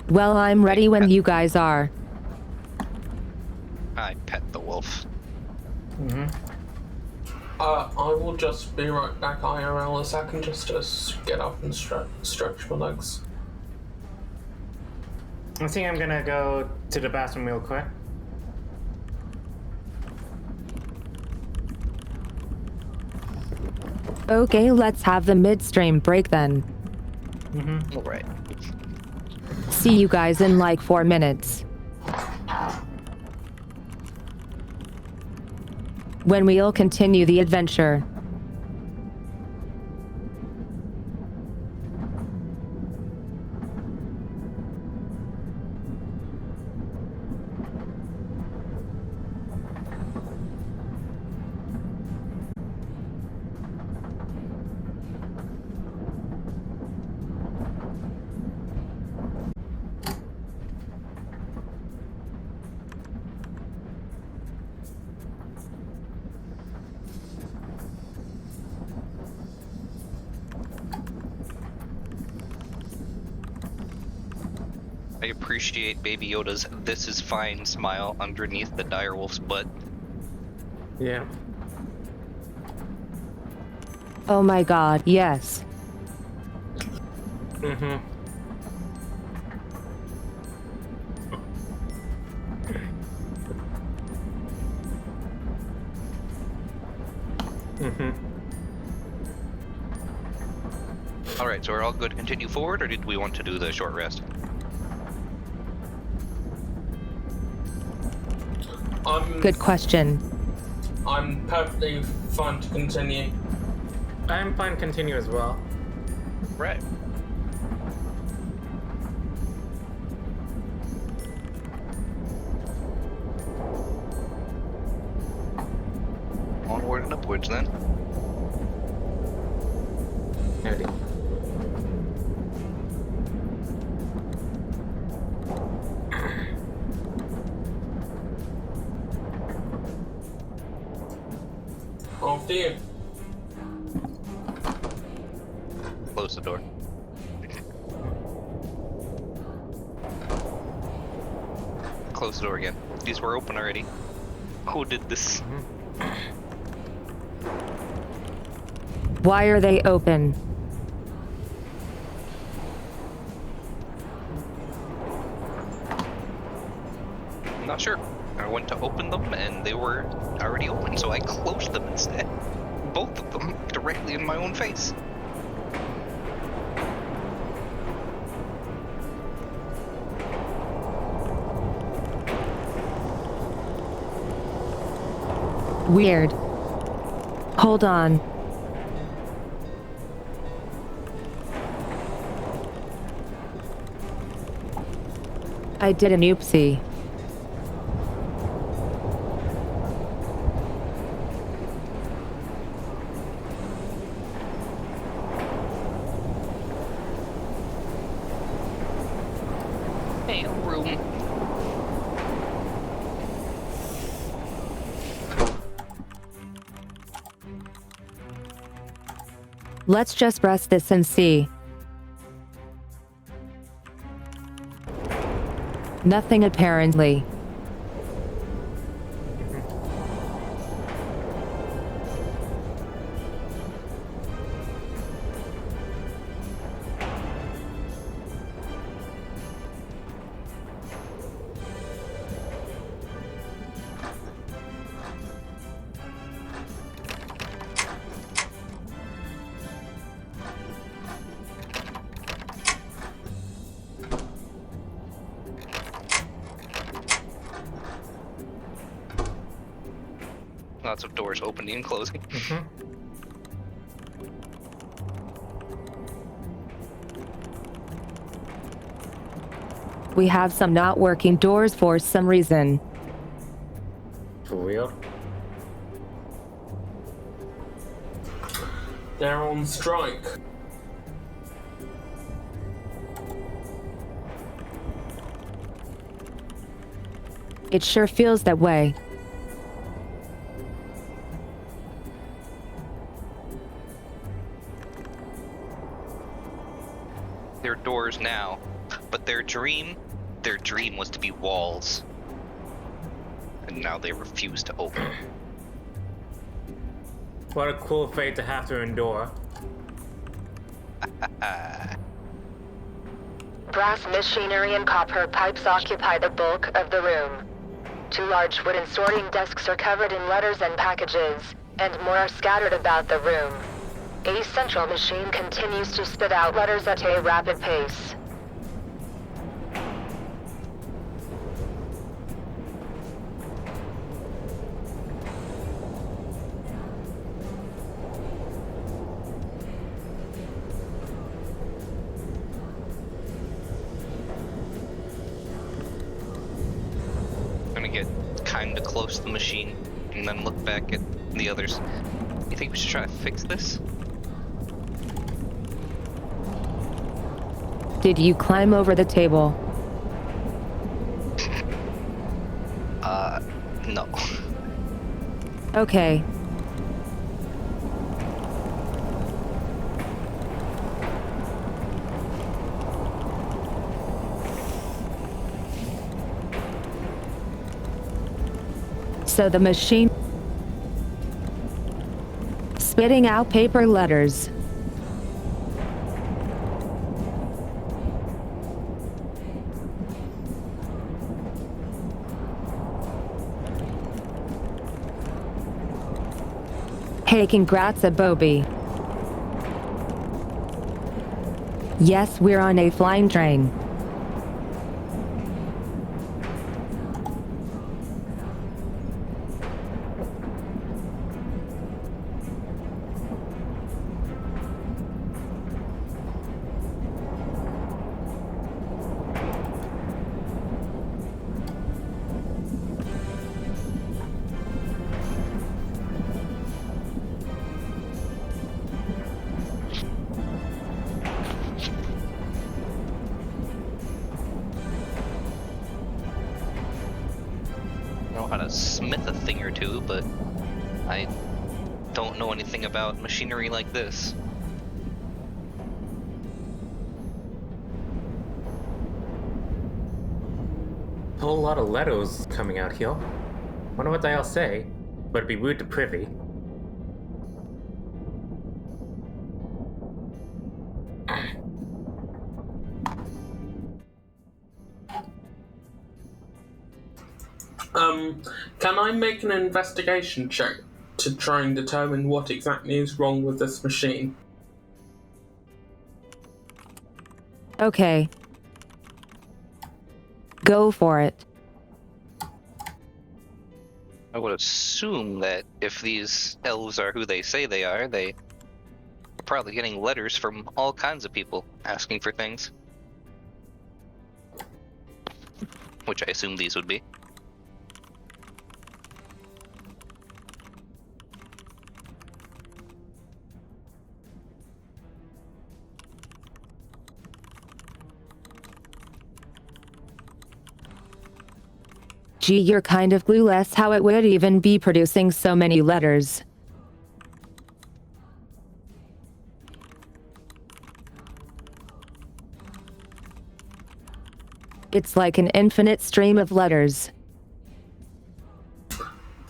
Well, I'm ready when you guys are. I pet the wolf. I will just be right back IRL a second just to get up and stretch my legs. I think I'm gonna go to the bathroom real quick. Okay, let's have the midstream break then. All right. See you guys in like 4 minutes. When we'll continue the adventure. I appreciate Baby Yoda's "this is fine" smile underneath the direwolf's butt. Yeah. Oh my god, yes. Mm-hmm. Mm-hmm. Alright, so we're all good to continue forward, or did we want to do the short rest? Good question. I'm perfectly fine to continue. I'm fine to continue as well. Right. Onward and upwards then. Ready. After you. Close the door. Close the door again. These were open already. Who did this? Why are they open? I'm not sure. I went to open them and they were already open, so I closed them instead. Both of them directly in my own face. Weird. Hold on. I did an oopsie. Hey, room. Let's just press this and see. Nothing apparently. Lots of doors opening and closing. Mm-hmm. We have some not working doors for some reason. For real? They're on strike. It sure feels that way. They're doors now, but their dream was to be walls. And now they refuse to open. What a cool fate to have to endure. Brass machinery and copper pipes occupy the bulk of the room. 2 large wooden sorting desks are covered in letters and packages, and more are scattered about the room. A central machine continues to spit out letters at a rapid pace. I'm gonna get kinda close to the machine and then look back at the others. You think we should try to fix this? Did you climb over the table? No. Okay. So the machine spitting out paper letters. Hey, congrats, Bobby. Yes, we're on a flying train. Know how to smith a thing or two, but I don't know anything about machinery like this. A whole lot of letters coming out here. Wonder what they'll say, but it'd be rude to privy. Can I make an investigation check to try and determine what exactly is wrong with this machine? Okay. Go for it. I would assume that if these elves are who they say they are probably getting letters from all kinds of people asking for things. Which I assume these would be. Gee, you're kind of clueless how it would even be producing so many letters. It's like an infinite stream of letters.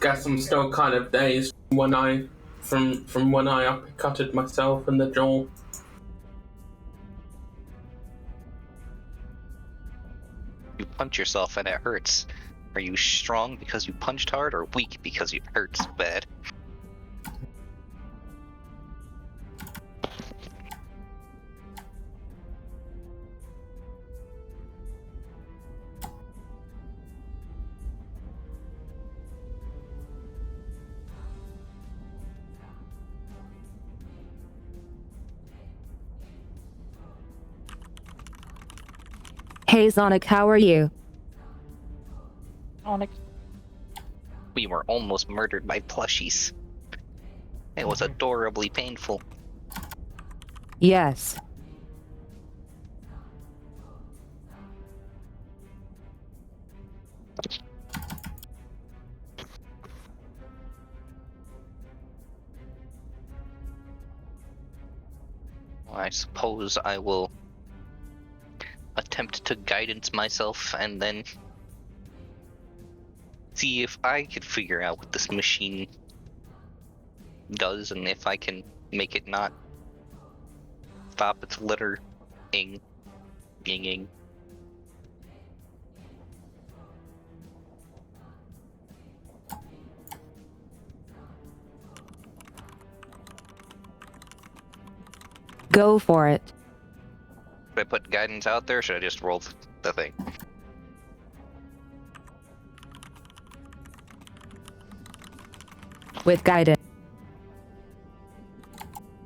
Guess I'm still kind of dazed from when I uppercutted myself in the jaw. You punch yourself and it hurts. Are you strong because you punched hard or weak because it hurts bad? Hey, Sonic, how are you? We were almost murdered by plushies. It was adorably painful. Yes. I suppose I will attempt to guidance myself and then see if I could figure out what this machine does and if I can make it not stop its littering. Ying. Go for it. Should I put guidance out there or should I just roll the thing? With guidance.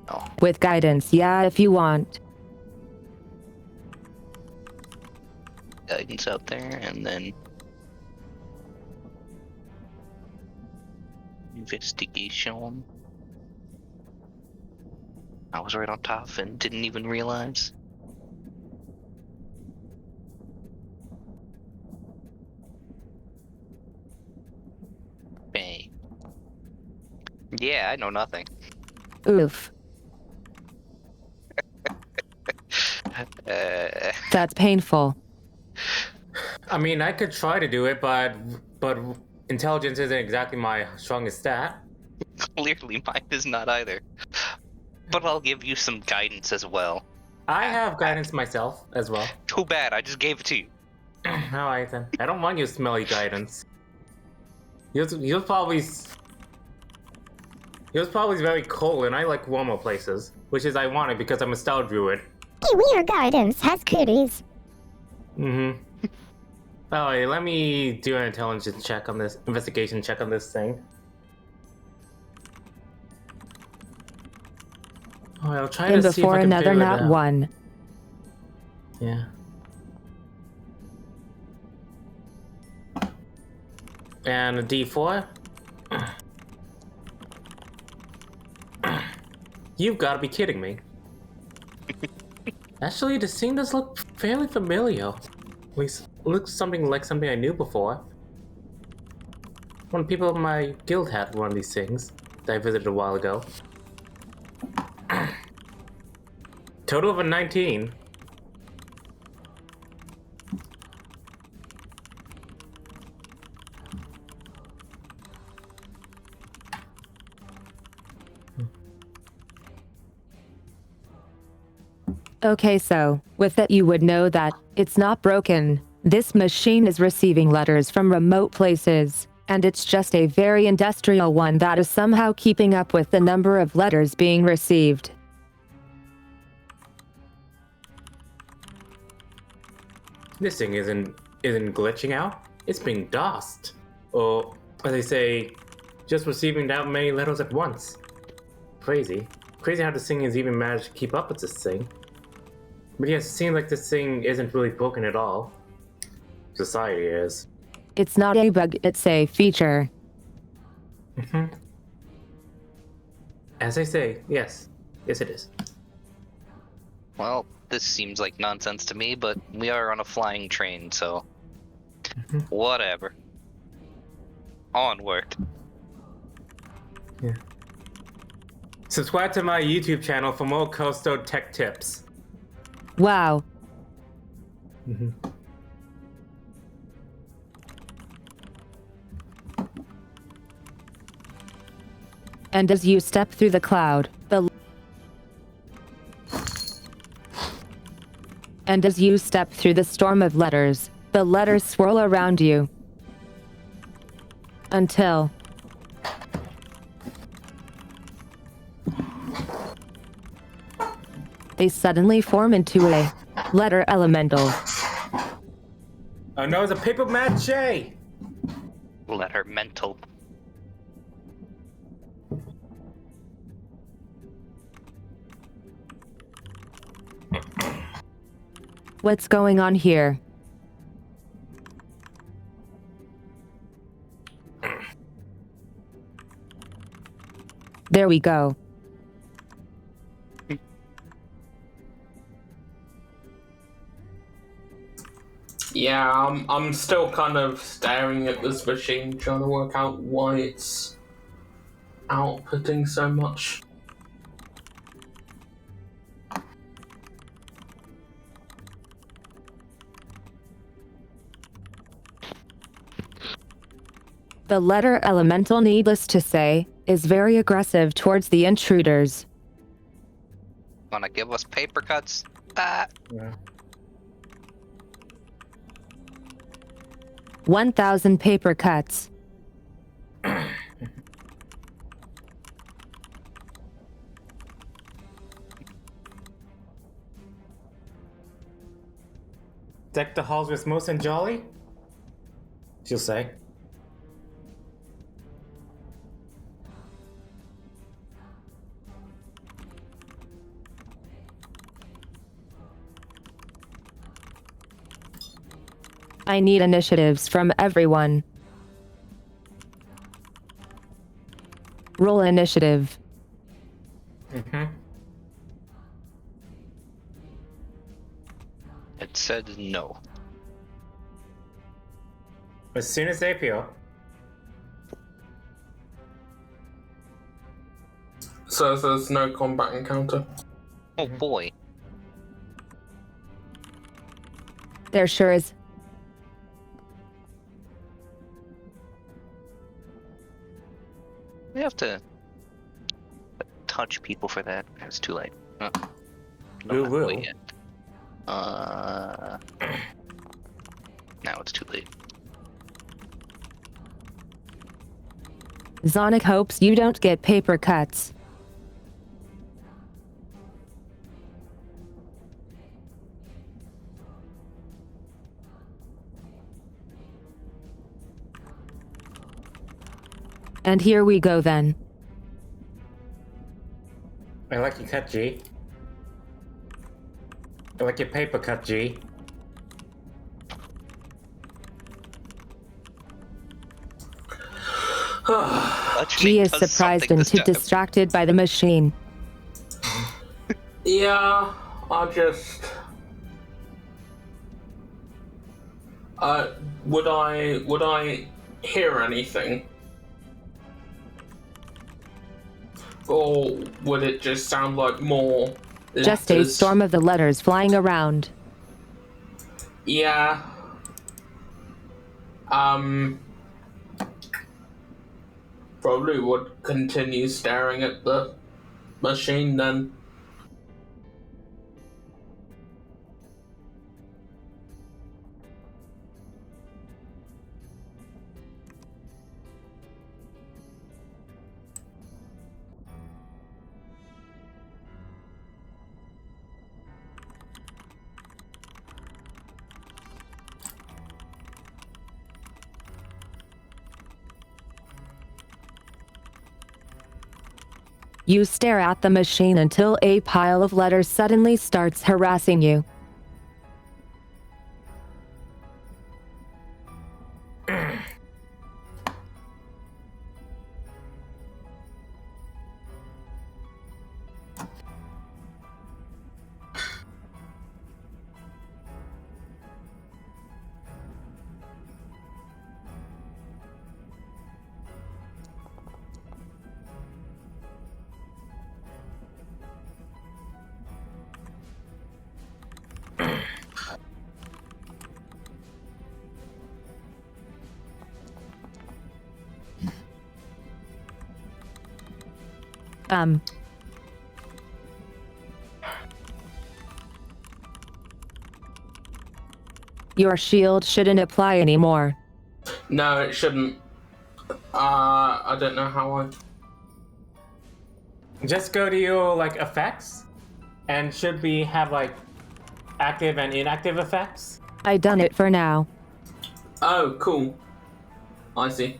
Oh. With guidance, yeah, if you want. Guidance out there and then investigation. I was right on top and didn't even realize. Bang. Yeah, I know nothing. Oof. That's painful. I mean, I could try to do it, but intelligence isn't exactly my strongest stat. Clearly, mine is not either. But I'll give you some guidance as well. I have guidance myself as well. Too bad, I just gave it to you. Alright then. I don't want your smelly guidance. He was probably very cold, and I like warmer places, which is ironic because I'm a stout druid. Your guidance has goodies. Mm-hmm. Alright, let me do an intelligence check on this, investigation check on this thing. Alright, I'll try And to see if before I can another figure it nat out. 1. Yeah. And a D4. You've got to be kidding me. Actually, the scene does look fairly familiar. At least, it looks something like something I knew before. One of the people in my guild had one of these things that I visited a while ago. Total of a 19. Okay, so, with it you would know that it's not broken. This machine is receiving letters from remote places, and it's just a very industrial one that is somehow keeping up with the number of letters being received. This thing isn't glitching out. It's being DOSed. Or, as they say, just receiving that many letters at once. Crazy. Crazy how this thing has even managed to keep up with this thing. But yes, it seems like this thing isn't really broken at all. Society is. It's not a bug, it's a feature. As I say, yes. Yes, it is. Well, this seems like nonsense to me, but we are on a flying train, so... Whatever. Onward. Yeah. Subscribe to my YouTube channel for more coastal tech tips. Wow. And as you step through the cloud, and as you step through the storm of letters, the letters swirl around you. Until they suddenly form into a letter elemental. Oh no, it's a paper mache! Let her mental. What's going on here? There we go. Yeah, I'm still kind of staring at this machine, trying to work out why it's outputting so much. The letter elemental, needless to say, is very aggressive towards the intruders. Wanna give us paper cuts? Ah. Yeah. 1,000 paper cuts. Deck the halls with Moose and Jolly? She'll say. I need initiatives from everyone. Roll initiative. It said no. As soon as they appear. So there's no combat encounter. Oh boy. There sure is. have to touch people for that. It's too late. Oh. We Not will. quite yet. Now it's too late. Zonic hopes you don't get paper cuts. And here we go then. I like your cut, G. I like your paper cut, G. G is surprised and too distracted by the machine. Yeah, I just. Would I hear anything? Or would it just sound like more Just a letters? storm of the letters flying around. Yeah. Probably would continue staring at the machine then. You stare at the machine until a pile of letters suddenly starts harassing you. Your shield shouldn't apply anymore. No, it shouldn't. I don't know how I. Just go to your like effects, and should we have like active and inactive effects? I done it for now. Oh, cool. I see.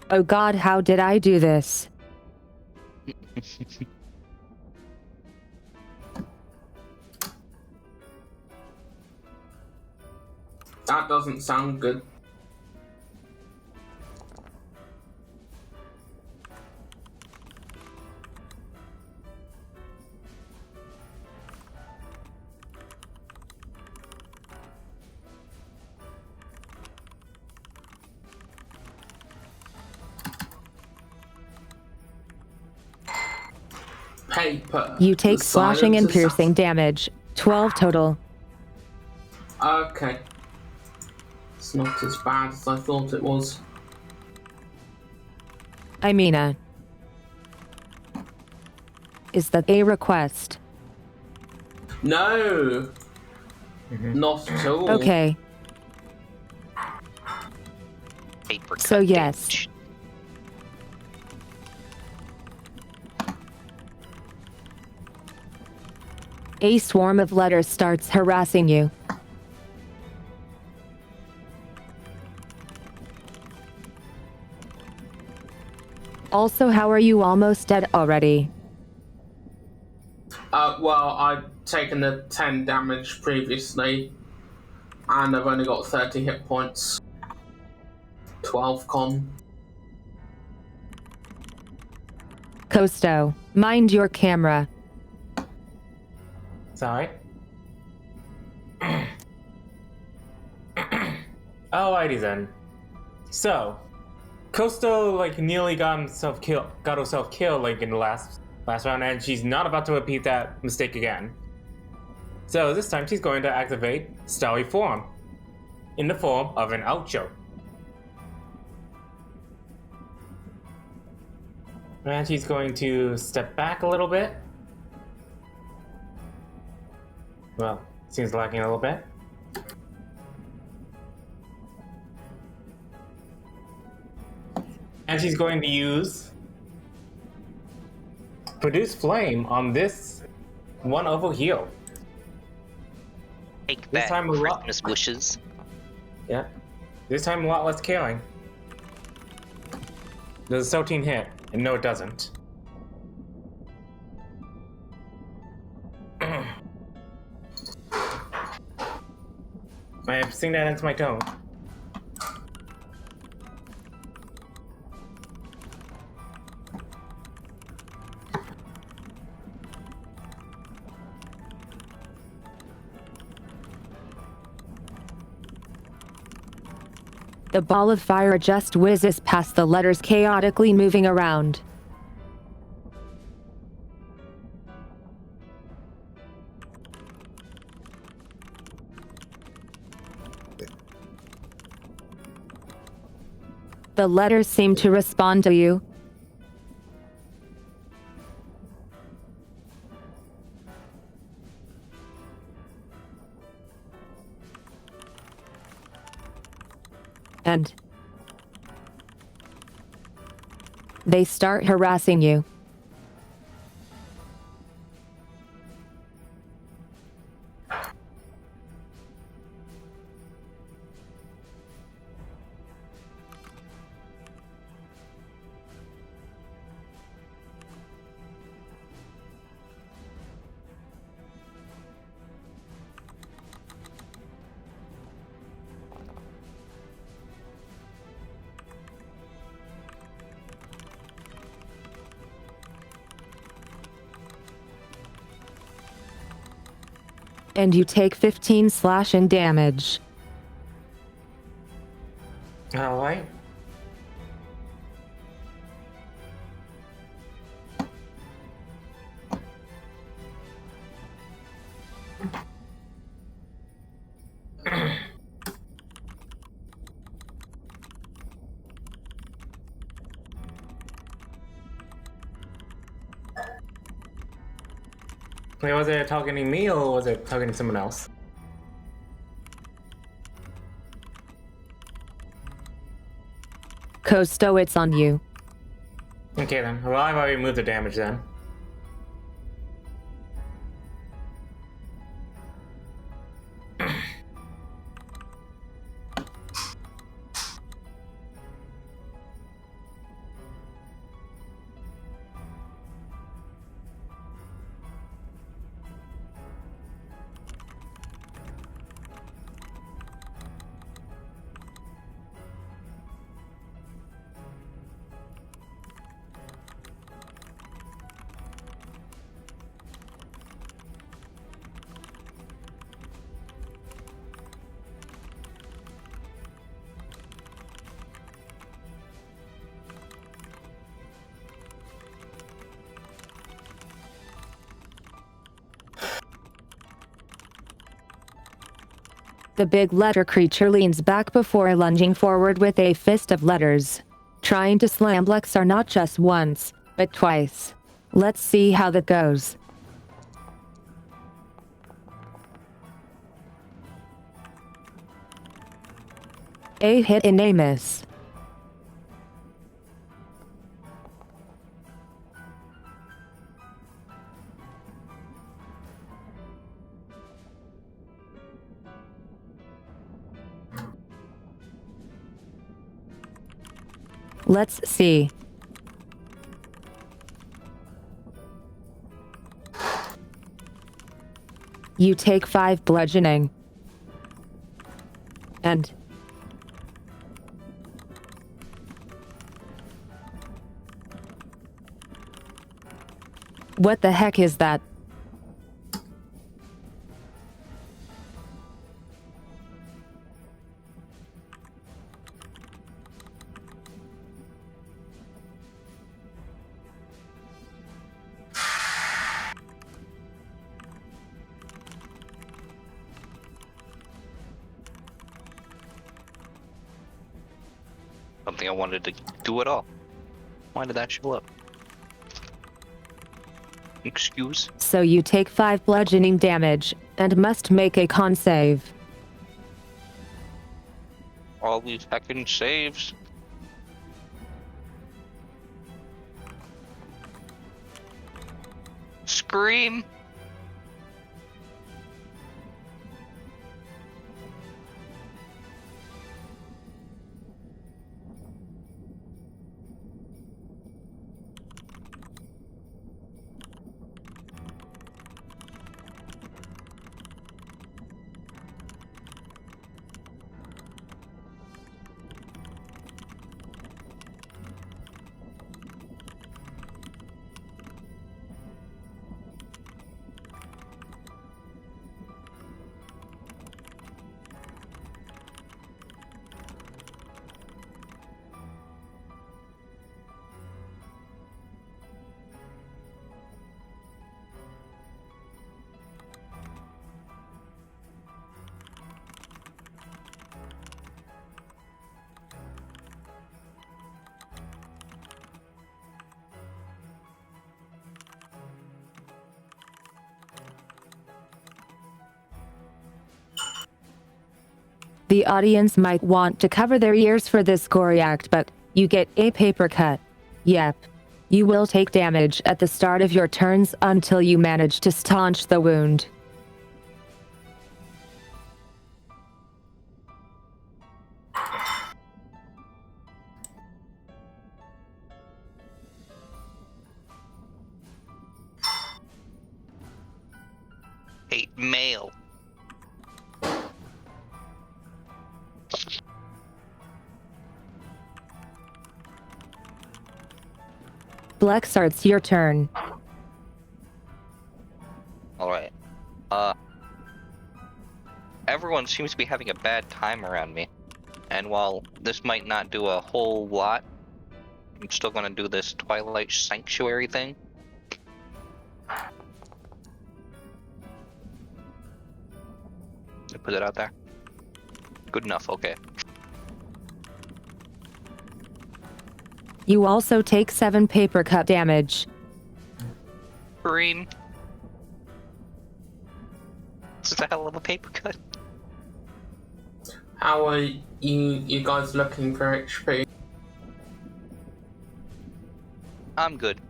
Oh God, how did I do this? That doesn't sound good. Paper. You take The slashing and silence is- piercing damage. 12 total. Okay. It's not as bad as I thought it was. Is that a request? No. Not at all. Okay, Paper So cut yes. damage. a swarm of letters starts harassing you. Also, how are you almost dead already? Well, I'd taken the 10 damage previously, and I've only got 30 hit points. 12 con. Costo, mind your camera. Sorry. Alrighty then. So, Costo like nearly got herself killed like in the last last round, and she's not about to repeat that mistake again. So this time she's going to activate Starry Form in the form of an outro. And she's going to step back a little bit. Well, seems lacking a little bit. And she's going to use Produce Flame on this one over here. Take This that, time a lot- Christmas wishes. Yeah. This time a lot less caring. Does a 13 hit? And no, it doesn't. I have seen that into my tone. The ball of fire just whizzes past the letters, chaotically moving around. The letters seem to respond to you. And they start harassing you. And you take 15 slashing damage. Alright. Wait, was it targeting me or was it targeting someone else? Costo, it's on you. Okay then. Well, I've already moved the damage then. The big letter creature leans back before lunging forward with a fist of letters. Trying to slam Lexar not just once, but twice. Let's see how that goes. A hit and a miss. Let's see. You take 5 bludgeoning. And what the heck is that? something I wanted to do at all. Why did that show up? Excuse? So you take 5 bludgeoning damage, and must make a con save. All these heckin' saves. Scream! The audience might want to cover their ears for this gory act, but you get a paper cut. Yep. You will take damage at the start of your turns until you manage to staunch the wound. Hate mail. Blex, it's your turn. Alright. Everyone seems to be having a bad time around me. And while this might not do a whole lot, I'm still gonna do this Twilight Sanctuary thing. I put it out there. Good enough, okay. You also take 7 paper cut damage. Green. This is a hell of a paper cut. How are you guys looking for HP? I'm good.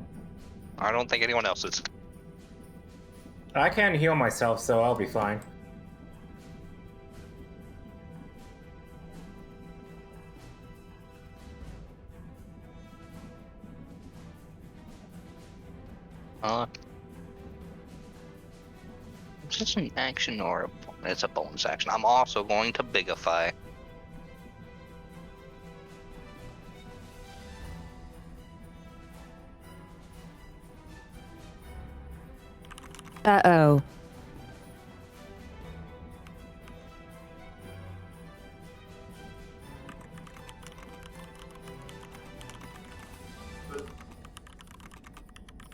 I don't think anyone else is. I can heal myself, so I'll be fine. Is this an action or it's a bonus action? I'm also going to Bigify. Uh-oh.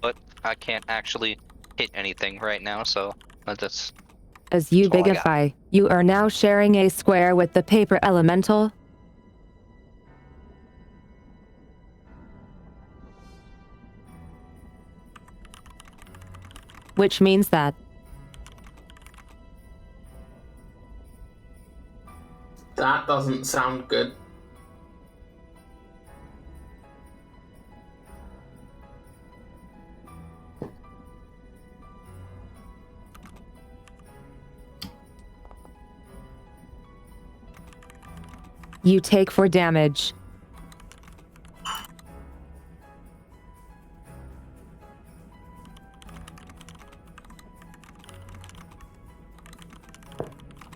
But I can't actually hit anything right now, so that's... As you That's all I got. bigify, you are now sharing a square with the paper elemental. Which means that That doesn't sound good. you take 4 damage.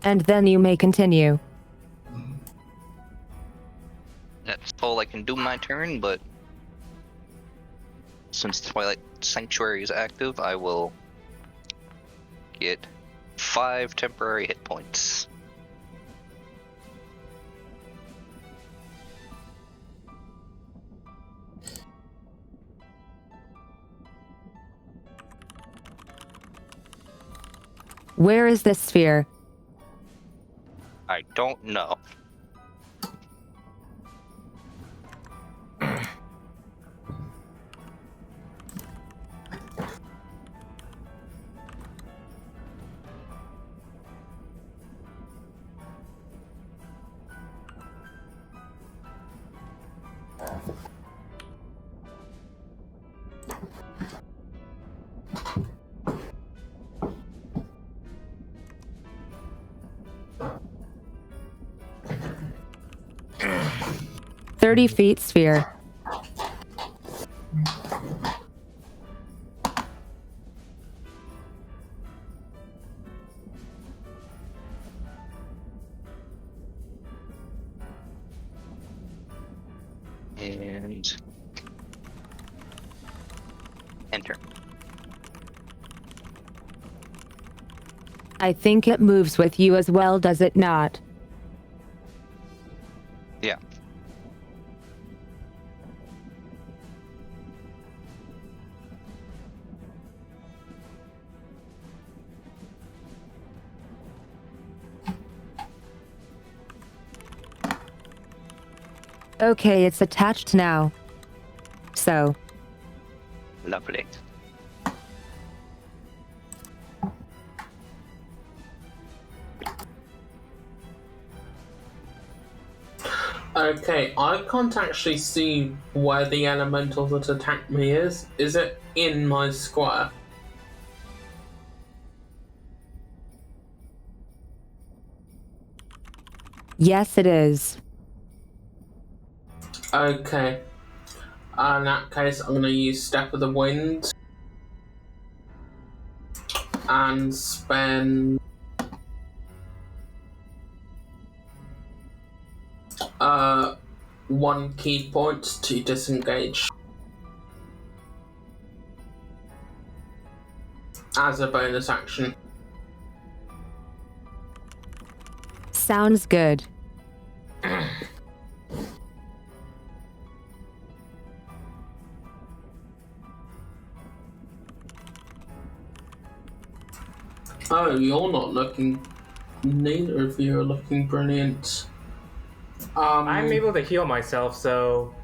And then you may continue. That's all I can do my turn, but since Twilight Sanctuary is active, I will get 5 temporary hit points. Where is this sphere? I don't know. 30 feet sphere. And enter. I think it moves with you as well, does it not? Yeah. Okay, it's attached now. So, Lovely. Okay, I can't actually see where the elemental that attacked me is. Is it in my square? yes, it is. Okay. In that case, I'm going to use Step of the Wind and spend one key point to disengage as a bonus action. Sounds good. Oh, you're not looking. Neither of you are looking brilliant. I'm able to heal myself, so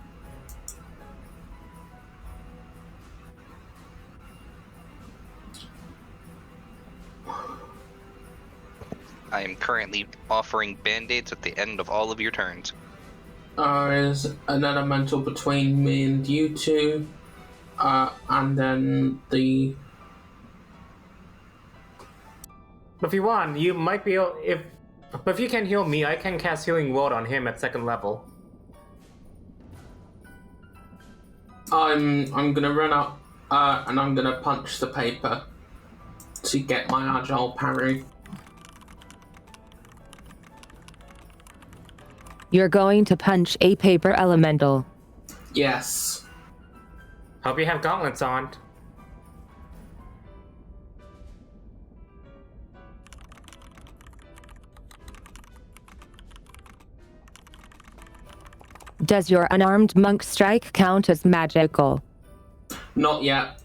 I am currently offering band-aids at the end of all of your turns. Is an elemental between me and you two, and then the. if you want, you might be able, if you can heal me, I can cast Healing Word on him at 2nd level. I'm gonna run up, and I'm gonna punch the paper to get my agile parry. You're going to punch a paper elemental. Yes. Hope you have gauntlets on. Does your unarmed monk strike count as magical? Not yet.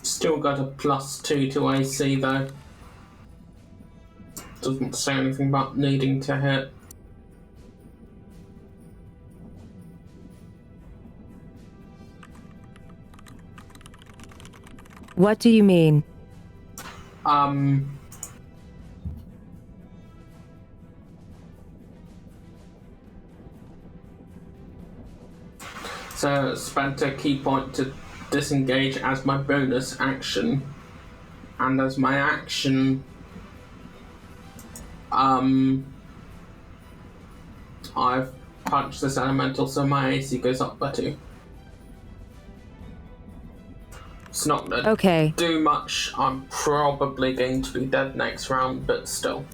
Still got a +2 to AC though. Doesn't say anything about needing to hit. What do you mean? So spent a key point to disengage as my bonus action, and as my action, I've punched this elemental, so my AC goes up by 2. It's not gonna Okay. do much. I'm probably going to be dead next round, but still.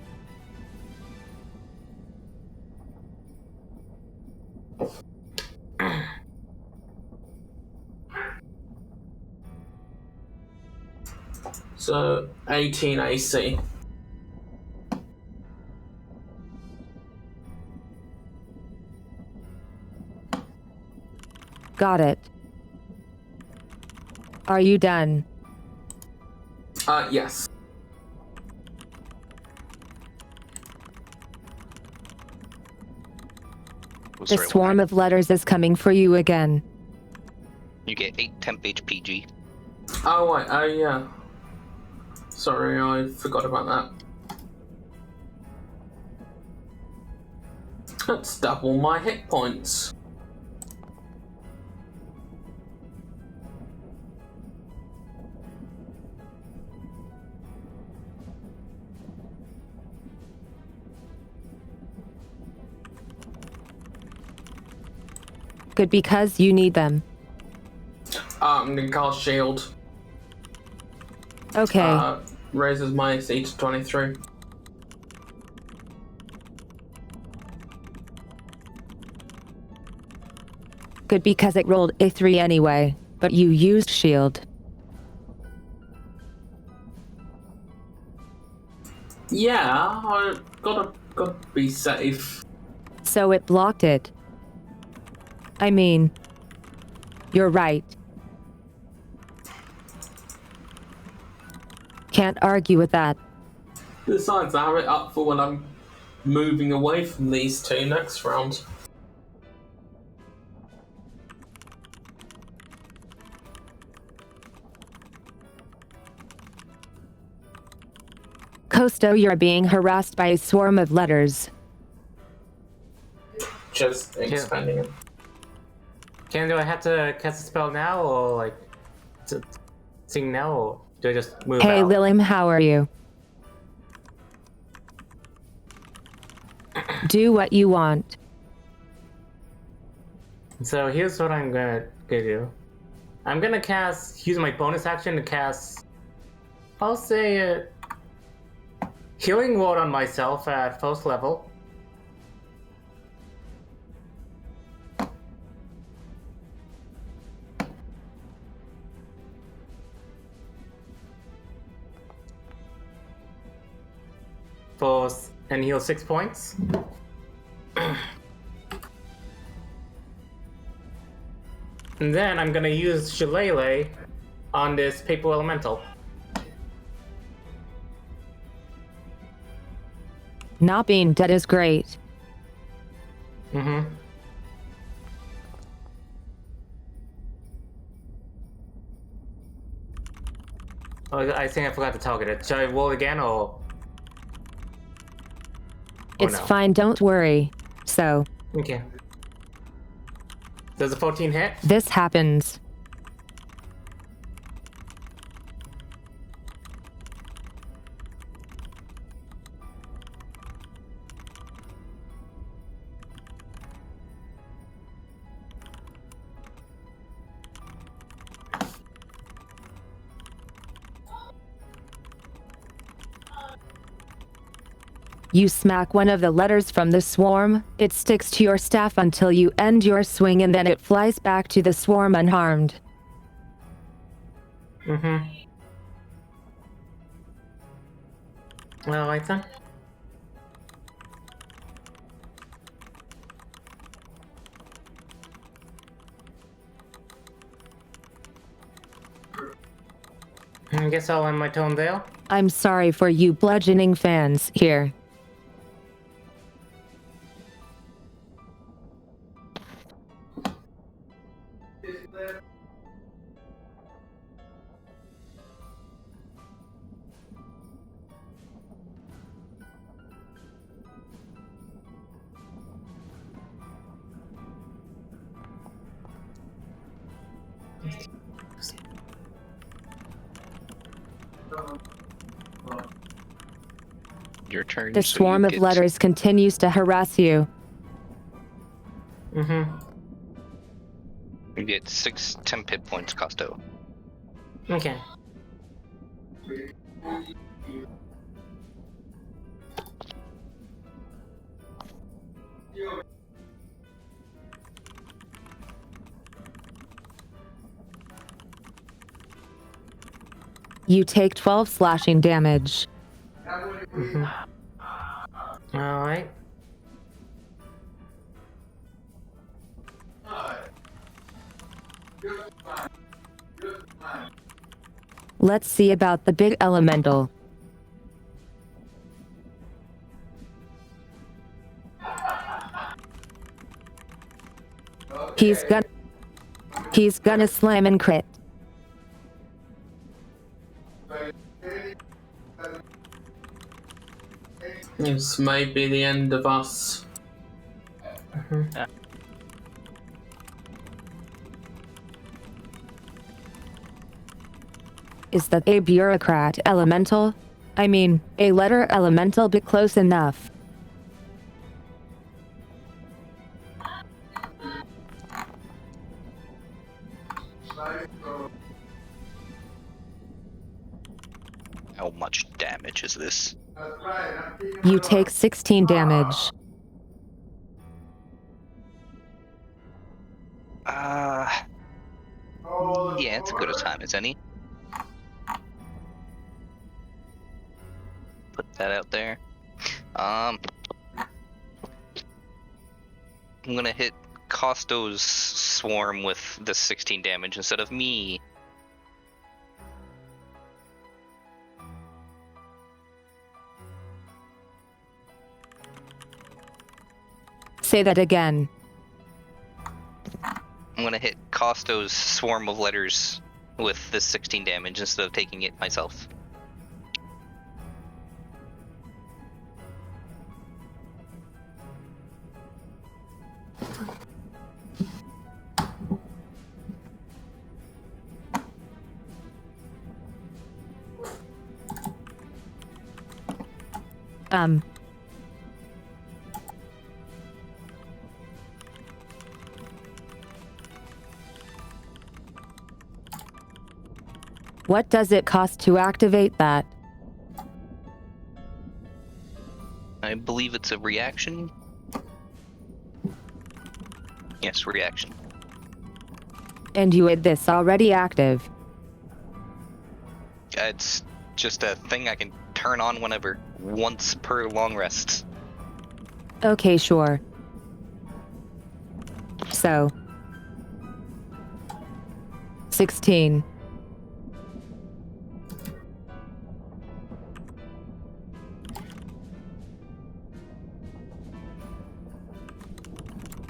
So 18 AC. Got it. Are you done? Yes. Was The right swarm when of letters is coming for you again. you get 8 temp HPG. Oh wait, yeah. Sorry, I forgot about that. That's double my hit points. Good, because you need them. I'm gonna cast shield. Okay. Raises my AC to 23. Good, because it rolled a 3 anyway, but you used shield. Yeah, I gotta be safe. So it blocked it. I mean, you're right. Can't argue with that. Besides, I have it up for when I'm moving away from these two next round. Costo, you're being harassed by a swarm of letters. Just expanding it. Do I have to cast a spell now, or like to sing now, or do I just move Hey, out? Lilim, how are you? Do what you want. So here's what I'm gonna do. I'm gonna use my bonus action to cast, I'll say, Healing Word on myself at first level. And heal 6 points. And then I'm gonna use Shillelagh on this Paper Elemental. Not being dead is great. Mm-hmm. Oh, I think I forgot to target it. Should I roll again, or? It's no? fine, don't worry. So, Okay. Does a 14 hit? this happens. You smack one of the letters from the swarm, it sticks to your staff until you end your swing, and then it flies back to the swarm unharmed. Mm-hmm. Well, right then. I guess I'll end my turn there. I'm sorry for you bludgeoning fans here. Your turn. The so swarm you of get- letters continues to harass you. Mm-hmm. You get 6 temp hit points, Costo. Okay. You take 12 slashing damage. Mm-hmm. Alright. Let's see about the big elemental. He's gonna slam and crit. This may be the end of us. Is that a bureaucrat elemental? I mean, a letter elemental, but close enough. How much damage is this? You take 16 damage. Yeah, it's as good a time as any. Put that out there. I'm gonna hit Costo's swarm with the 16 damage instead of me. Say that again. I'm gonna hit Costo's swarm of letters with this 16 damage instead of taking it myself. What does it cost to activate that? I believe it's a reaction. Yes, reaction. And you had this already active. It's just a thing I can turn on whenever, once per long rest. Okay, sure. So. 16.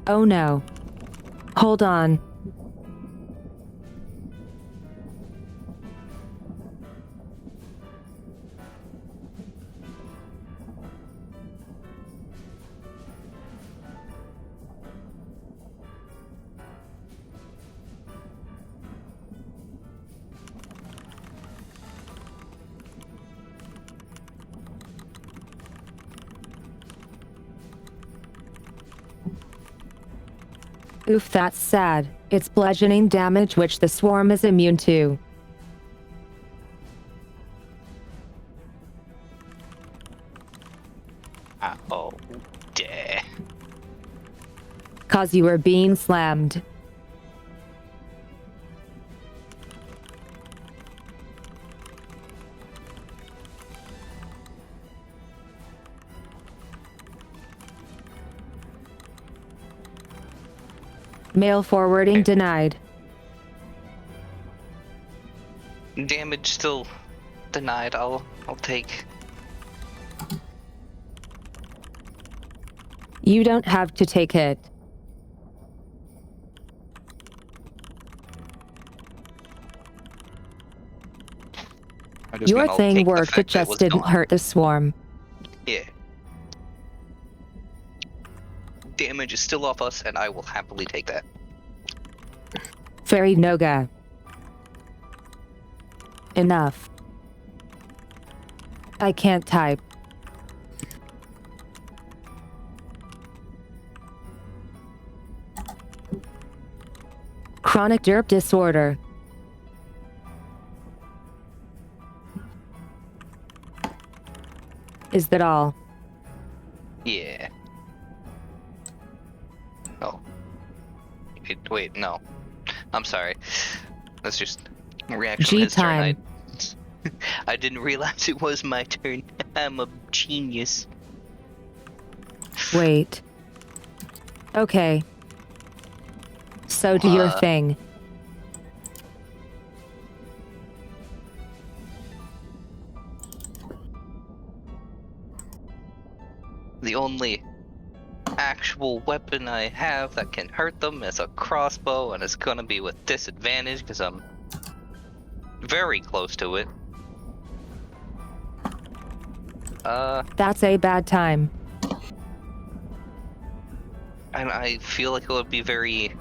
Oh no. Hold on. Oof, that's sad. It's bludgeoning damage which the swarm is immune to. Oh, yeah. 'Cause you were being slammed. Mail forwarding denied. Damage still denied. I'll take. You don't have to take it. Your thing worked, it just didn't hurt the swarm. Yeah. Damage is still off us, and I will happily take that. Fairy Noga. Enough. I can't type. Chronic derp disorder. Is that all? Yeah. Oh. Wait, no. I'm sorry. That's just a reaction G on his time. turn. I didn't realize it was my turn. I'm a genius. Wait. Okay. So do your thing. The only actual weapon I have that can hurt them is a crossbow, and it's gonna be with disadvantage because I'm very close to it. That's a bad time. And I feel like it would be very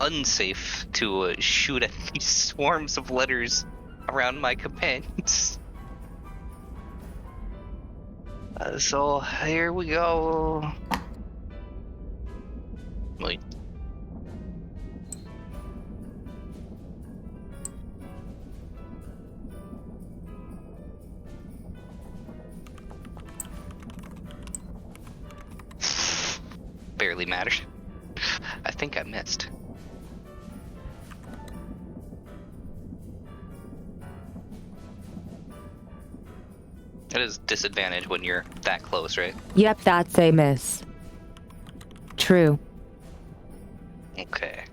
unsafe to shoot at these swarms of letters around my companions. So here we go. Wait. barely mattered. I think I missed. It is disadvantage when you're that close, right? Yep, that's a miss. True. Okay.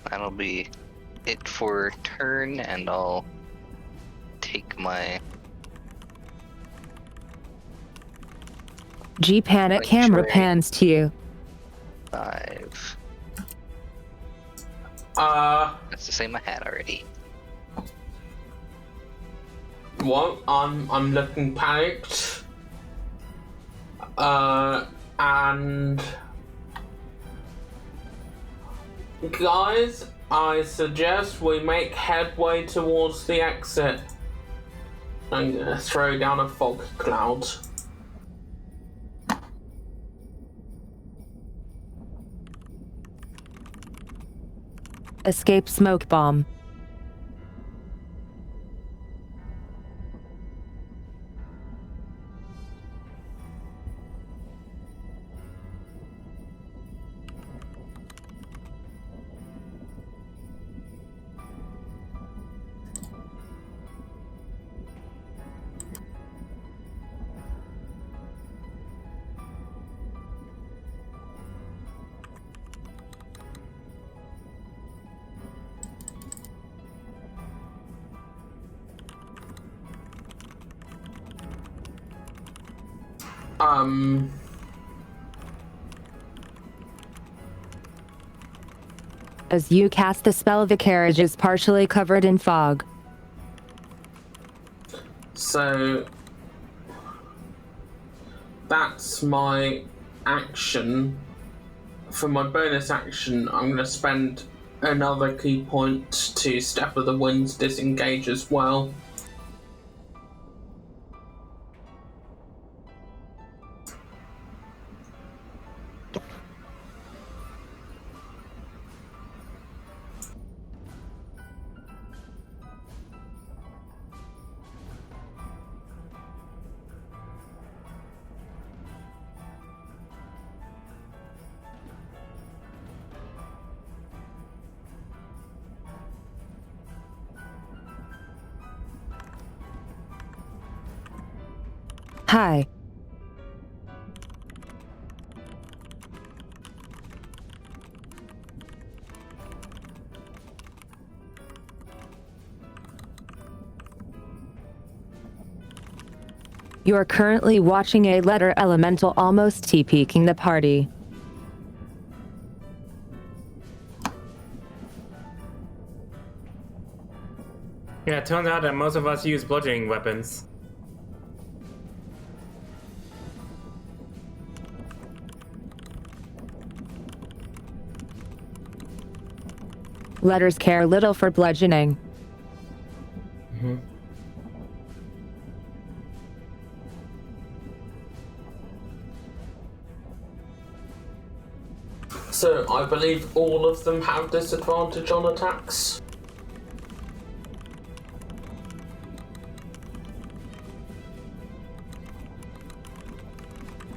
That'll be it for turn, and I'll take my G-Panic Like camera Trey. pans to you. 5. That's the same I had already. Well, I'm looking panicked. And guys, I suggest we make headway towards the exit. I'm gonna throw down a fog cloud. Escape smoke bomb. As you cast the spell, the carriage is partially covered in fog. So that's my action. For my bonus action, I'm going to spend another key point to Step of the Winds disengage as well. Hi. You are currently watching a letter elemental almost TPing the party. Yeah, it turns out that most of us use bludgeoning weapons. Letters care little for bludgeoning. So I believe all of them have disadvantage on attacks.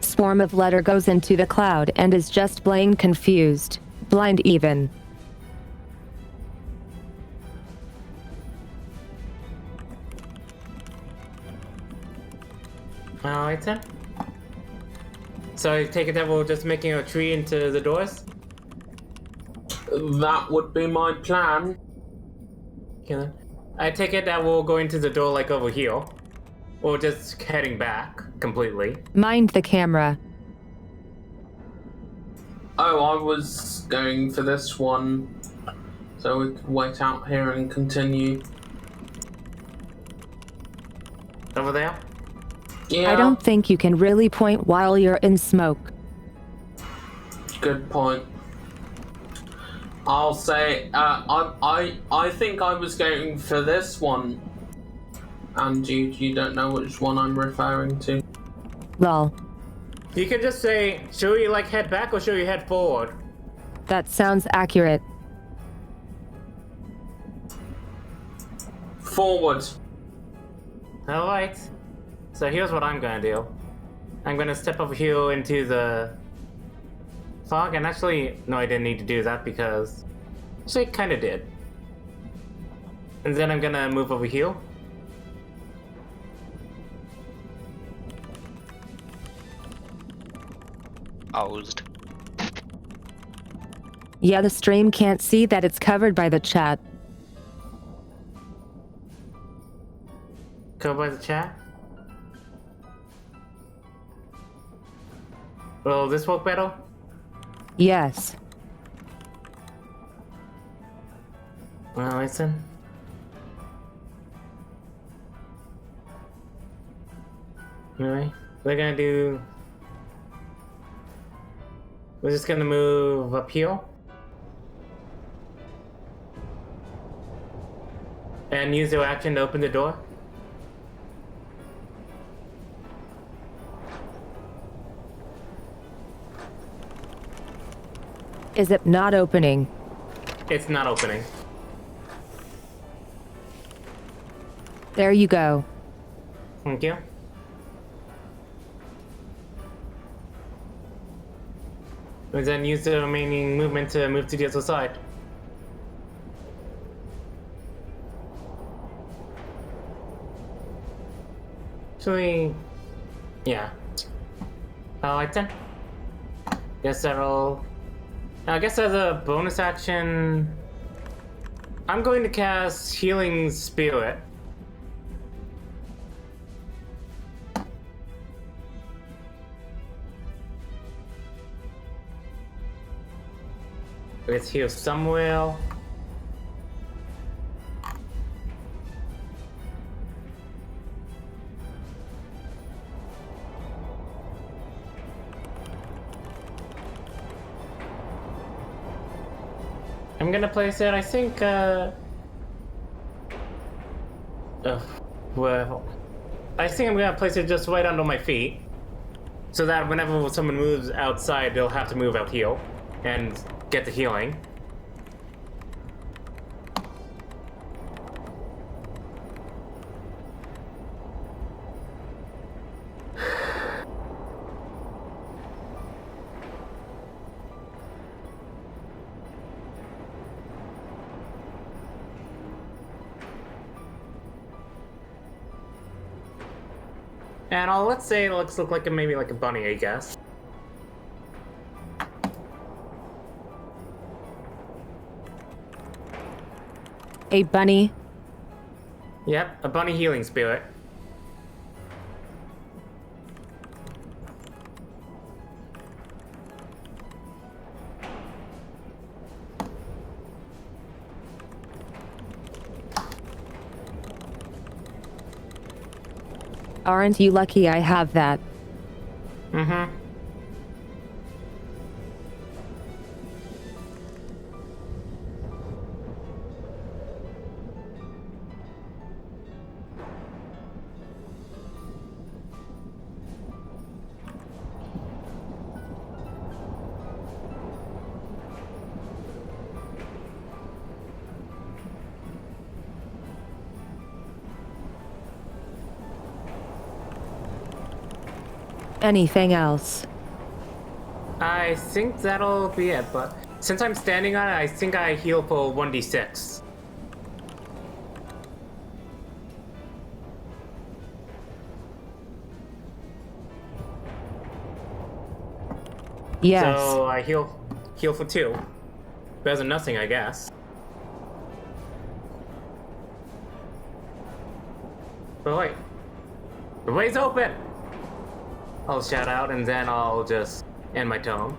Swarm of letter goes into the cloud and is just plain confused. Blind even. Alright then. So I take it that we're just making a tree into the doors? That would be my plan. Okay then. I take it that we'll go into the door like over here. Or just heading back completely. Mind the camera. Oh, I was going for this one. So we could wait out here and continue. Over there? Yeah, I don't think you can really point while you're in smoke. good point. I'll say, I think I was going for this one. And you don't know which one I'm referring to. Lol. You can just say, should we like head back or should we head forward? That sounds accurate. Forward. Alright. So here's what I'm gonna do. I'm gonna step over here into the fog, and actually, no, I didn't need to do that because actually, I kind of did. And then I'm gonna move over here. Paused. Yeah, the stream can't see that it's covered by the chat. Go by the chat. Will this work better? Yes. Well, listen. Anyway, we're gonna do. We're just gonna move up here. And use your action to open the door. Is it not opening? It's not opening. There you go. Thank you. And then use the remaining movement to move to the other side. Actually, yeah. Alright then. Guess that'll... I guess as a bonus action, I'm going to cast Healing Spirit. It's here somewhere. I'm gonna place it, I think, well, I think I'm gonna place it just right under my feet, so that whenever someone moves outside, they'll have to move out here and get the healing. And let's say it looks look like maybe like a bunny, I guess. A bunny. Yep, a bunny healing spirit. Aren't you lucky I have that? Mm-hmm. Anything else? I think that'll be it, but since I'm standing on it, I think I heal for 1d6. Yes. So I heal for 2. Better than nothing, I guess. But wait. The way's open! I'll shout out and then I'll just end my tone.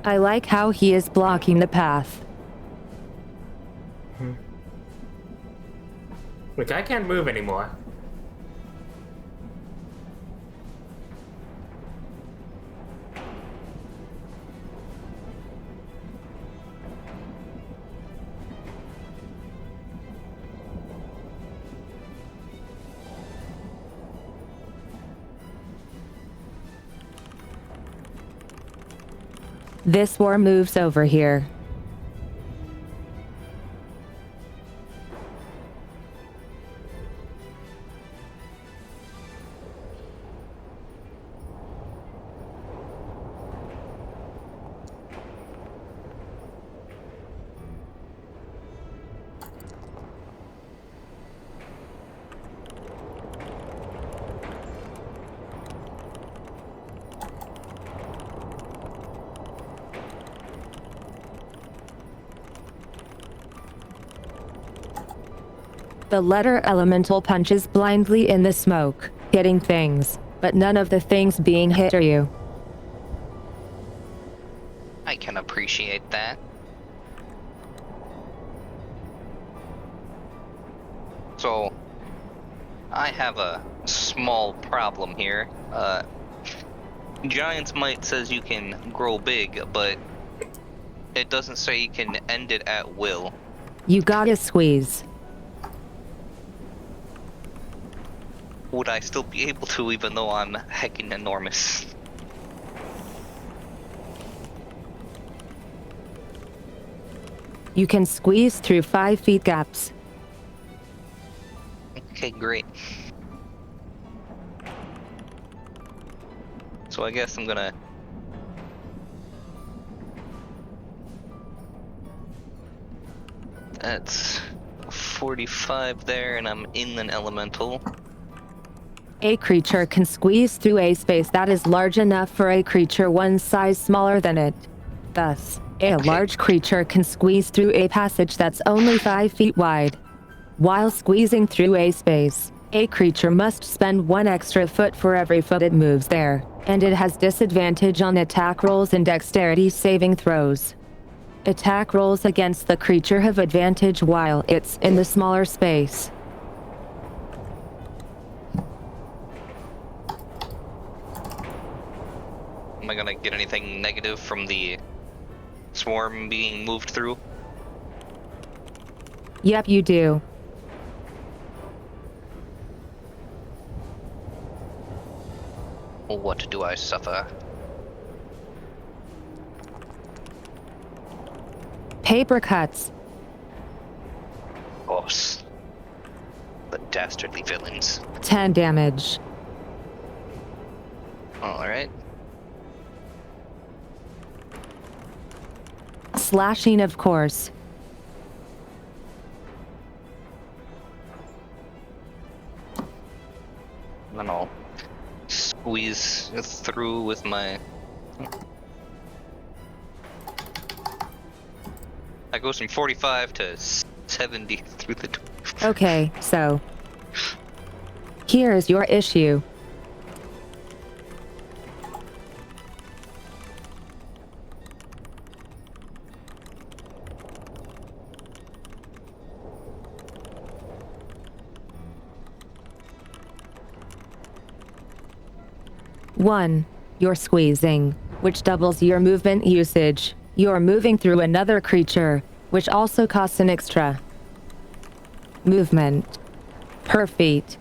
I like how he is blocking the path. Look, I can't move anymore. This war moves over here. The letter elemental punches blindly in the smoke, hitting things, but none of the things being hit are you. I can appreciate that. So, I have a small problem here. Giant's Might says you can grow big, but it doesn't say you can end it at will. You gotta squeeze. Would I still be able to, even though I'm heckin' enormous? You can squeeze through 5 feet gaps. Okay, great. So I guess I'm gonna... That's 45 there, and I'm in an elemental. A creature can squeeze through a space that is large enough for a creature one size smaller than it. Thus, a large creature can squeeze through a passage that's only 5 feet wide. While squeezing through a space, a creature must spend 1 extra foot for every foot it moves there, and it has disadvantage on attack rolls and dexterity saving throws. Attack rolls against the creature have advantage while it's in the smaller space. Am I gonna get anything negative from the swarm being moved through? Yep, you do. What do I suffer? Paper cuts. Of course. The dastardly villains. 10 damage. Alright. Slashing, of course. Then I'll squeeze through with my... I goes from 45 to 70 through the door. Okay, so. Here's your issue. One, you're squeezing, which doubles your movement usage. You're moving through another creature, which also costs an extra movement per feet.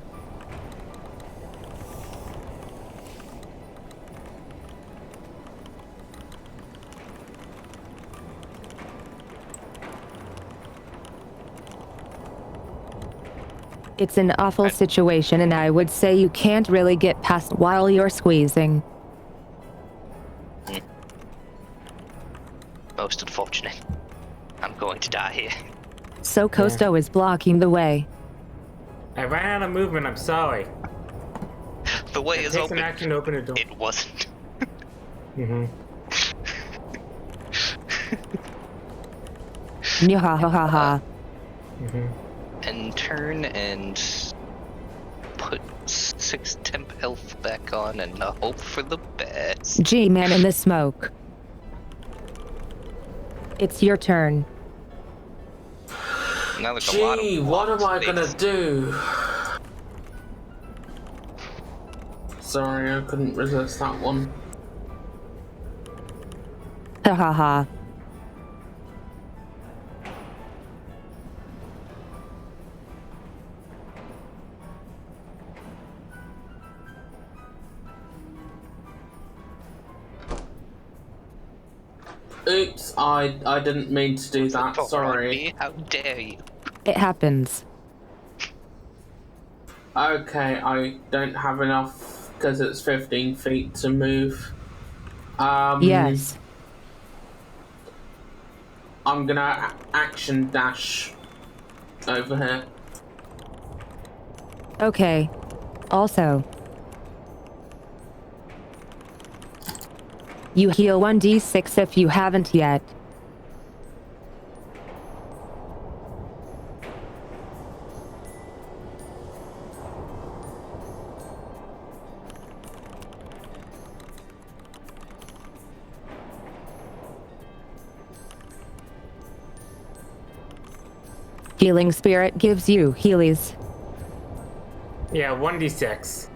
It's an awful situation, and I would say you can't really get past while you're squeezing. Most unfortunate. I'm going to die here. So Costo is blocking the way. I ran out of movement, I'm sorry. The way It is takes open. an action to open a door. It wasn't. Mm-hmm. Nyahahaha. Mm-hmm. And turn and put 6 temp health back on and hope for the best. G-Man in the smoke. It's your turn. Now there's a lot of Gee, what am I space. gonna do? Sorry, I couldn't resist that one. Ha ha ha. Oops, I didn't mean to do that, Fall on sorry. me? How dare you? It happens. Okay, I don't have enough because it's 15 feet to move. Yes. I'm gonna action dash over here. Okay. Also, you heal 1d6 if you haven't yet. Healing Spirit gives you healies. Yeah, 1d6.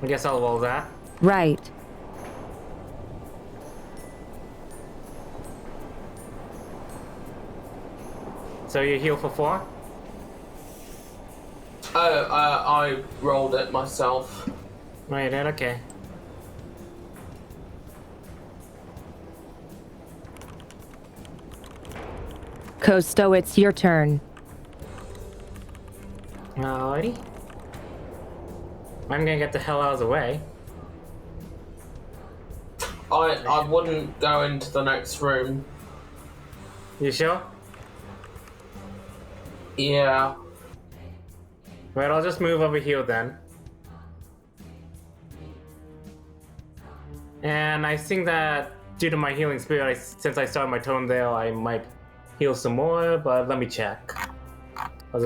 I guess I'll roll that. Right. So you heal for 4? Oh, I rolled it myself. Oh, you did? Okay. Costo, it's your turn. Alrighty. I'm gonna get the hell out of the way. I wouldn't go into the next room. You sure? Yeah. Right, I'll just move over here then. And I think that due to my healing spirit, since I started my turn there, I might heal some more, but let me check. Let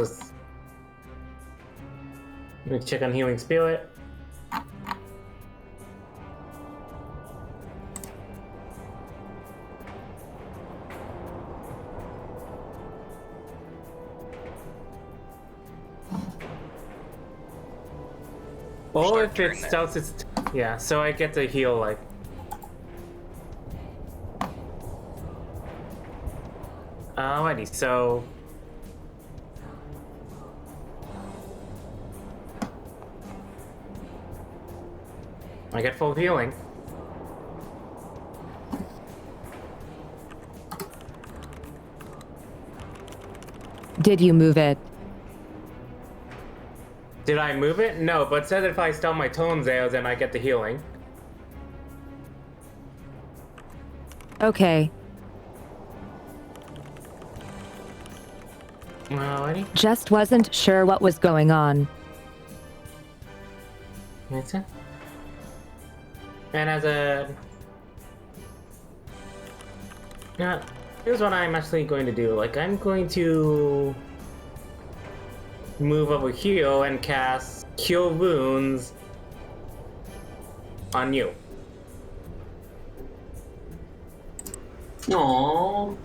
me check on healing spirit. Or if it starts, it's yeah. So I get to heal like. Alrighty, so. I get full healing. Did you move it? Did I move it? No, but it said if I start my tones there, then I get the healing. Okay. Alrighty. Just wasn't sure what was going on. That's it. And as a... Yeah, here's what I'm actually going to do. Like, I'm going to move over here and cast Cure Wounds on you. Aww.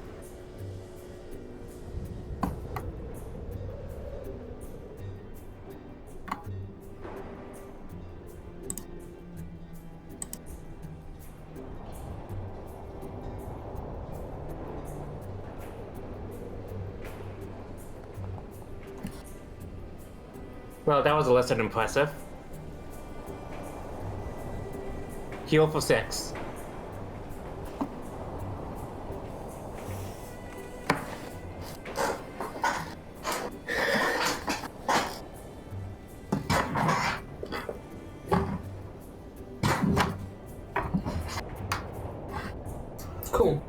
Well, that was less than impressive. Heal for 6. Cool.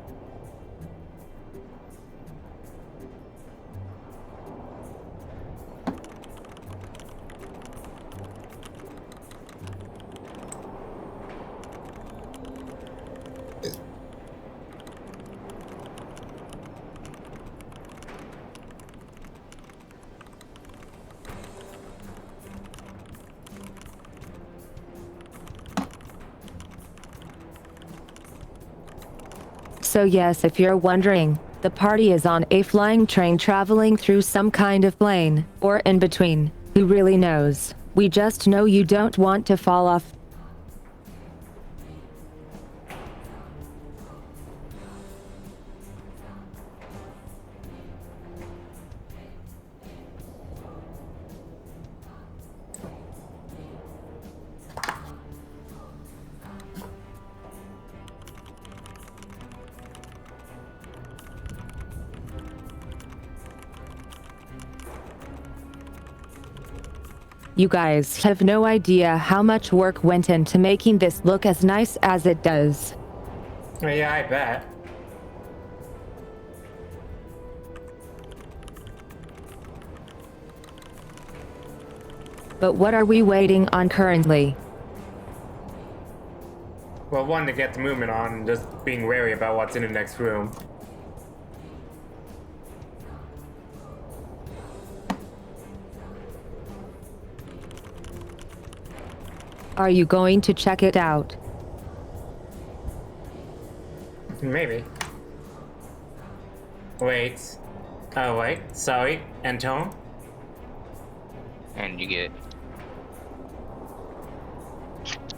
So yes, if you're wondering, the party is on a flying train traveling through some kind of plane, or in between. Who really knows? We just know you don't want to fall off. You guys have no idea how much work went into making this look as nice as it does. Yeah, I bet. But what are we waiting on currently? Well, one, to get the movement on, and just being wary about what's in the next room. Are you going to check it out? Maybe. Wait. Oh, wait. Sorry. Anton? And you get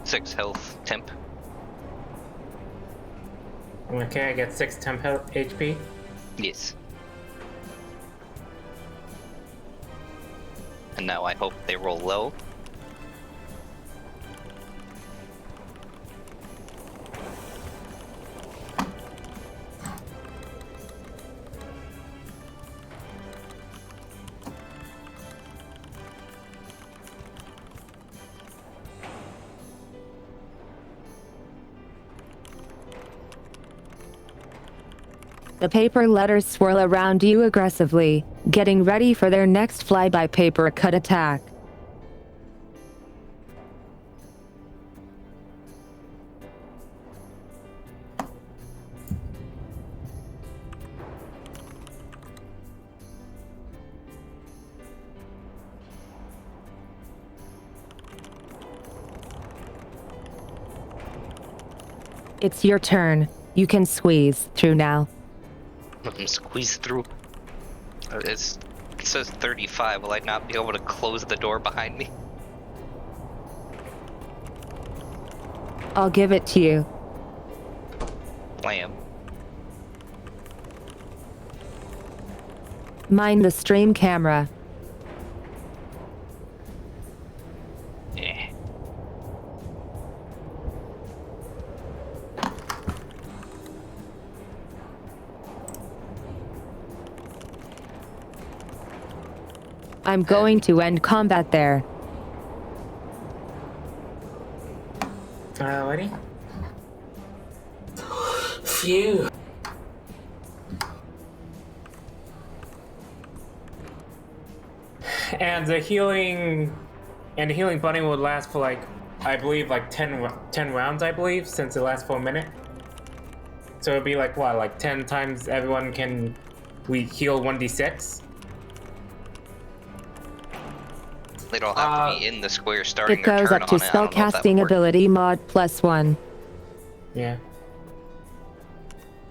6 health temp. Okay, I get 6 temp HP. Yes. And now I hope they roll low. The paper letters swirl around you aggressively, getting ready for their next fly-by-paper cut attack. It's your turn. You can squeeze through now. Let them squeeze through. It says 35. Will I not be able to close the door behind me? I'll give it to you. Lamb. Mind the stream camera. Yeah. I'm going to end combat there. Ready? Phew. And the healing bunny will last for like, I believe like 10 rounds, I believe, since it lasts for a minute. So it'll be like what, like 10 times everyone we heal 1d6? They don't have to be in the square starting It goes their turn up to on it. I don't know if that would spellcasting work. ability mod +1. Yeah.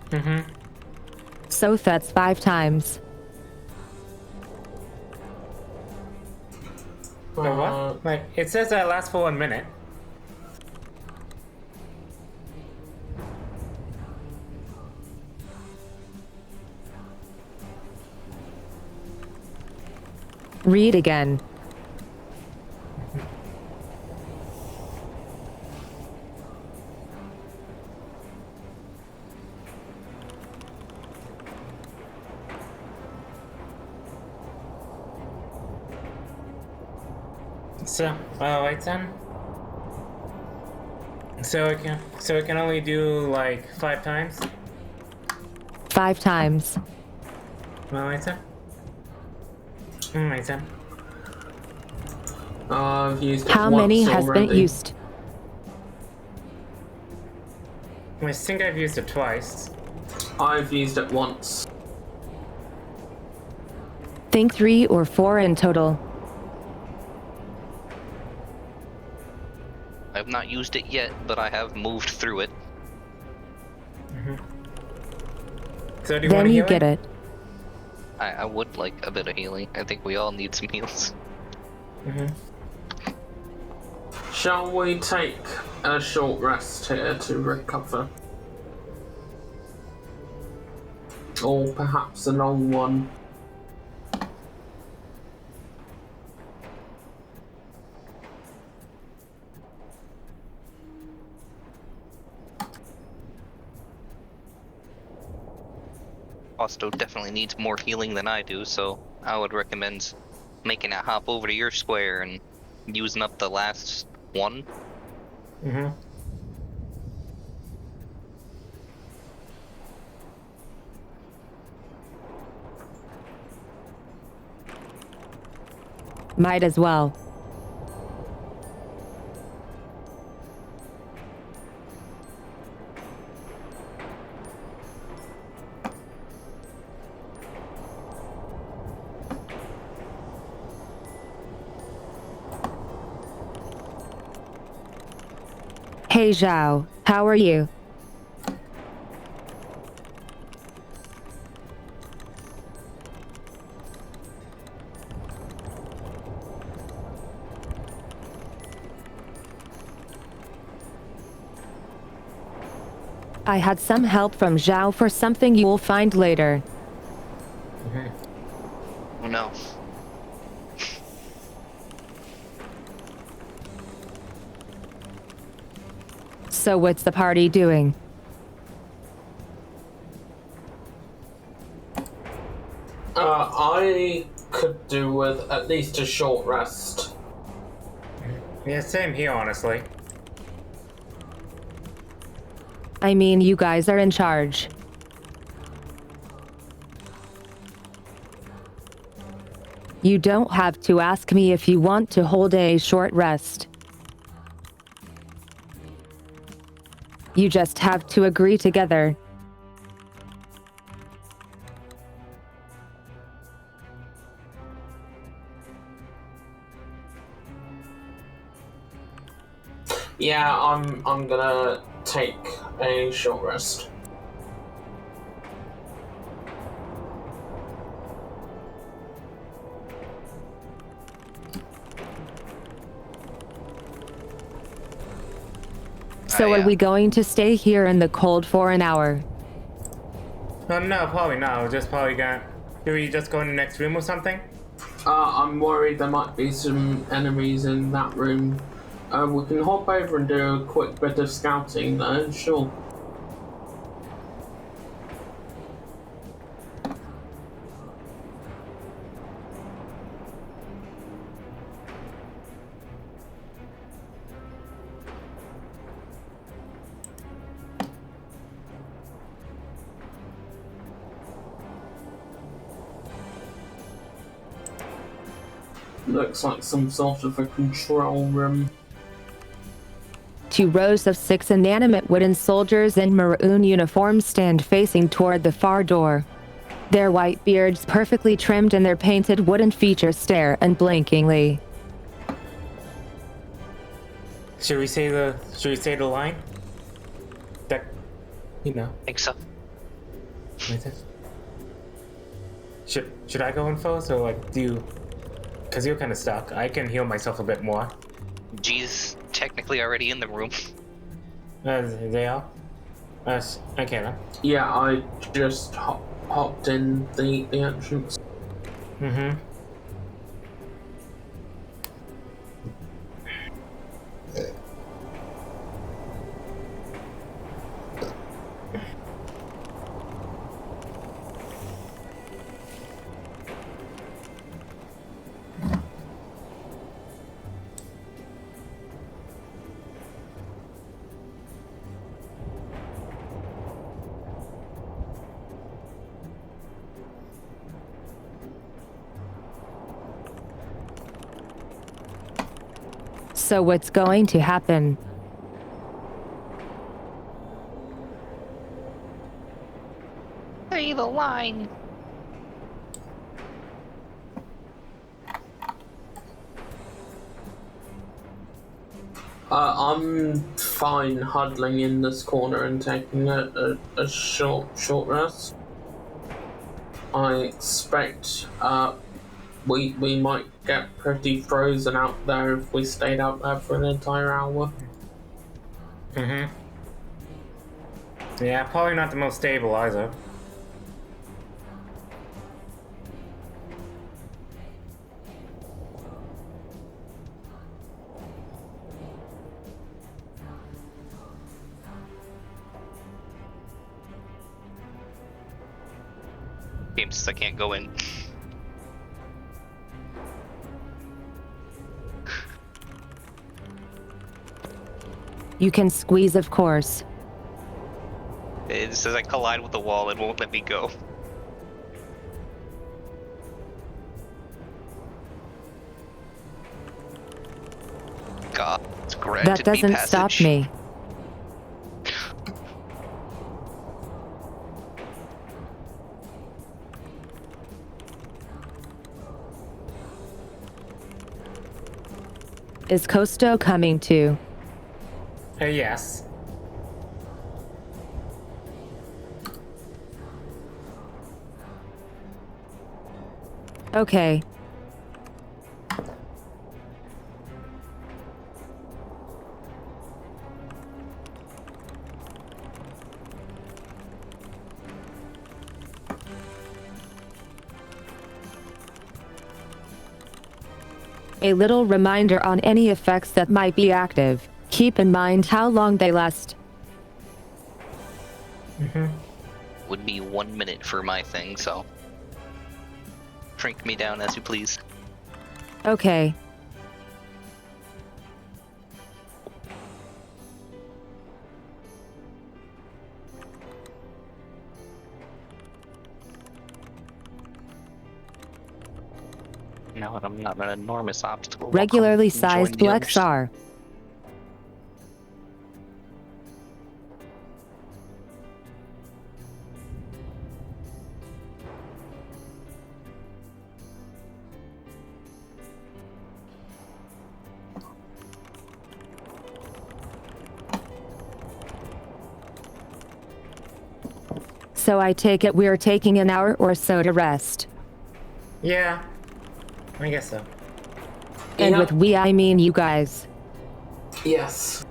Mm-hmm. So that's 5 times. So what? Like, it says that it lasts for 1 minute. Read again. So, wait then. So it can only do like 5 times. 5 times. Wait then. Wait then. I've used it How once many has been already. used? I think I've used it twice. I've used it once. Think 3 or 4 in total. I've not used it yet, but I have moved through it. So do you want Then to you heal get it. I would like a bit of healing. I think we all need some heals. Shall we take a short rest here to recover? Or perhaps a long one? Osto definitely needs more healing than I do, so I would recommend making a hop over to your square and using up the last one. Mm-hmm. Might as well. Hey Zhao, how are you? I had some help from Zhao for something you'll find later. Oh no. So what's the party doing? I could do with at least a short rest. Yeah, same here, honestly. I mean, you guys are in charge. You don't have to ask me if you want to hold a short rest. You just have to agree together. Yeah, I'm gonna take a short rest. So yeah. are we going to stay here in the cold for an hour? No, probably not. We're just probably gonna... Do we just go in the next room or something? I'm worried there might be some enemies in that room. We can hop over and do a quick bit of scouting though, sure. Looks like some sort of a control room. 2 rows of 6 inanimate wooden soldiers in maroon uniforms stand facing toward the far door. Their white beards perfectly trimmed and their painted wooden features stare unblinkingly. Should we say the line? That, you know. Think so. With it? Should I go in first or like do you? Cause you're kind of stuck. I can heal myself a bit more. G's technically already in the room. They are. Okay then. Yeah, I just hopped in the entrance. Mm-hmm. So what's going to happen? Say the line. I'm fine huddling in this corner and taking a short rest. I expect we might get pretty frozen out there if we stayed out there for an entire hour. Mm-hmm. Yeah, probably not the most stable either. Game says I can't go in. You can squeeze, of course. It says I collide with the wall and won't let me go. God, it's granted That doesn't me stop passage. me. Is Costo coming too? Yes. Okay. A little reminder on any effects that might be active. Keep in mind how long they last. Would be 1 minute for my thing, so shrink me down as you please. Okay. Now that I'm not an enormous obstacle. I'll Regularly come and join sized the others. Lexar. So I take it we're taking an hour or so to rest. Yeah. I guess so. And Yeah. with we, I mean you guys. Yes.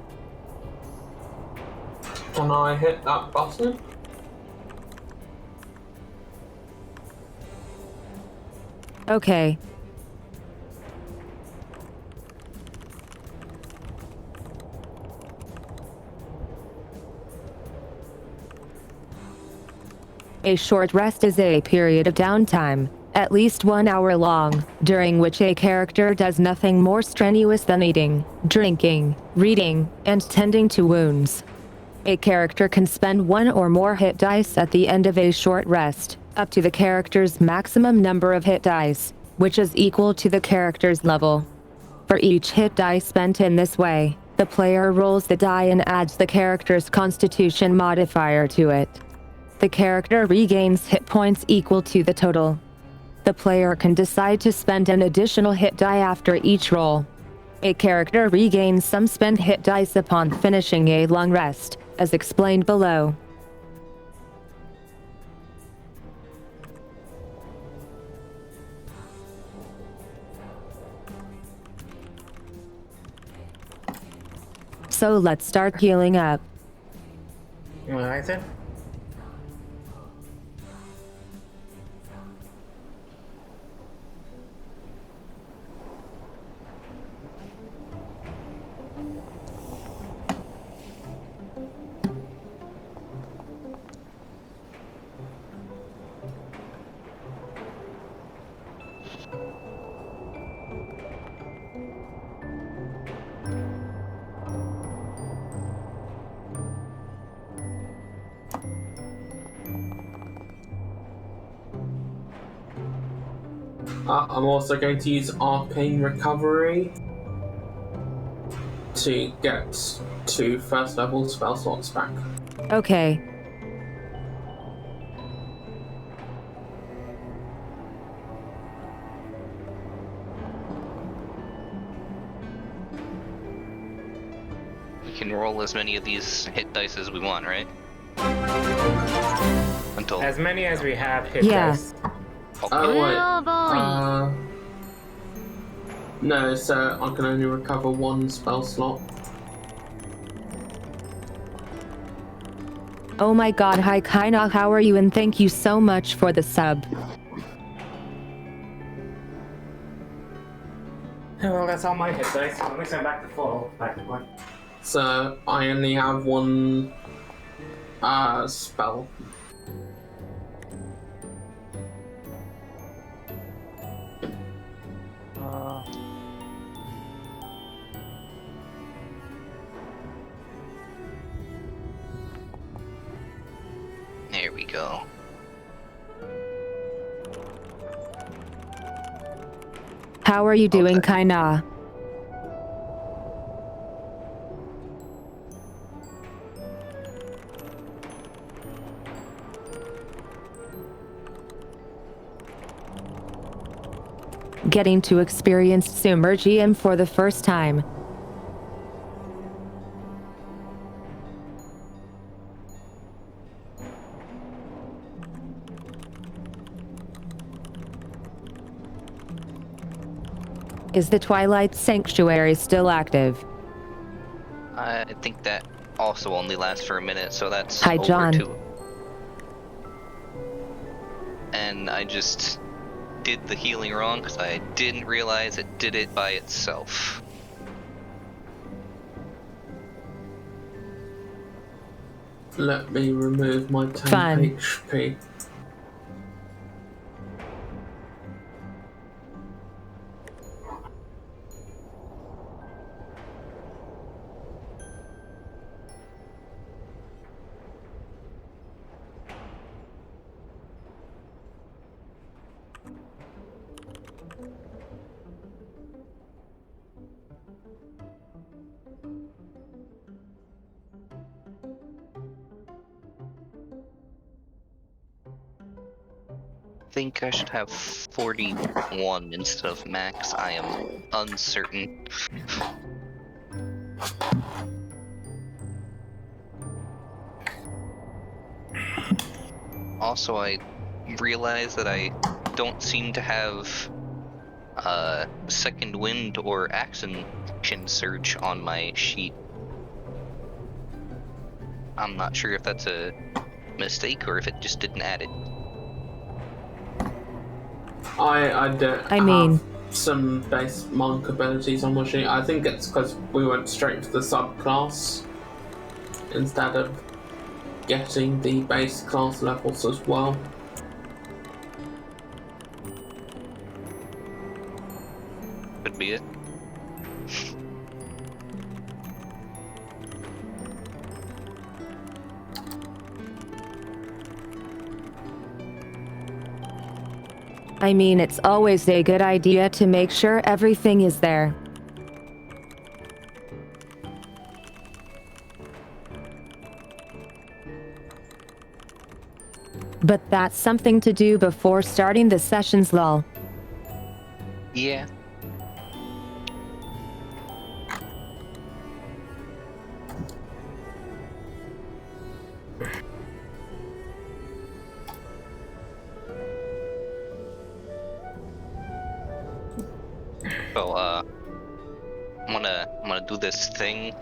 Can I hit that button? Okay. A short rest is a period of downtime, at least 1 hour long, during which a character does nothing more strenuous than eating, drinking, reading, and tending to wounds. A character can spend 1 or more hit dice at the end of a short rest, up to the character's maximum number of hit dice, which is equal to the character's level. For each hit die spent in this way, the player rolls the die and adds the character's constitution modifier to it. The character regains hit points equal to the total. The player can decide to spend an additional hit die after each roll. A character regains some spent hit dice upon finishing a long rest, as explained below. So let's start healing up. You want to it? I'm also going to use Arcane Recovery to get 2 first level spell slots back. Okay. We can roll as many of these hit dice as we want, right? Until As many as we have hit Yeah. dice. Oh wait. No, so I can only recover 1 spell slot. Oh my god, hi Kaina, how are you, and thank you so much for the sub. Well, that's all my hit dice. At least I'm back to full. Back to one. So I only have 1 spell. go. How are you doing, Okay. Kaina? Getting to experience Sumergium for the first time. Is the Twilight Sanctuary still active? I think that also only lasts for a minute, so that's Hi, over John. to. And I just did the healing wrong because I didn't realize it did it by itself. Let me remove my 10 Fun. HP. I think I should have 41 instead of max. I am uncertain. Also, I realize that I don't seem to have second wind or action surge on my sheet. I'm not sure if that's a mistake or if it just didn't add it. I don't I mean- have some base monk abilities on my sheet. I think it's because we went straight to the subclass instead of getting the base class levels as well. Could be it. I mean, it's always a good idea to make sure everything is there. But that's something to do before starting the sessions, lol. Yeah. So, I'm gonna do this thing,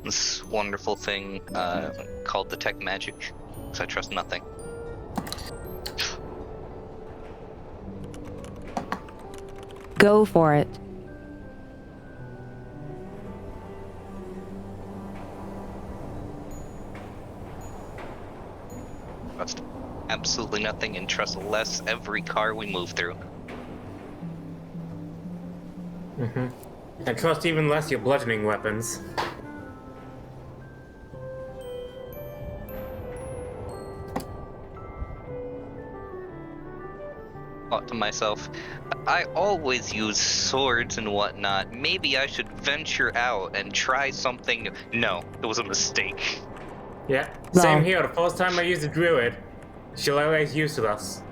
this wonderful thing, called Detect Magic, because I trust nothing. Go for it. Trust absolutely nothing and trust less every car we move through. And trust even less your bludgeoning weapons. Thought to myself, I always use swords and whatnot. Maybe I should venture out and try something new. No, it was a mistake. Yeah, Well- same here. The first time I used a druid, she'll always useless.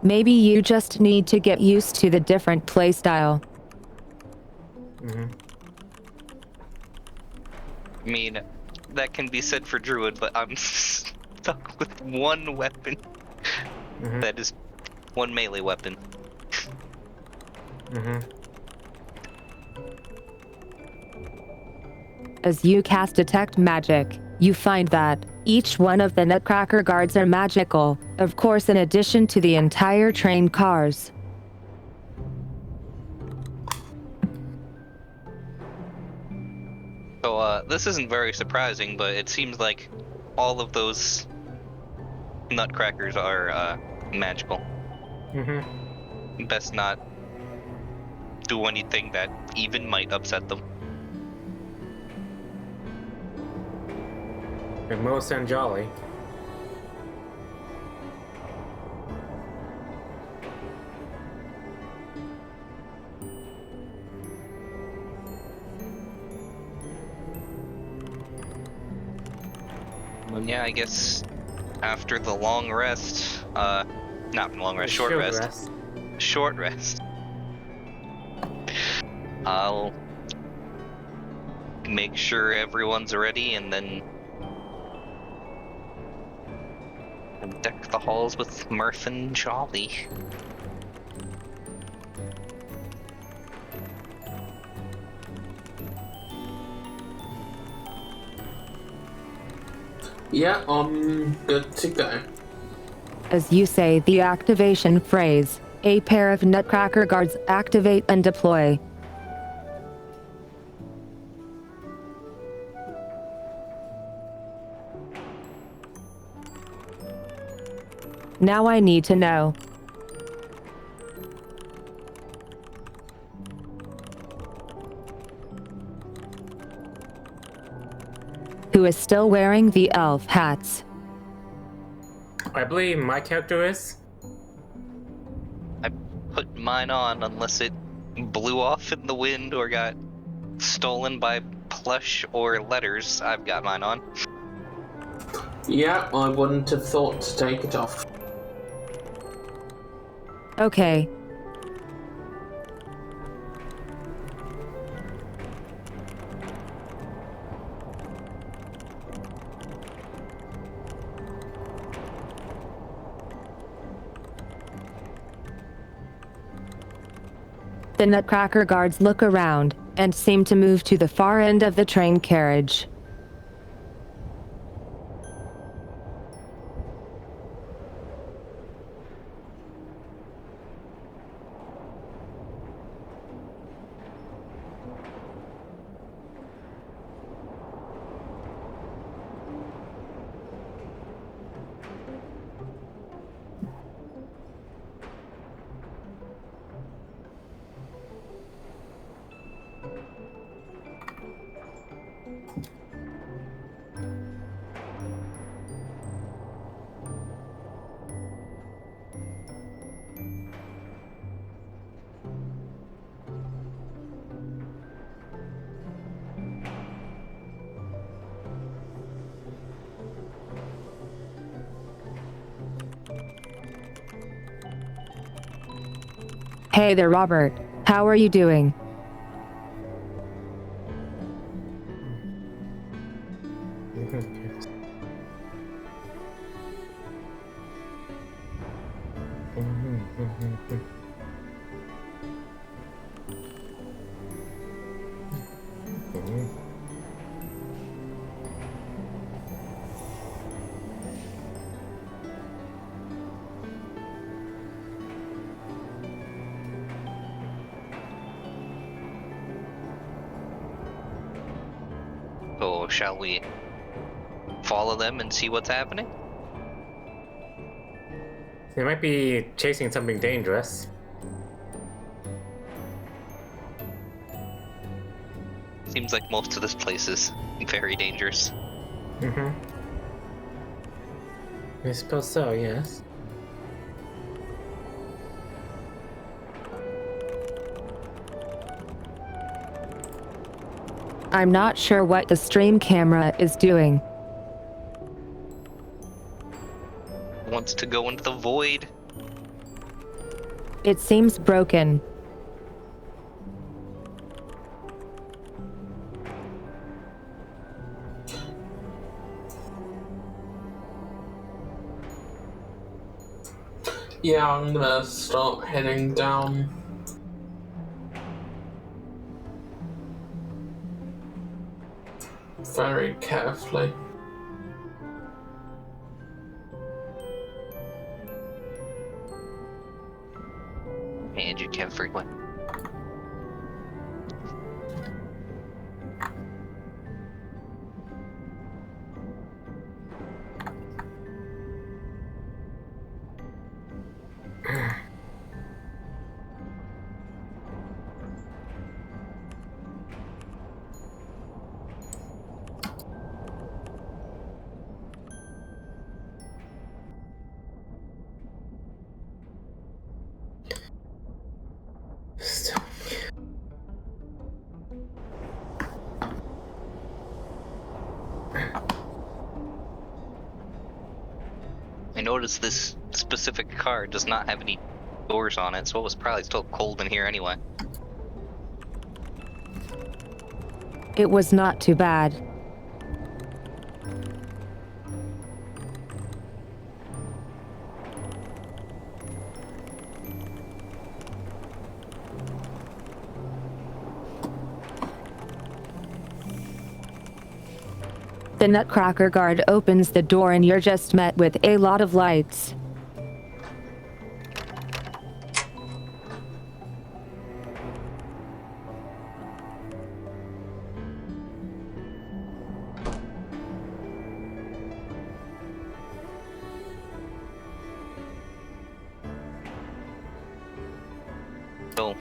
Maybe you just need to get used to the different playstyle. I mean, that can be said for druid, but I'm stuck with one weapon. That is one melee weapon. As you cast Detect Magic, you find that each one of the Nutcracker guards are magical, of course in addition to the entire trained cars. So, this isn't very surprising, but it seems like all of those nutcrackers are, magical. Mm-hmm. Best not do anything that even might upset them. And most and jolly. And yeah, I guess after the long rest, not long rest, short rest, short rest, I'll make sure everyone's ready and then deck the halls with mirth and jolly. Yeah, I'm good to go. As you say the activation phrase, a pair of Nutcracker guards activate and deploy. Now I need to know. Who is still wearing the elf hats? I believe my character is. I put mine on unless it blew off in the wind or got stolen by plush or letters. I've got mine on. Yeah, I wouldn't have thought to take it off. Okay. The Nutcracker guards look around and seem to move to the far end of the train carriage. Hey there, Robert. How are you doing? So shall we follow them and see what's happening? They might be chasing something dangerous. Seems like most of this place is very dangerous. Mm-hmm. I suppose so, yes. I'm not sure what the stream camera is doing. Wants to go into the void. It seems broken. Yeah, I'm gonna start heading down. Very carefully. And you can frequent. I noticed this specific car does not have any doors on it, so it was probably still cold in here anyway. It was not too bad. The Nutcracker guard opens the door and you're just met with a lot of lights. So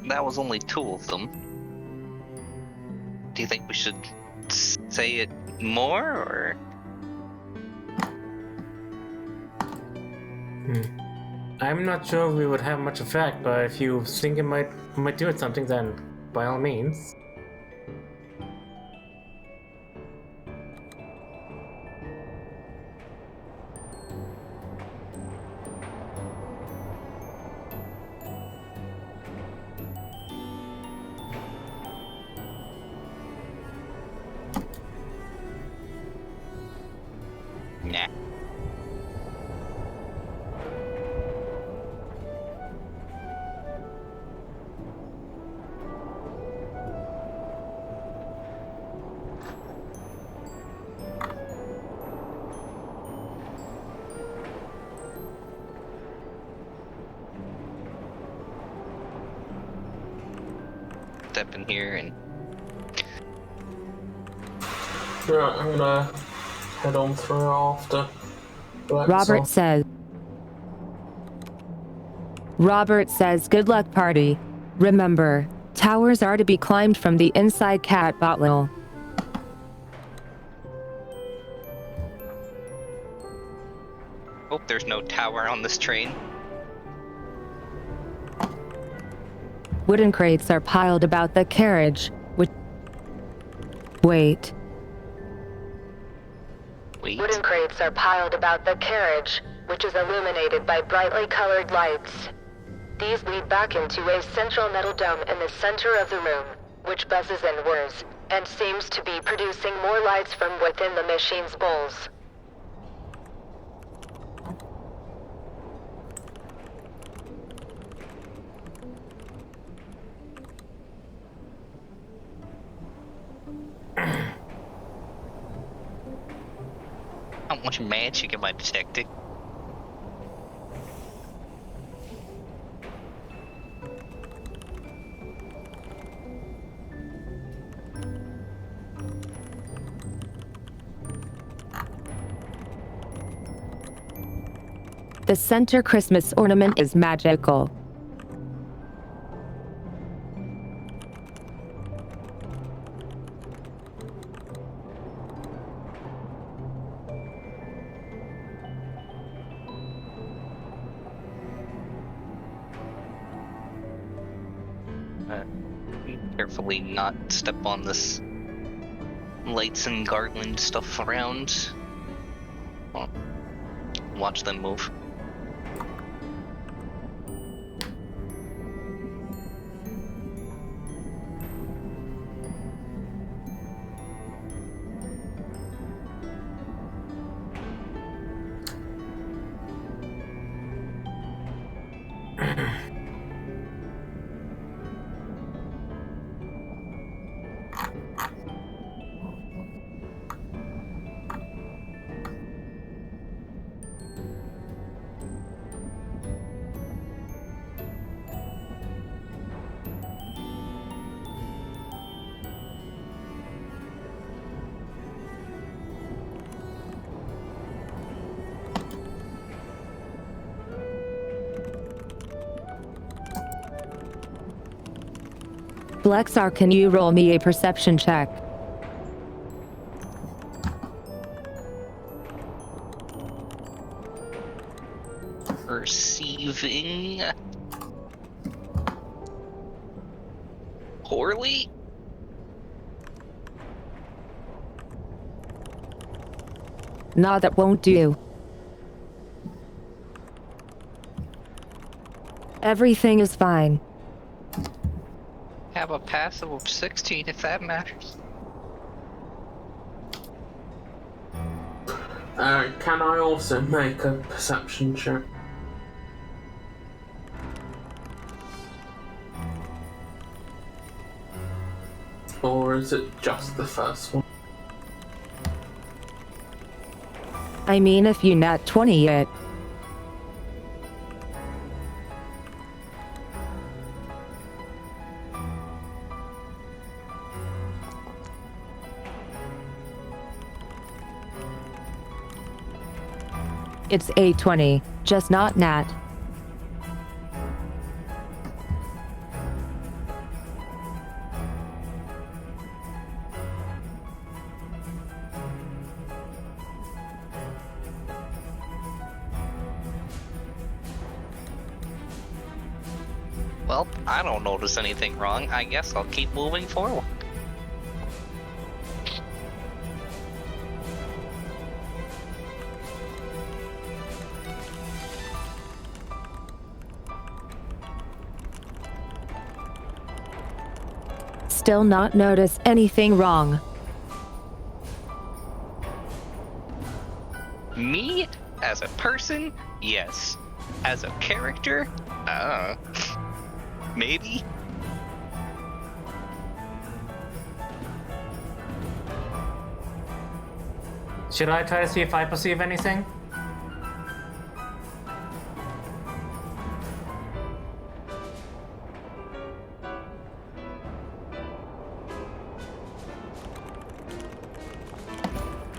that was only 2 of them. Do you think we should say it more, or? I'm not sure we would have much effect, but if you think it might do it something, then by all means. Nah. Step in here and Yeah, I'm gonna head on through after. Robert says, good luck, party. Remember, towers are to be climbed from the inside Catbot level. hope there's no tower on this train. Wooden crates are piled about the carriage, which... Wait. Wooden crates are piled about the carriage, which is illuminated by brightly colored lights. These lead back into a central metal dome in the center of the room, which buzzes and whirs, and seems to be producing more lights from within the machine's bowls. How much magic am I detecting? The center Christmas ornament is magical. Carefully not step on this lights and garland stuff around. Well, watch them move. Lexar, can you roll me a perception check? perceiving poorly? Nah, that won't do. Everything is fine. Have a passive of 16 if that matters. Can I also make a perception check? Or is it just the first one? I mean, if you nat 20 it. It's a 20, just not nat. Well, I don't notice anything wrong. I guess I'll keep moving forward. Still not notice anything wrong. Me, as a person, yes. As a character, maybe? Should I try to see if I perceive anything?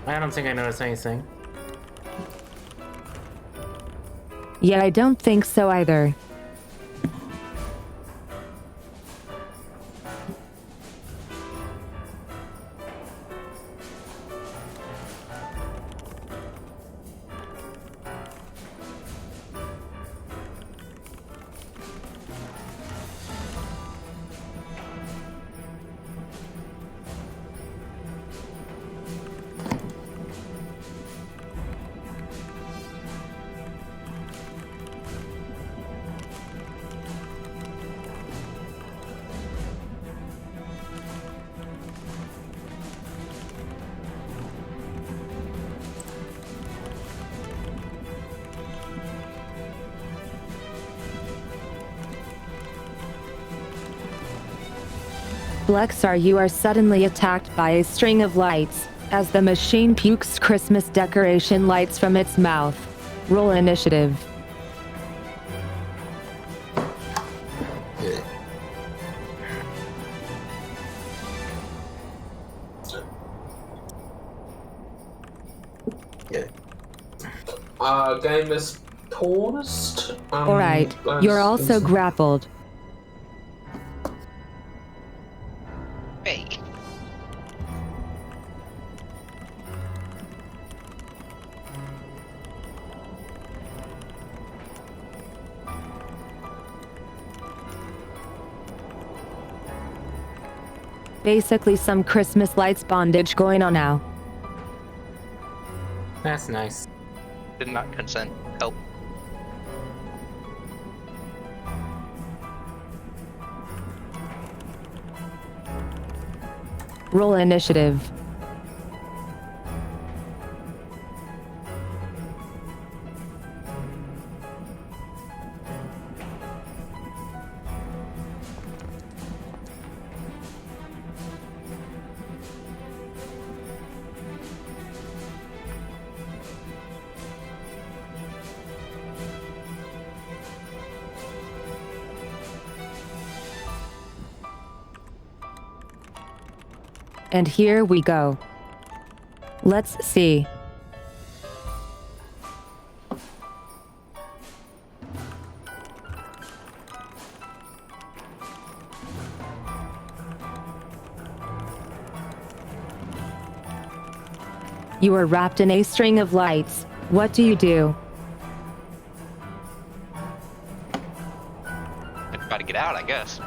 I don't think I noticed anything. Yeah, I don't think so either. Blexar, you are suddenly attacked by a string of lights, as the machine pukes Christmas decoration lights from its mouth. Roll initiative. Game is paused. Alright, you're also grappled. Hey. Basically some Christmas lights bondage going on now. That's nice. Did not consent. Help. Roll initiative. And here we go. Let's see. You are wrapped in a string of lights. What do you do? get out, I guess.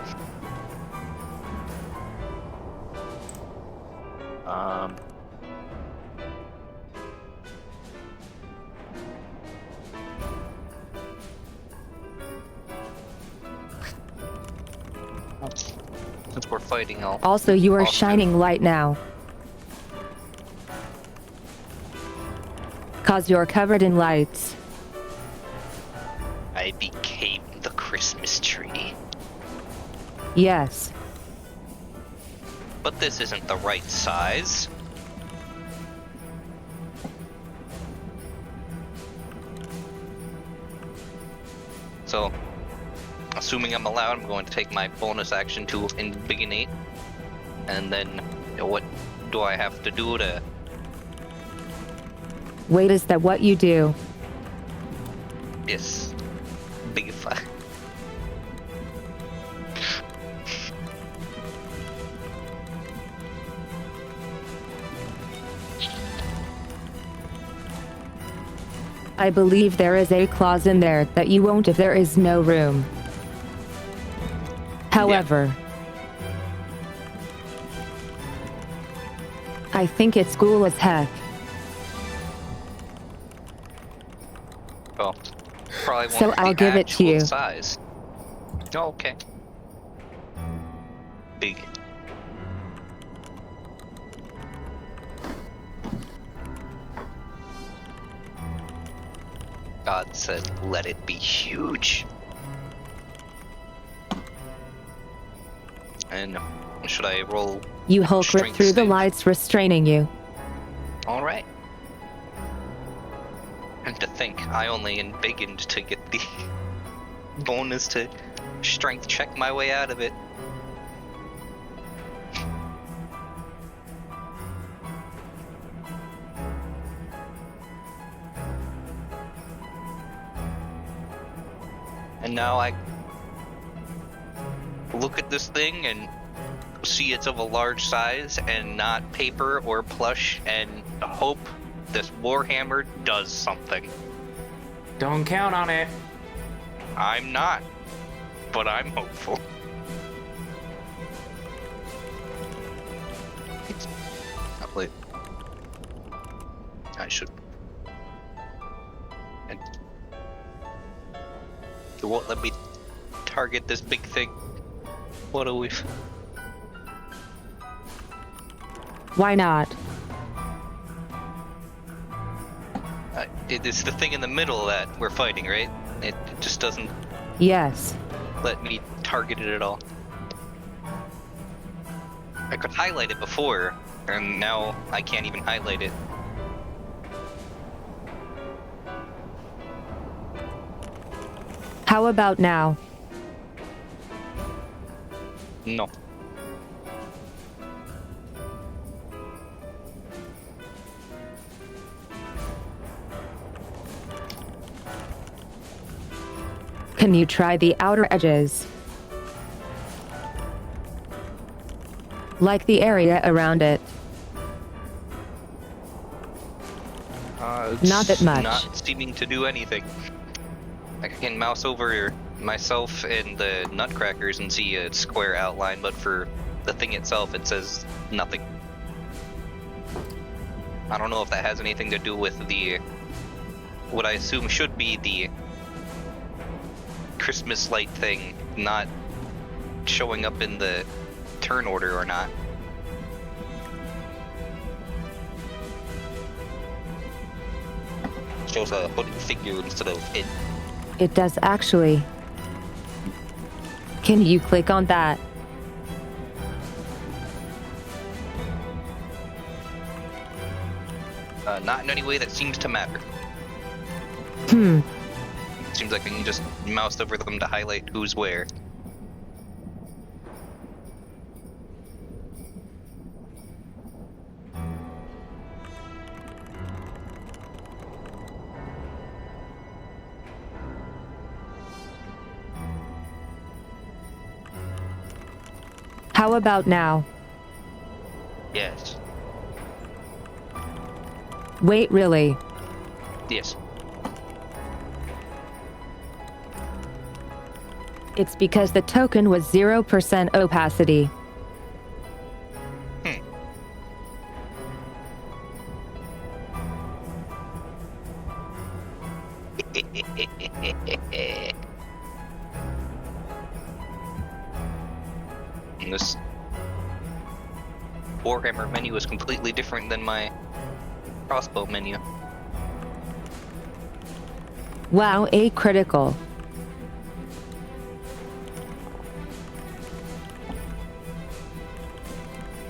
Since we're fighting, I'll... Also, you are Awesome. shining light now. Cause you're covered in lights. I became the Christmas tree. Yes. But this isn't the right size. So, assuming I'm allowed, I'm going to take my bonus action to Invigonate. And then, what do I have to do to... Wait, is that what you do? Yes. Bigify. I believe there is a clause in there that you won't if there is no room. However, I think it's cool as heck. Well, probably won't So be I'll give it to actual you. Size. Oh, okay. Big. God said, let it be huge. And should I roll? You Hulk rip Strength through the save. lights restraining you. All right. And to think, I only embiggened to get the bonus to strength check my way out of it. And now I look at this thing and see it's of a large size and not paper or plush and hope this Warhammer does something. Don't count on it. I'm not, but I'm hopeful. Wait. I should. And it won't let me target this big thing. What do we? Why not? It's the thing in the middle that we're fighting, right? It just doesn't Yes. let me target it at all. I could highlight it before, and now I can't even highlight it. How about now? No. Can you try the outer edges? Like the area around it. It's Not that much. Not seeming to do anything. I can mouse over myself and the nutcrackers and see a square outline, but for the thing itself, it says nothing. I don't know if that has anything to do with the what I assume should be the Christmas light thing not showing up in the turn order or not. Shows a hooded figure instead of it. It does actually. Can you click on that? Not in any way that seems to matter. Seems like I can just mouse over them to highlight who's where. How about now? Yes. Wait, really? Yes. It's because the token was 0% opacity. This Warhammer menu is completely different than my crossbow menu. Wow, a critical.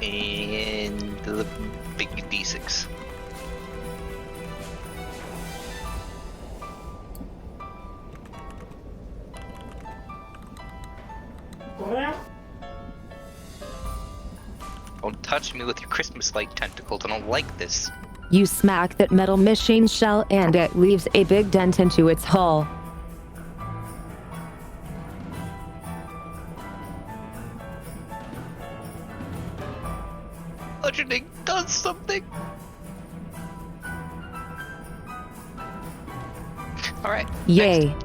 And the big D6. Don't touch me with your Christmas light tentacles. I don't like this. You smack that metal machine shell and it leaves a big dent into its hull. Bludgeoning does something. Alright. Yay. Next.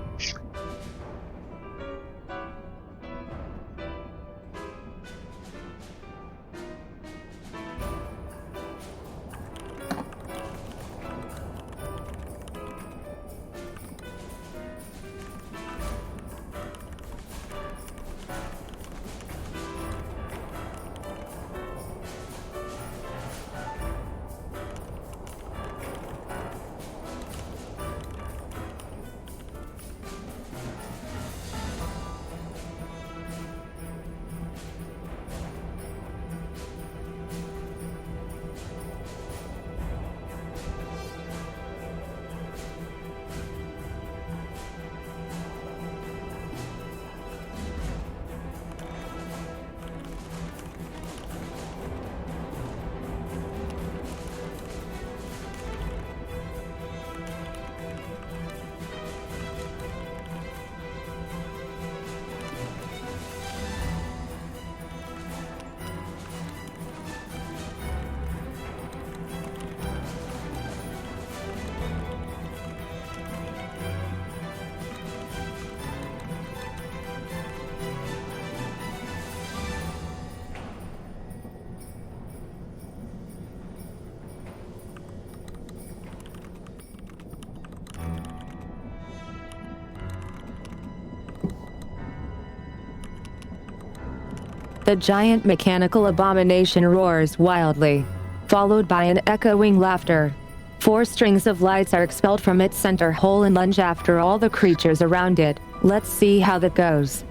The giant mechanical abomination roars wildly, followed by an echoing laughter. 4 strings of lights are expelled from its center hole and lunge after all the creatures around it. Let's see how that goes.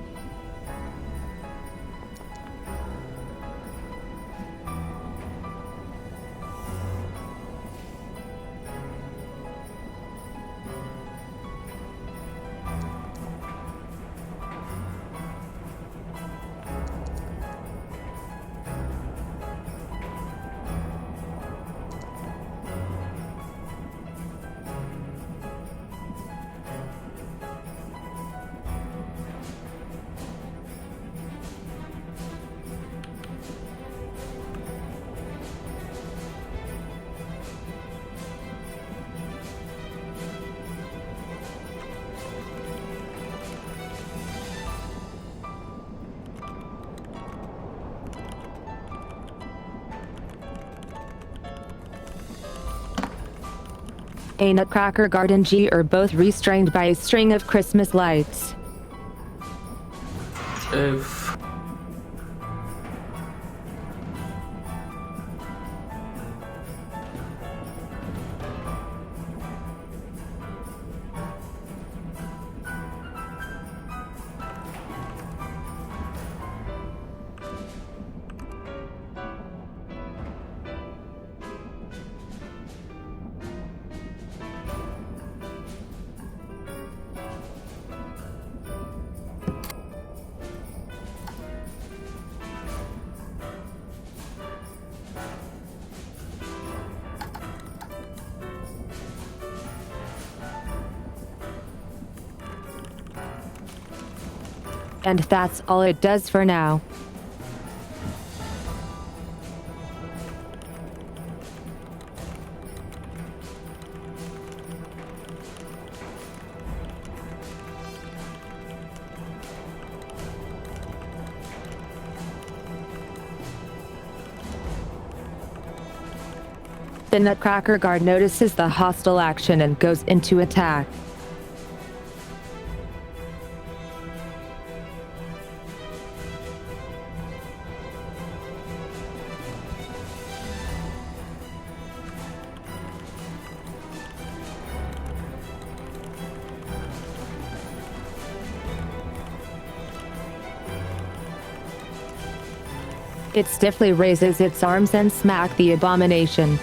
A Nutcracker Garden G are both restrained by a string of Christmas lights. Oof. And that's all it does for now. The Nutcracker guard notices the hostile action and goes into attack. It stiffly raises its arms and smack the abomination.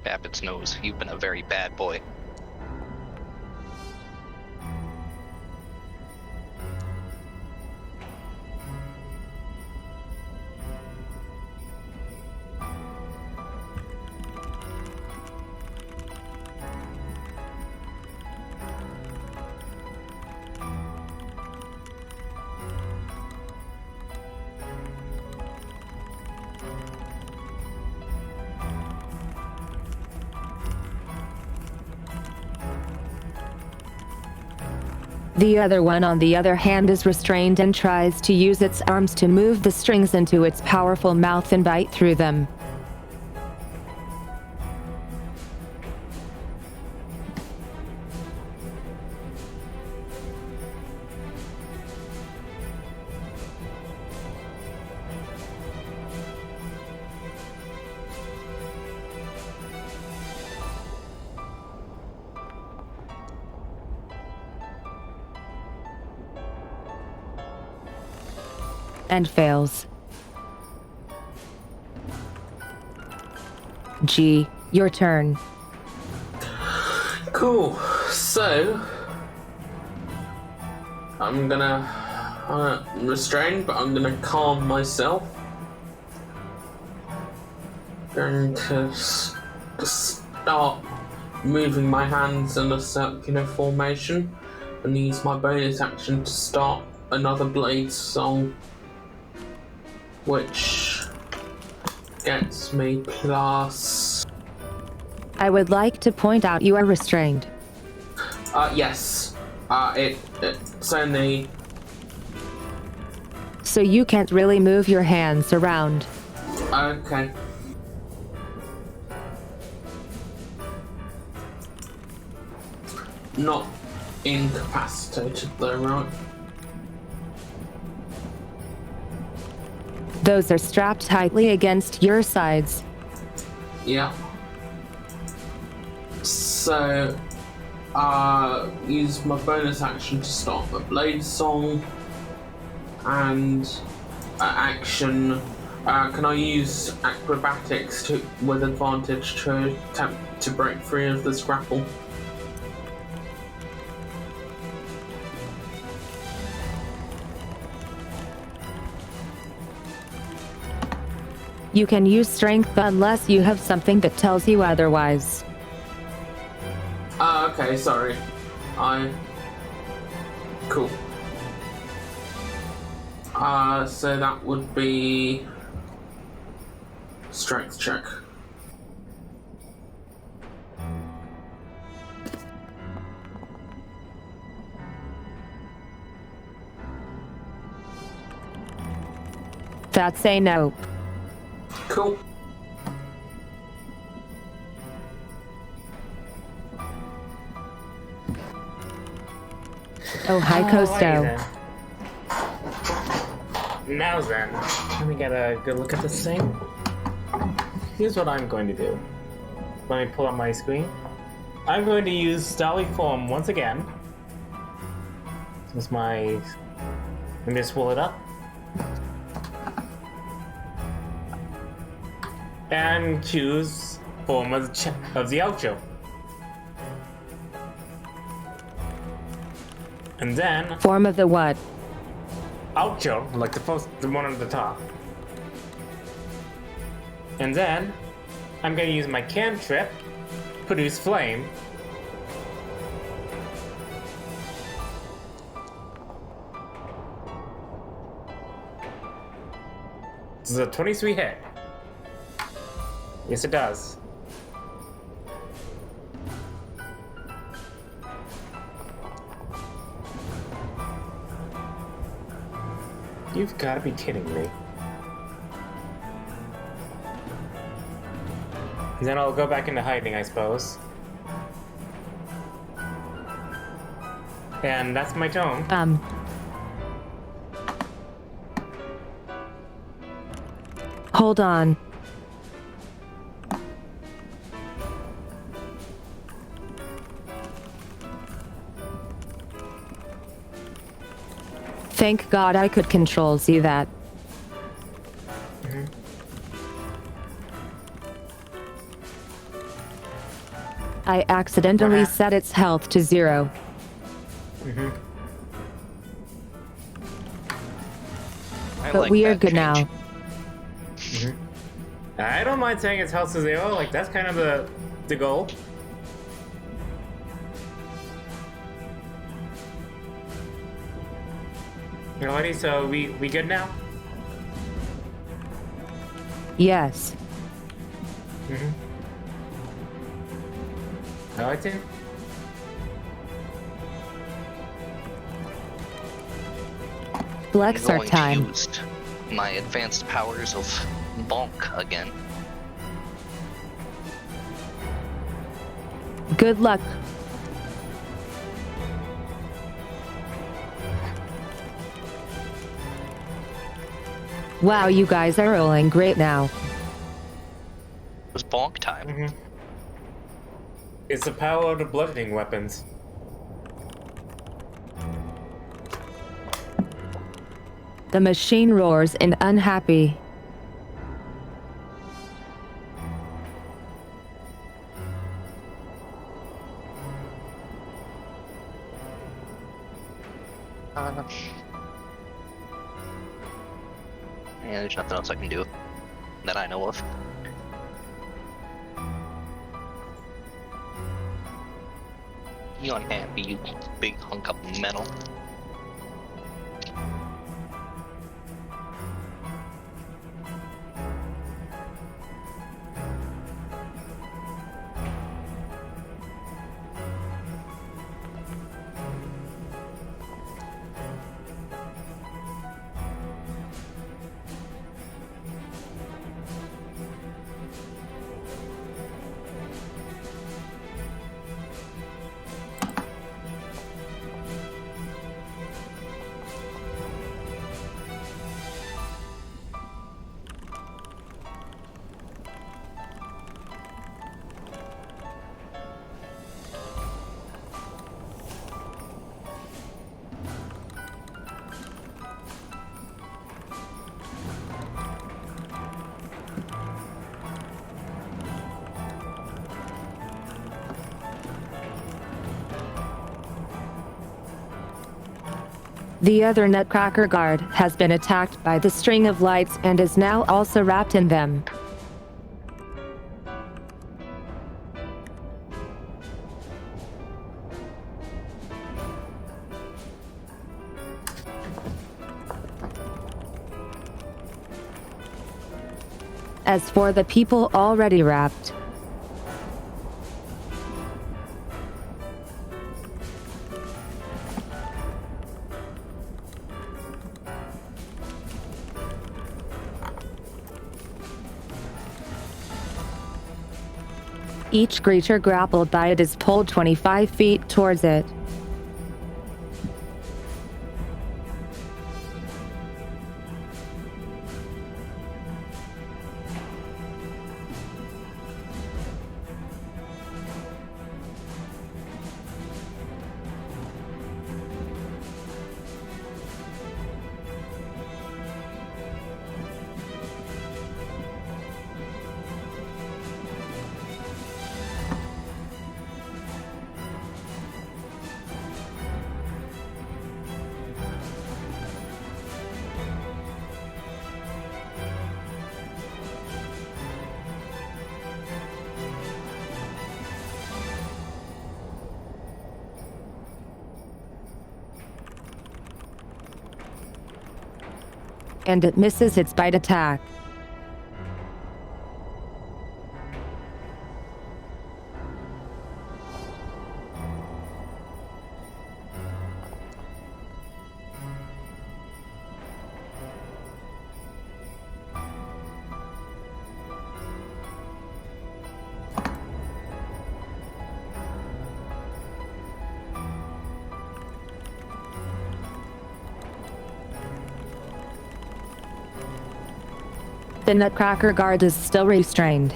Tap its nose. You've been a very bad boy. The other one, on the other hand, is restrained and tries to use its arms to move the strings into its powerful mouth and bite through them. And fails. G, your turn. Cool. So I'm gonna restrain, but I'm gonna calm myself. Going to start moving my hands in a circular formation and use my bonus action to start another blade song, which gets me plus. I would like to point out you are restrained. Yes. It's only. So you can't really move your hands around. Okay. Not incapacitated though, right? Those are strapped tightly against your sides. Yeah. So, use my bonus action to start my blade song, and action. Can I use acrobatics with advantage to attempt to break free of this grapple? You can use strength unless you have something that tells you otherwise. Okay, sorry. Cool. So that would be strength check. That's a no. Cool. Oh, hi, Costo. Alrighty then. Now then, let me get a good look at this thing. Here's what I'm going to do. Let me pull up my screen. I'm going to use Starly Form once again. This is my... Let me just pull it up. And choose Form of the outro. And then... Form of the what? Outro, like the one on the top. And then, I'm gonna use my cantrip, Produce Flame. This is a 23 hit. Yes, it does. You've got to be kidding me. And then I'll go back into hiding, I suppose. And that's my tome. Hold on. Thank God I could control see that. I accidentally set its health to 0. But we are good now. I don't mind saying its health to 0, like that's kind of the goal. Alrighty, so we good now? Yes. I like to. Flex I'm our going time. to use my advanced powers of bonk again. Good luck. Wow, you guys are rolling great now. It was bonk time. It's the power of the bludgeoning weapons. The machine roars in unhappy. Yeah, there's nothing else I can do that I know of. You unhappy, you big hunk of metal. The other Nutcracker guard has been attacked by the string of lights and is now also wrapped in them. As for the people already wrapped, each creature grappled by it is pulled 25 feet towards it. And it misses its bite attack. The Nutcracker guard is still restrained.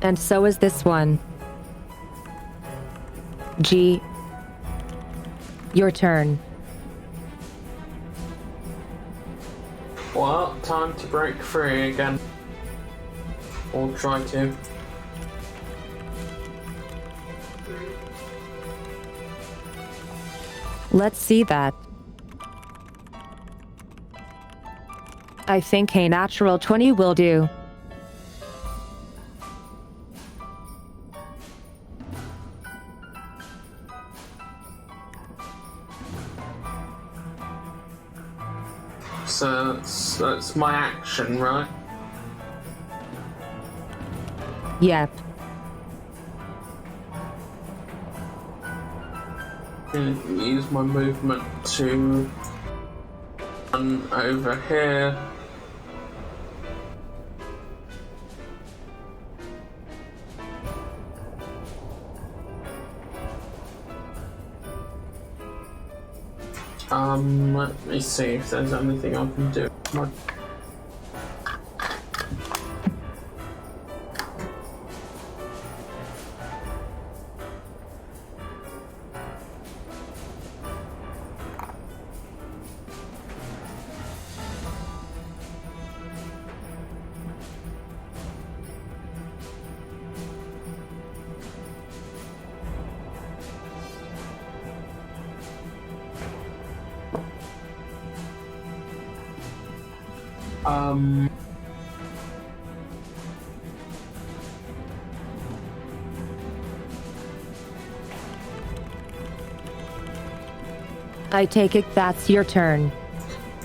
And so is this one. G. Your turn. Well, time to break free again. Or try to. Let's see that. I think a natural 20 will do. So that's my action, right? Yep. Use my movement to run over here. Let me see if there's anything I can do. I take it that's your turn.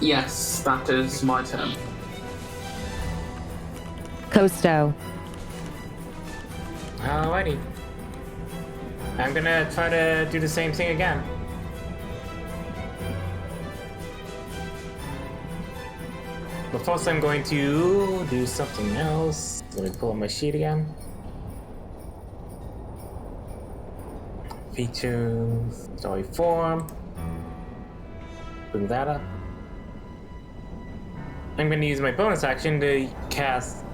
Yes, that is my turn. Costo. Alrighty. I'm gonna try to do the same thing again. But first I'm going to do something else. Let me pull up my sheet again. Features, story form. Bring that up. I'm going to use my bonus action to cast,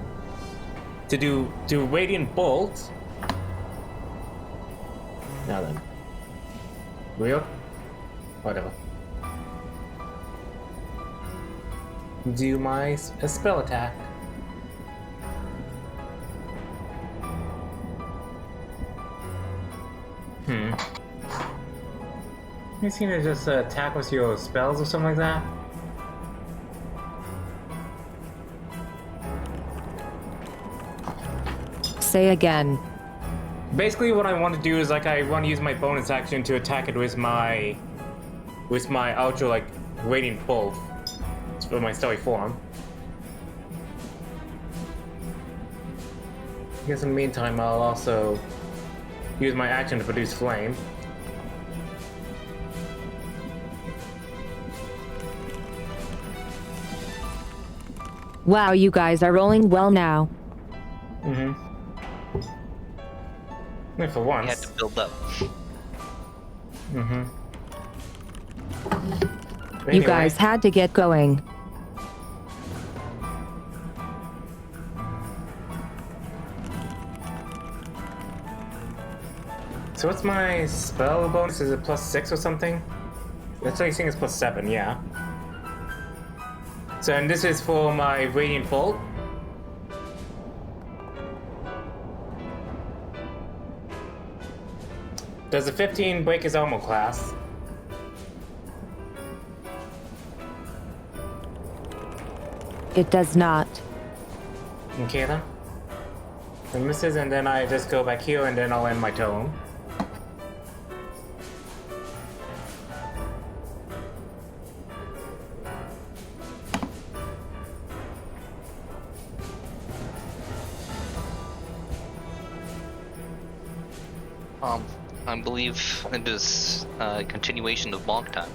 to do Radiant Bolt. Now then. Real? Whatever. Do my spell attack. You seem to just attack with your spells or something like that? Say again. Basically what I want to do is like I want to use my bonus action to attack it with my ultra like Radiant Bolt for my stealthy form. I guess in the meantime I'll also use my action to produce flame. Wow, you guys are rolling well now. Mm-hmm. Yeah, for once. We had to build up. Mm-hmm. You guys had to get going. So what's my spell bonus? Is it +6 or something? That's what I think it's +7, yeah. So, and this is for my Radiant Bolt. Does the 15 break his armor class? It does not. Okay then. It misses, and then I just go back here, and then I'll end my turn. I believe it is a continuation of bonk time.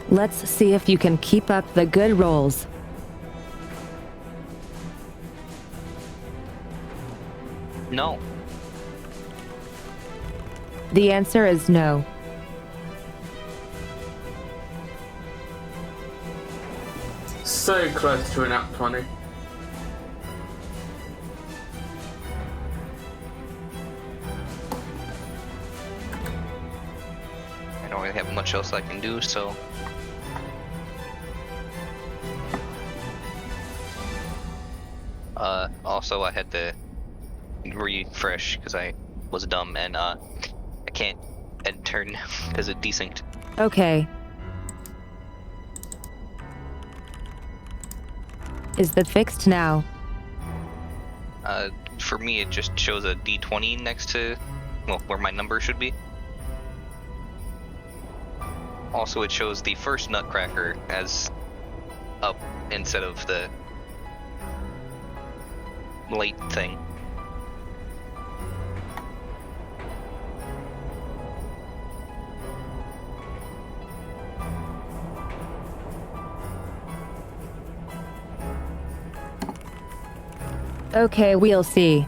Let's see if you can keep up the good rolls. No. The answer is no. So close to an app 20. I don't really have much else I can do, so. Also I had to refresh because I was dumb and I can't end turn because it desynced. Okay. Is that fixed now? For me, it just shows a D20 next to, well, where my number should be. Also, it shows the first nutcracker as up instead of the late thing. Okay, we'll see.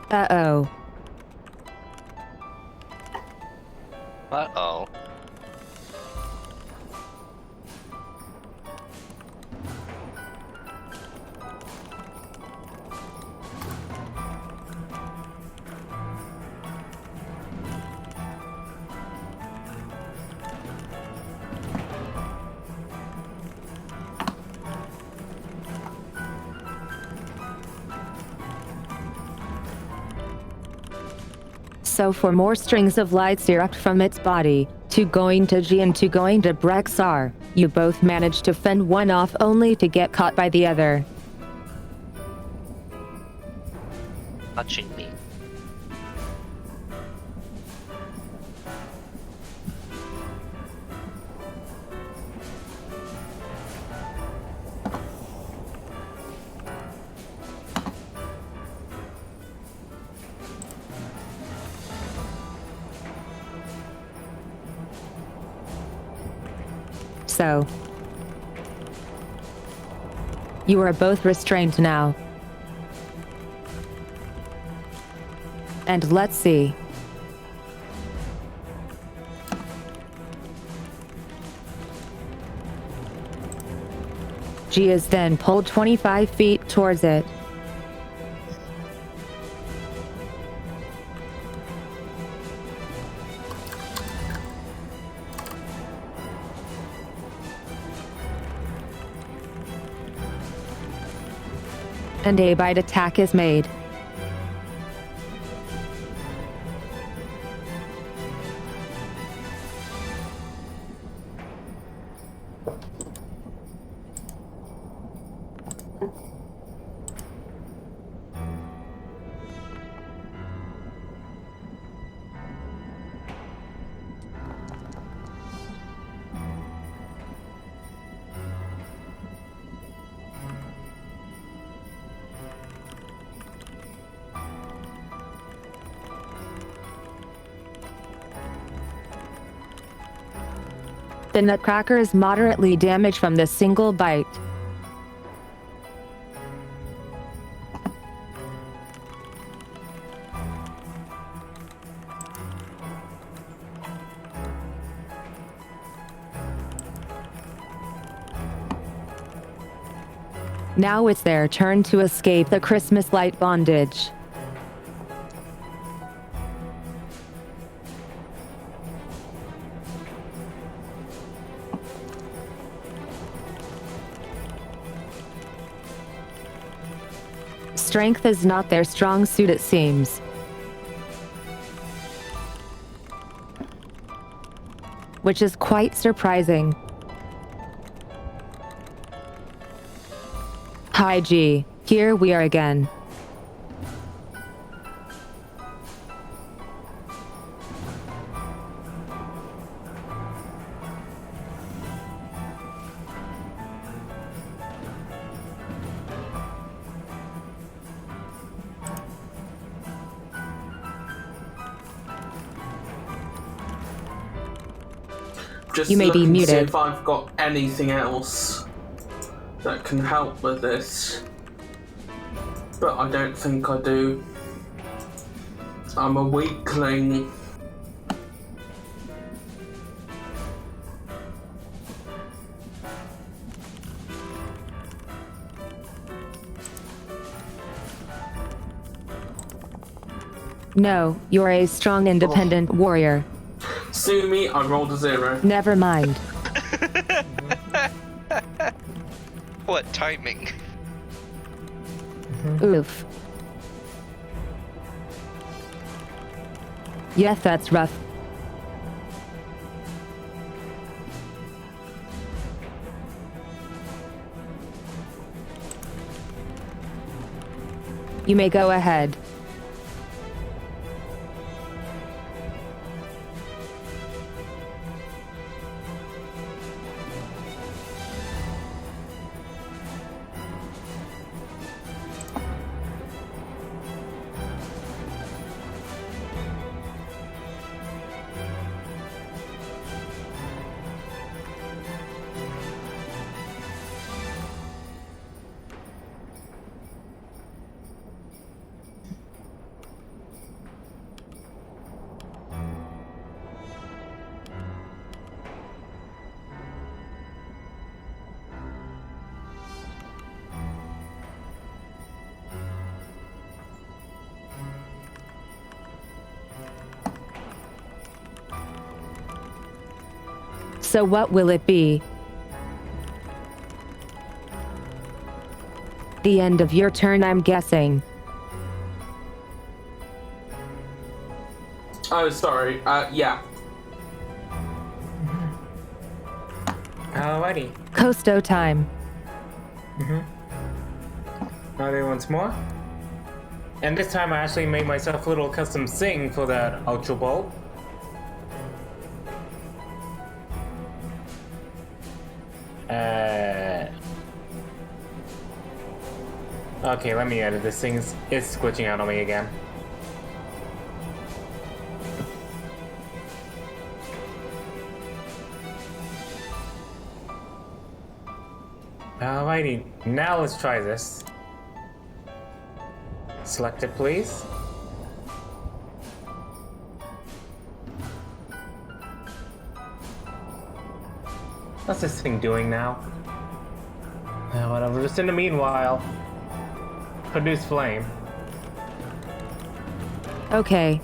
Uh-oh. Uh-oh. So for more strings of lights erupt from its body, to going to G and to going to Brexar, you both manage to fend one off only to get caught by the other. Touching me. So, you are both restrained now. And let's see. G is then pulled 25 feet towards it. And a bite attack is made. The nutcracker is moderately damaged from this single bite. Now it's their turn to escape the Christmas light bondage. Strength is not their strong suit, it seems. Which is quite surprising. Hi G, here we are again. just You may be looking to see muted. if I've got anything else that can help with this. But I don't think I do. I'm a weakling. No, you're a strong, independent warrior. Sue me, I rolled a 0. Never mind. What timing? Oof. Yes, that's rough. You may go ahead. So what will it be? The end of your turn, I'm guessing. Oh, sorry. Yeah. Alrighty. Costo time. Now there once more. And this time I actually made myself a little custom sing for that Ultra Bolt. Okay, let me edit this thing. It's glitching out on me again. Alrighty, now let's try this. Select it, please. What's this thing doing now? Whatever, just in the meanwhile, produce flame. Okay.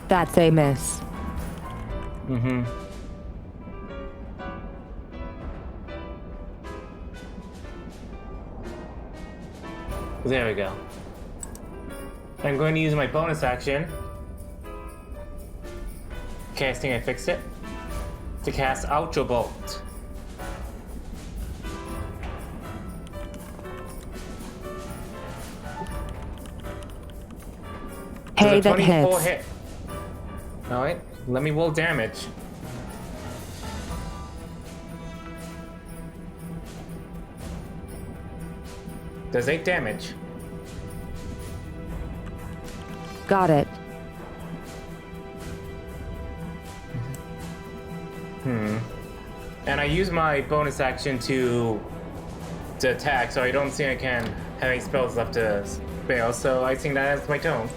That's a miss. There we go. I'm going to use my bonus action. Casting, I fixed it. To cast Ultra Bolt. Hey, Does a that 24 hits. hit. Alright, let me roll damage. Does 8 damage. Got it. And I use my bonus action to attack, so I don't think I can have any spells left to spell, so I think that as my tone.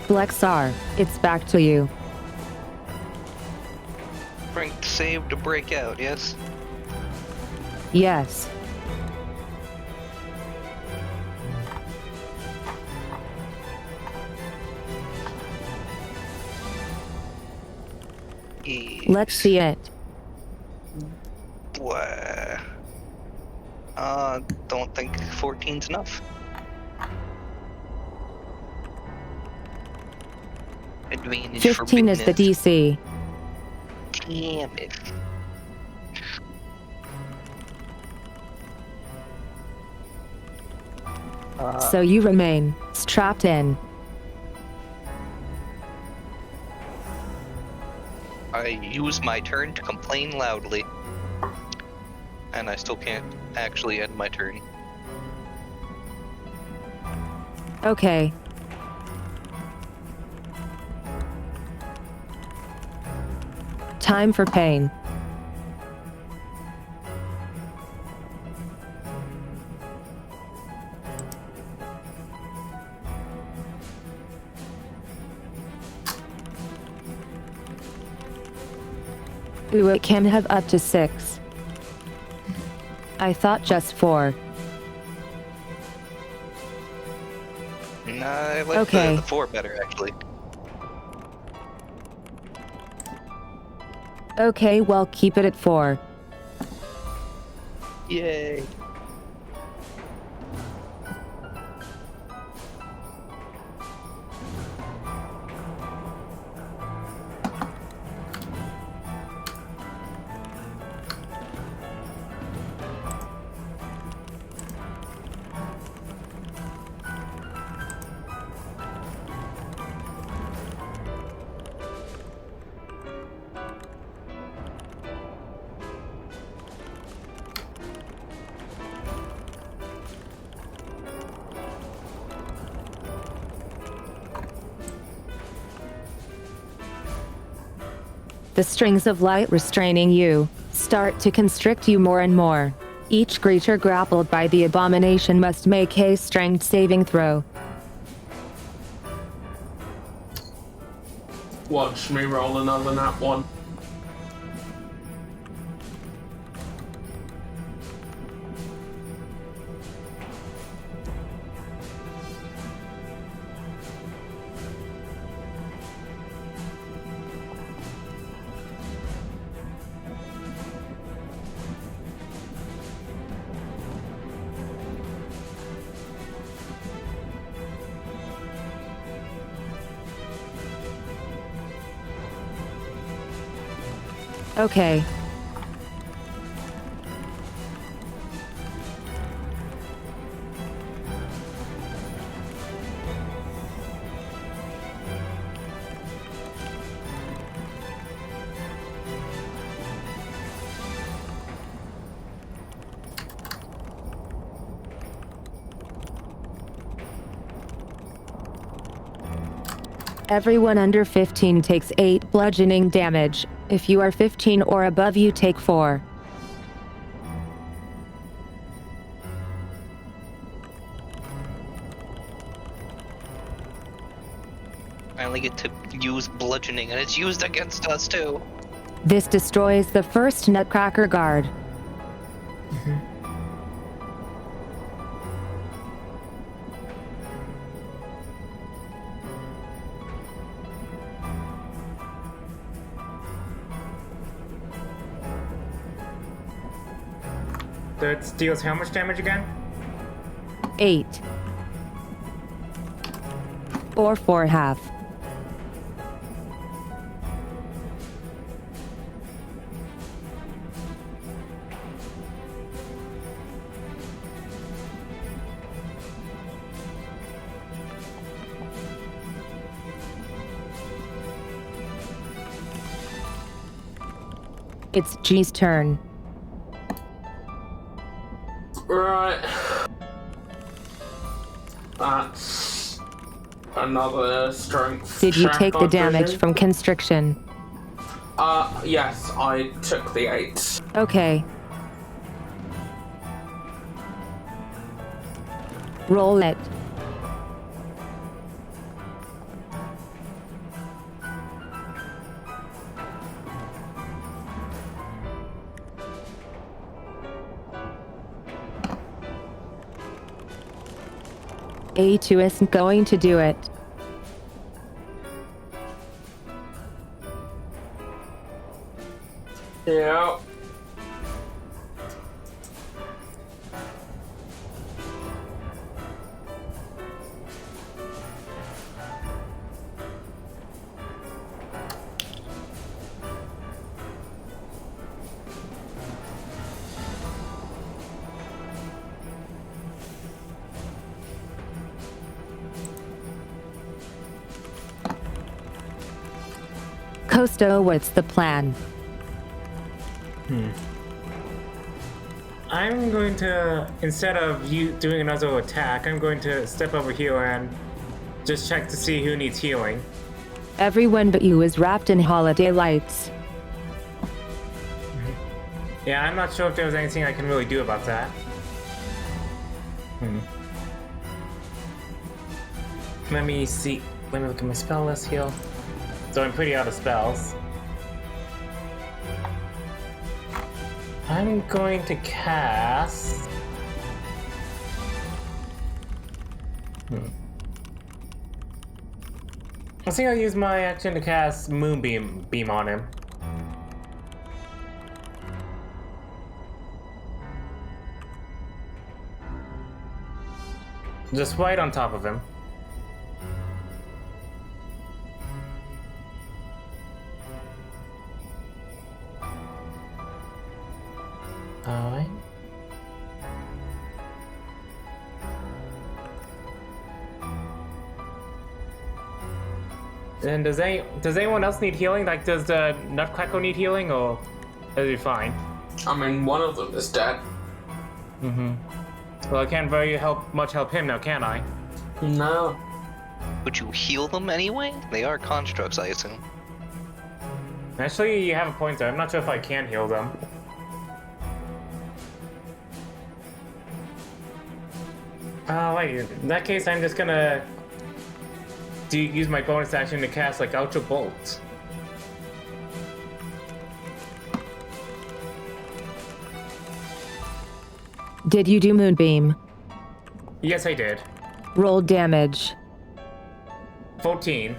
Flexar, it's back to you. Ranked save to break out, yes? Yes. Let's see it. Don't think 14's enough. Advantage 15 is the DC. Damn it. So you remain strapped in. I use my turn to complain loudly. And I still can't actually end my turn. Okay. Time for pain. Ooh, it can have up to 6. I thought just 4. Nah, I like Okay. the 4 better, actually. Okay, well, keep it at 4. Yay. The strings of light restraining you start to constrict you more and more. Each creature grappled by the abomination must make a strength saving throw. Watch me roll another nat 1. Okay. Everyone under 15 takes 8 bludgeoning damage. If you are 15 or above, you take 4. I only get to use bludgeoning, and it's used against us, too. This destroys the first Nutcracker guard. That deals how much damage again? 8. Or 4.5. It's G's turn. Right. That's another strength. Did you check, take the I damage presume. from constriction? Yes, I took the 8. Okay. Roll it. A2 isn't going to do it. Yeah. Costo, what's the plan? I'm going to, instead of you doing another attack, I'm going to step over here and just check to see who needs healing. Everyone but you is wrapped in holiday lights. Yeah, I'm not sure if there's anything I can really do about that. Let me see. Let me look at my spell list here. So I'm pretty out of spells. I'm going to cast... I think I'll use my action to cast Moonbeam on him. Just right on top of him. Alright. And does anyone else need healing? Like, does the Nutcracker need healing, or is he fine? I mean, one of them is dead. Well, I can't very much help him now, can I? No. Would you heal them anyway? They are constructs, I assume. Actually, you have a point there. I'm not sure if I can heal them. Wait, in that case, I'm just gonna use my bonus action to cast, like, Ultra Bolt. Did you do Moonbeam? Yes, I did. Roll damage. 14.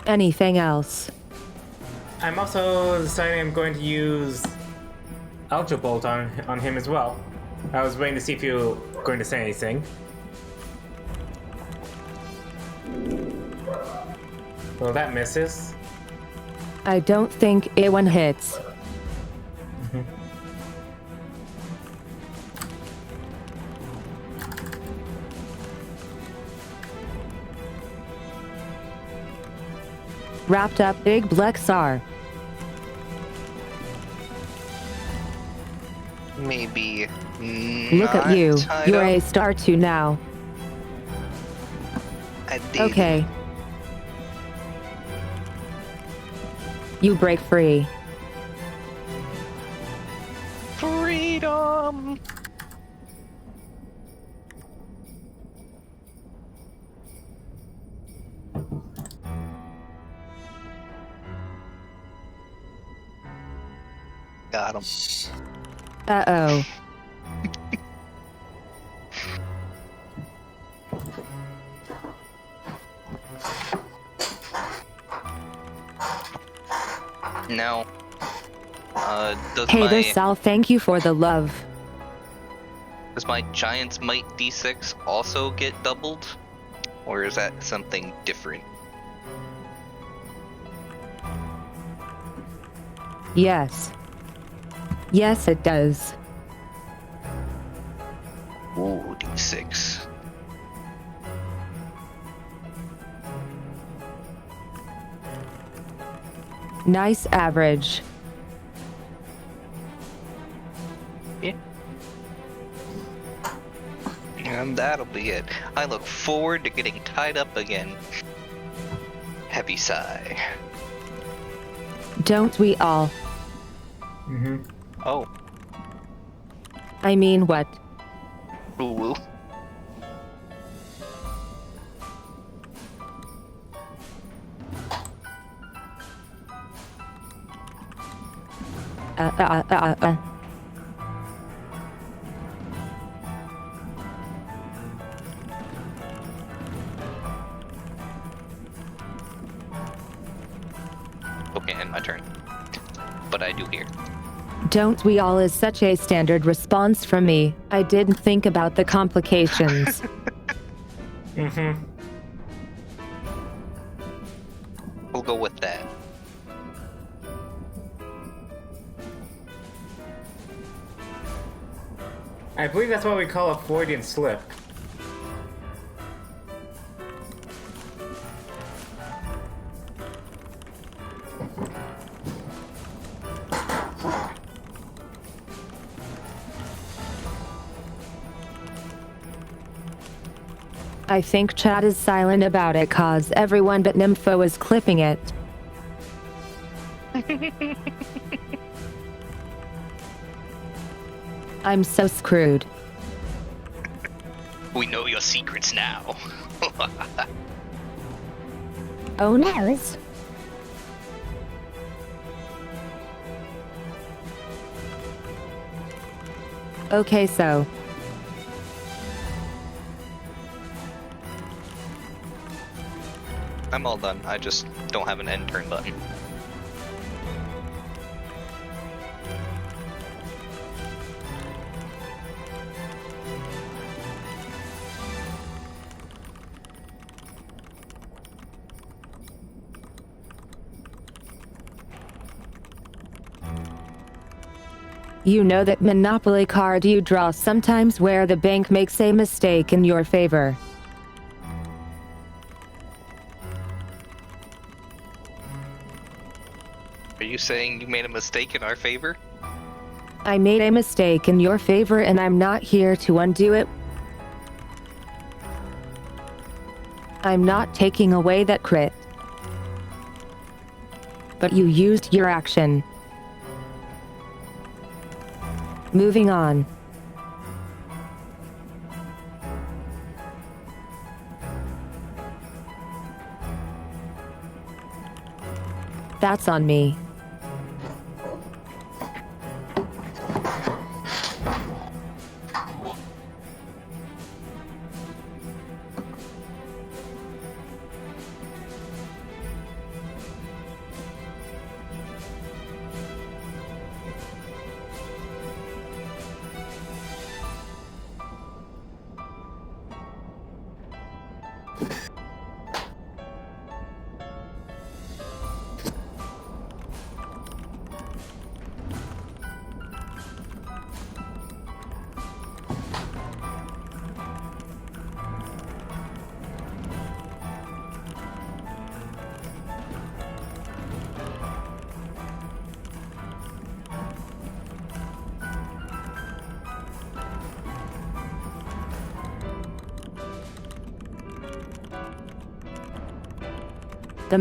Anything else? I'm also deciding I'm going to use Ultra Bolt on him as well. I was waiting to see if you were going to say anything. Well, that misses. I don't think A1 hits. Wrapped up Big Black Sar. Maybe. Look at you. tied You're up. a star 2 now. I did. Okay. You break free. Freedom. Got him. Uh-oh. Now, does Hey there, my Sal. Thank you for the love. Giant's Might D6 also get doubled, or is that something different? Yes. Yes, it does. Ooh, D6. Nice average. Yeah. And that'll be it. I look forward to getting tied up again. Heavy sigh. Don't we all? Oh, I mean, what? uh. Okay, and my turn. But I do hear. Don't we all is such a standard response from me. I didn't think about the complications. Mm-hmm. We'll go with that. I believe that's what we call a Freudian slip. I think chat is silent about it cause everyone but Nympho is clipping it. I'm so screwed. We know your secrets now. Oh noes. Okay, so. I'm all done. I just don't have an end turn button. You know that Monopoly card you draw sometimes where the bank makes a mistake in your favor. Are you saying you made a mistake in our favor? I made a mistake in your favor and I'm not here to undo it. I'm not taking away that crit. But you used your action. Moving on. That's on me. The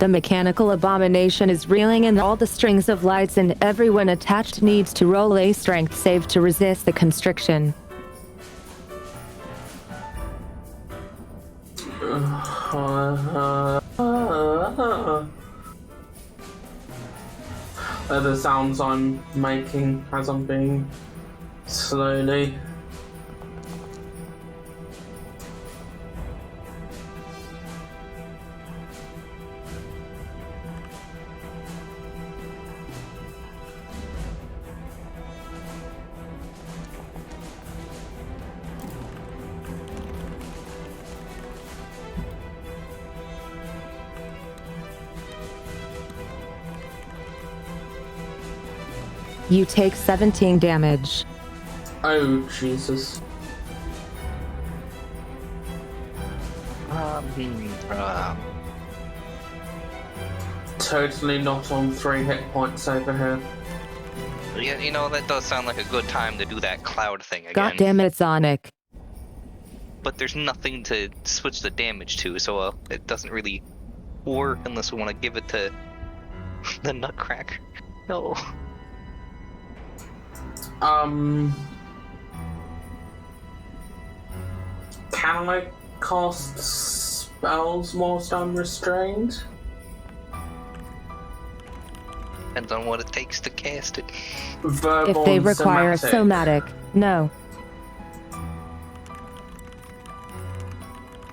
mechanical abomination is reeling in all the strings of lights and everyone attached needs to roll a strength save to resist the constriction. The sounds I'm making as I'm being slowly. You take 17 damage. Oh, Jesus. Totally not on 3 hit points over here. Yeah, you know, that does sound like a good time to do that cloud thing again. God damn it, Sonic. But there's nothing to switch the damage to, so it doesn't really work unless we want to give it to the Nutcracker. No. Can I cast spells whilst I'm restrained? Depends on what it takes to cast it. Verbal If they and require somatic. no.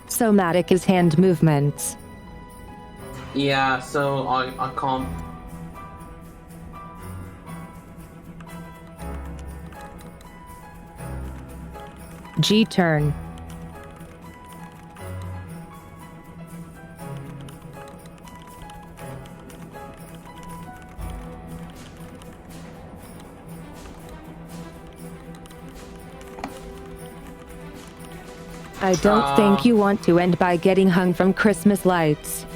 Somatic is hand movements. Yeah, so I can't. G turn. I don't think you want to end by getting hung from Christmas lights.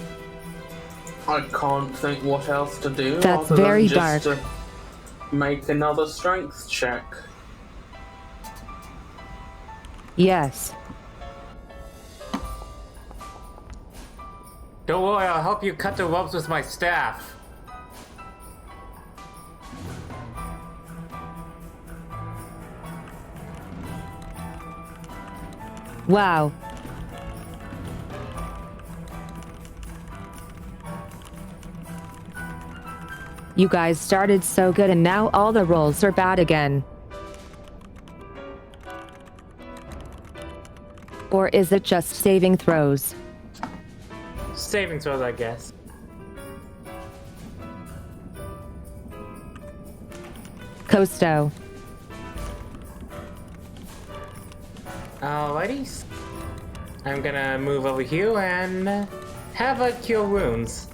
I can't think what else to do. That's other than very just dark. To make another strength check. Yes. Don't worry, I'll help you cut the ropes with my staff. Wow. You guys started so good and now all the rolls are bad again. Or is it just saving throws? Saving throws, I guess. Costo. Alrighty. I'm gonna move over here and have a cure wounds.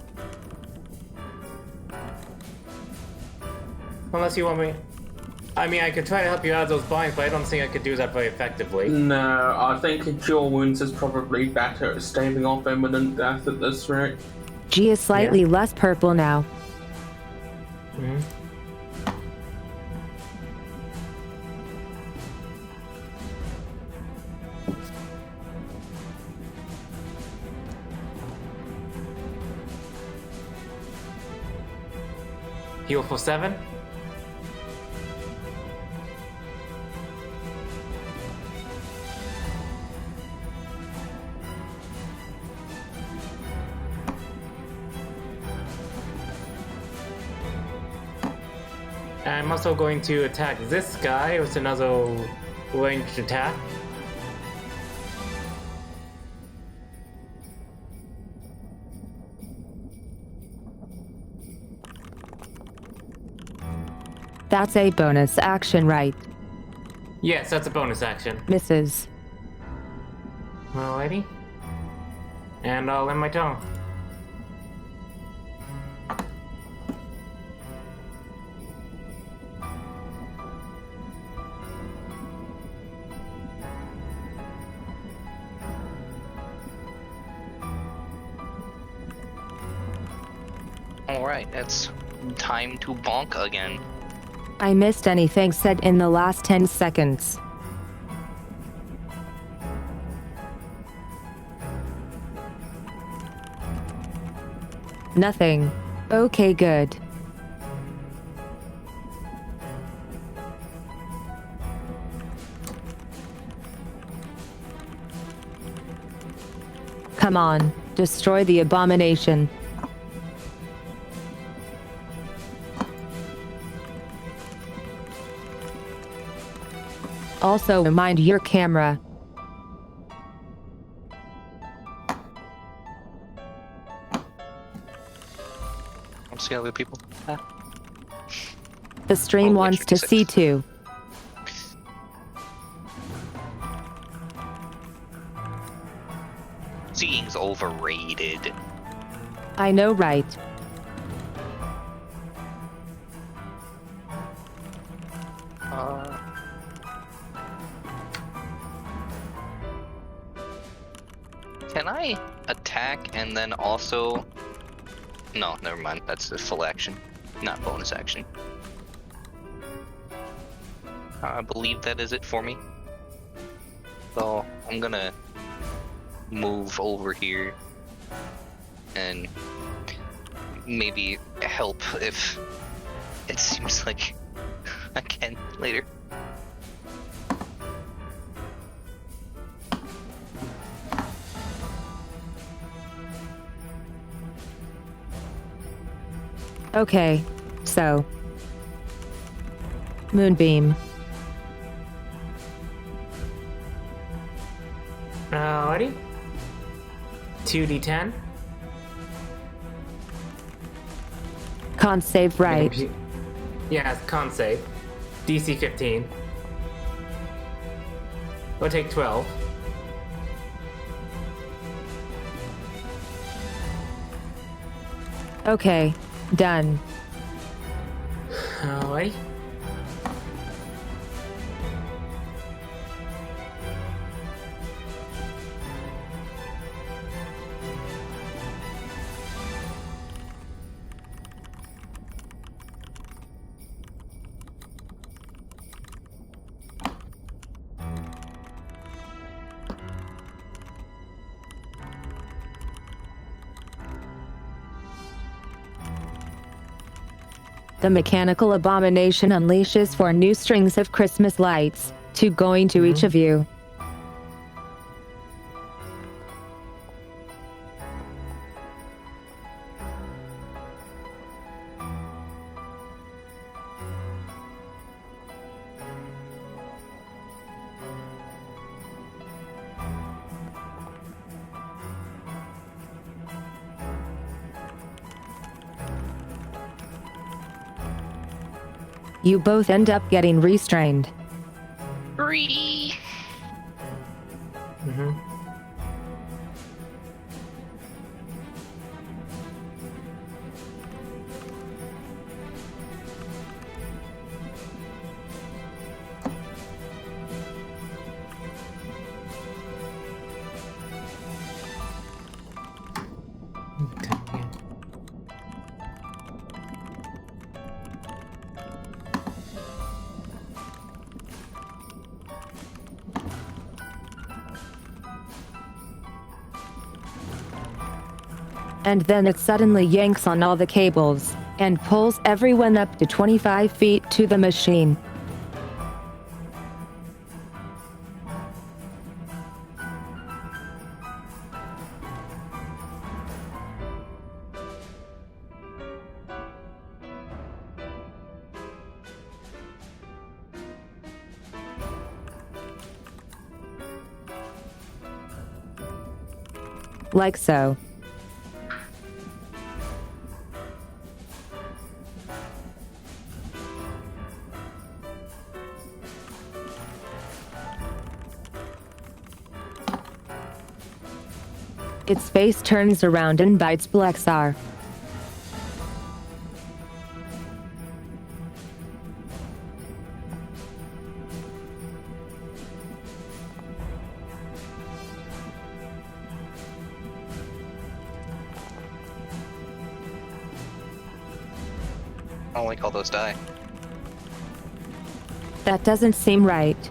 Unless you want me. I mean, I could try to help you out of those binds, but I don't think I could do that very effectively. No, I think a cure wounds is probably better at staving off imminent death at this rate. G is slightly less purple now. Mhm. Heal for 7. I'm also going to attack this guy with another ranged attack. That's a bonus action, right? Yes, that's a bonus action. Misses. Alrighty. And I'll end my turn. Alright, it's time to bonk again. I missed anything said in the last 10 seconds. Nothing. Okay, good. Come on, destroy the abomination. Also, mind your camera. Don't see other people. The stream Oh, wants to Witcher see 6. too. Seeing's overrated. I know, right? Can I attack and then also... No, never mind. That's a full action, not bonus action. I believe that is it for me. So I'm gonna move over here and maybe help if it seems like I can later. Okay, so. Moonbeam. Alrighty. 2d10. Con save right. Yeah, con save. DC 15. We'll take 12. Okay, done. Alrighty. The mechanical abomination unleashes 4 new strings of Christmas lights, 2 going to each of you. You both end up getting restrained. Greedy. Mm-hmm. And then it suddenly yanks on all the cables, and pulls everyone up to 25 feet to the machine. Like so. Its face turns around and bites Blexar. I don't like all those die. That doesn't seem right.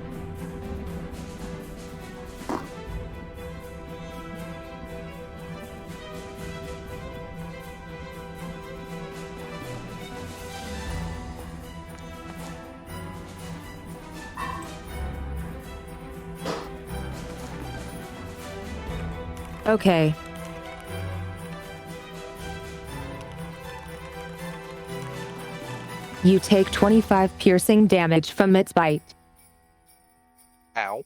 Okay. You take 25 piercing damage from its bite. Ow.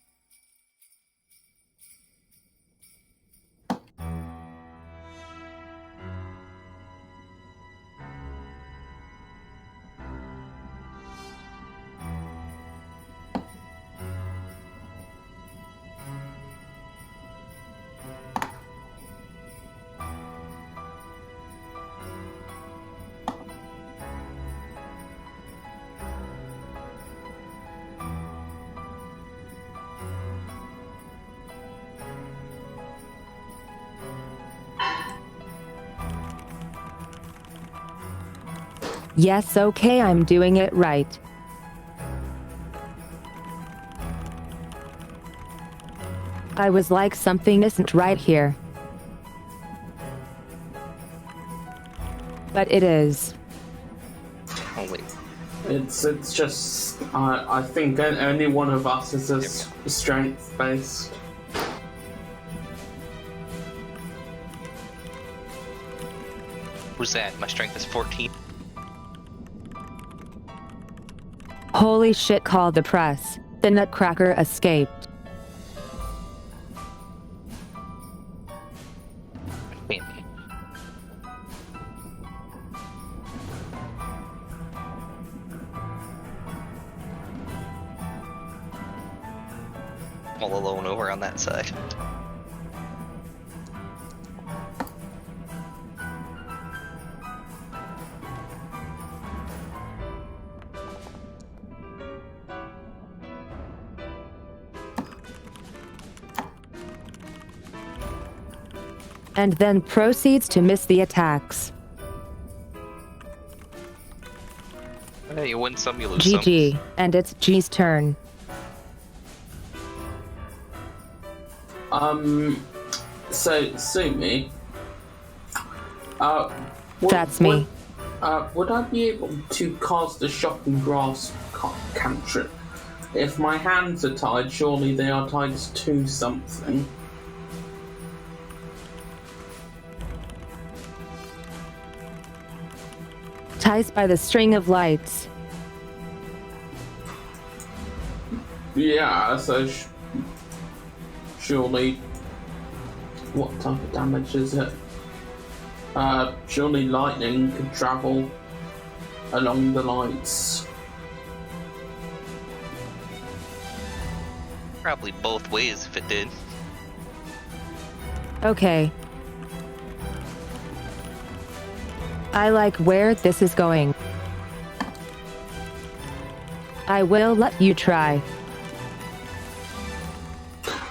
Yes, okay, I'm doing it right. I was like, something isn't right here. But it is. Oh wait. It's just I think only one of us is a strength based. Who's that? My strength is 14. Holy shit, called the press. The Nutcracker escaped. Candy. All alone over on that side. And then proceeds to miss the attacks. Hey, you win some, you lose some. GG, and it's G's turn. So, Sumi, That's me. Would I be able to cast a shocking grasp cantrip? If my hands are tied, surely they are tied to something. Ties by the string of lights. Yeah, so surely, what type of damage is it? Surely lightning could travel along the lights. Probably both ways if it did. Okay. I like where this is going. I will let you try.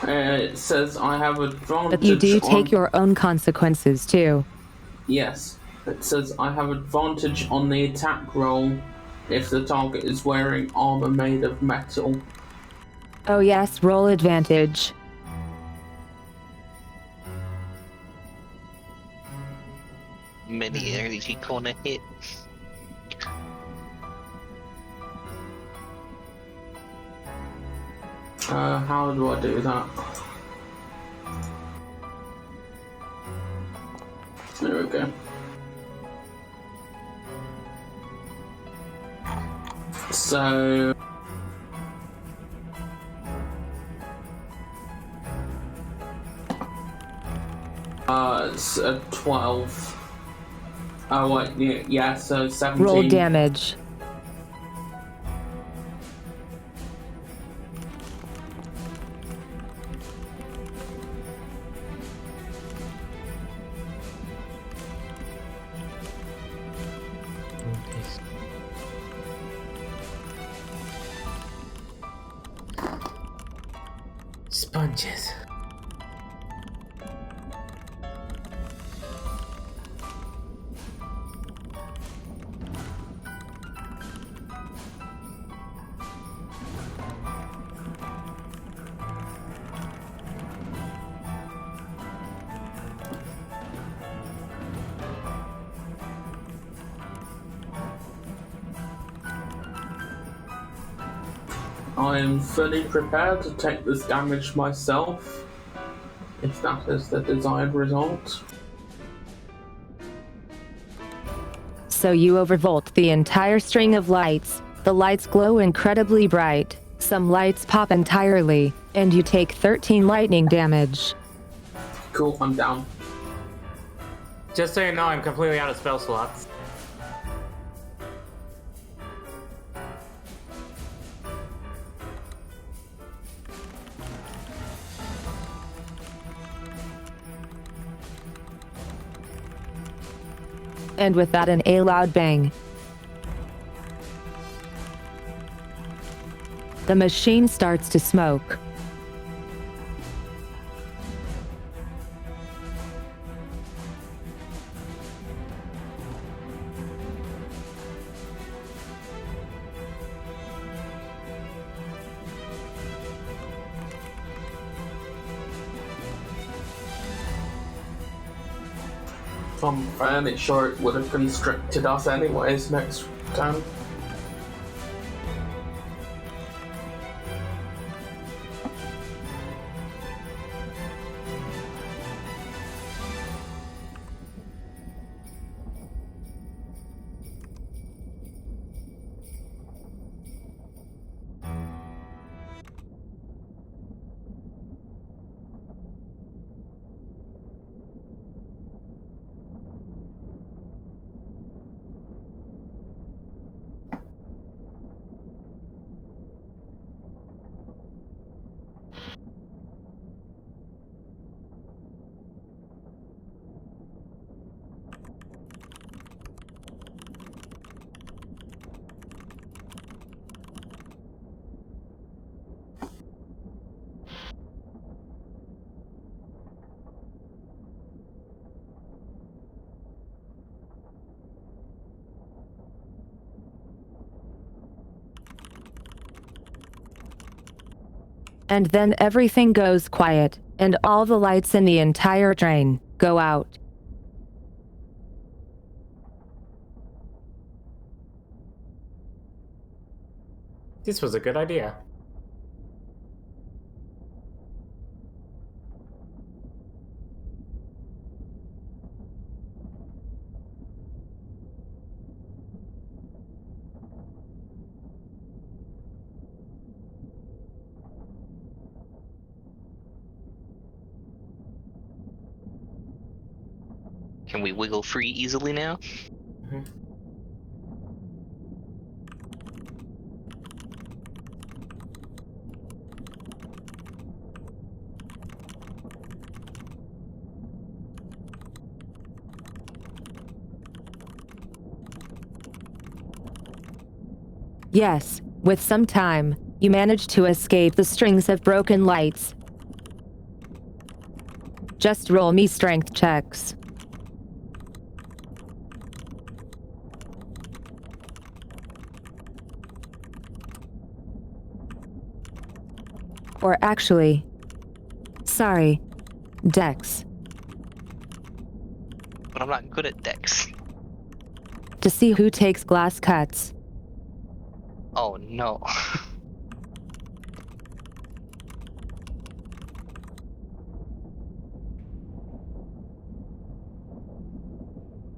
It says I have advantage. But you do on... take your own consequences too. Yes. It says I have advantage on the attack roll if the target is wearing armor made of metal. Oh yes, roll advantage. Many energy gonna hit. How do I do that? There we go. So... it's a 12. Oh, wait, yeah, so 17. Roll damage. Sponges. I am fully prepared to take this damage myself, if that is the desired result. So you overvolt the entire string of lights. The lights glow incredibly bright. Some lights pop entirely, and you take 13 lightning damage. Cool, I'm down. Just so you know, I'm completely out of spell slots. And with that, a loud bang. The machine starts to smoke. I'm fairly sure it would have constricted us anyways next time. And then everything goes quiet, and all the lights in the entire train go out. This was a good idea. Can we wiggle free easily now? Mhm. Yes, with some time, you manage to escape the strings of broken lights. Just roll me strength checks. Or actually, sorry, Dex, But I'm not good at Dex. to see who takes glass cuts. Oh no.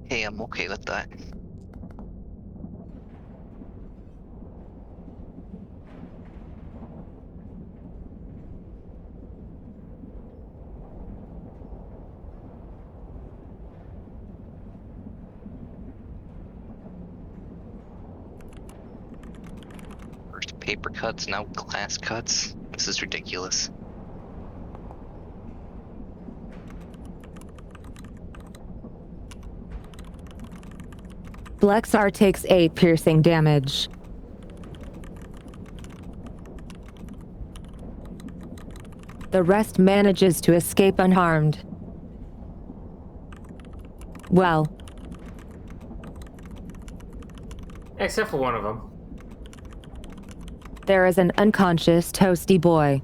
Hey, I'm okay with that. First paper cuts, now glass cuts. This is ridiculous. Blexar takes 8 piercing damage. The rest manages to escape unharmed. Well, Except for one of them. there is an unconscious toasty boy.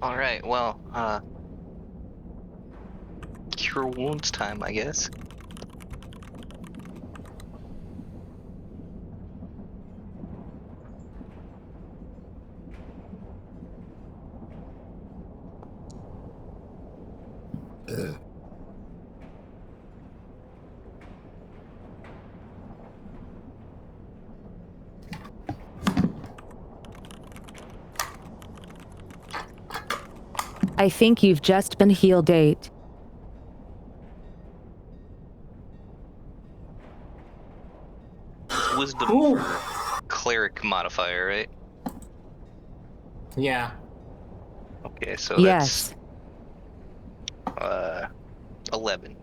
Alright, well, cure wounds time, I guess. I think you've just been healed 8. Wisdom Ooh. for cleric modifier, right? Yeah. Okay, so Yes. that's 11.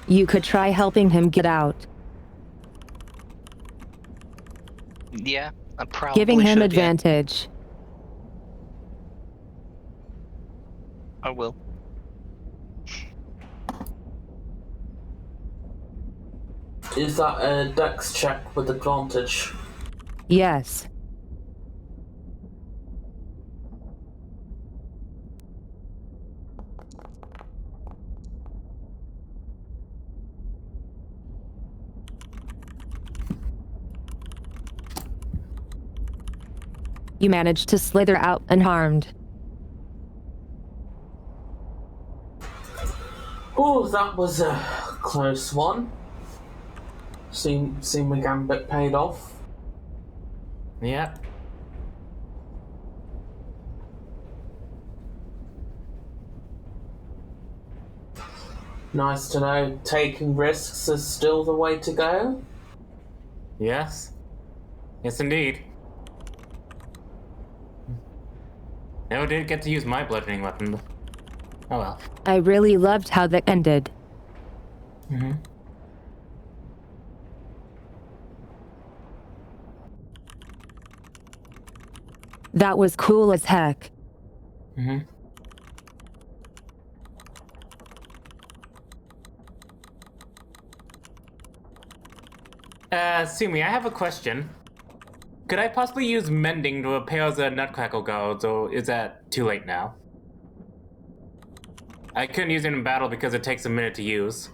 You could try helping him get out. Yeah, I probably Giving him should, advantage. Yeah, I will. Is that a dex check with advantage? Yes. You managed to slither out unharmed. Oh, that was a close one. Seeing my gambit paid off. Yeah. Nice to know taking risks is still the way to go. Yes. Yes, indeed. Never did get to use my bludgeoning weapon. Oh well. I really loved how that ended. Mm-hmm. That was cool as heck. Mm-hmm. Sumi, I have a question. Could I possibly use mending to repair the Nutcracker guards, or is that too late now? I couldn't use it in battle because it takes a minute to use.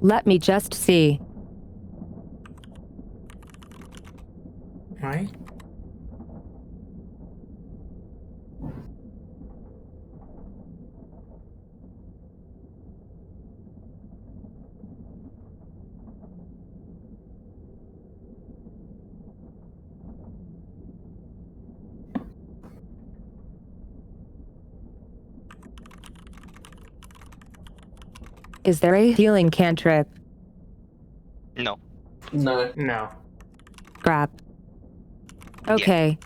Let me just see. Right? Is there a healing cantrip? No. No. No. Crap. Okay.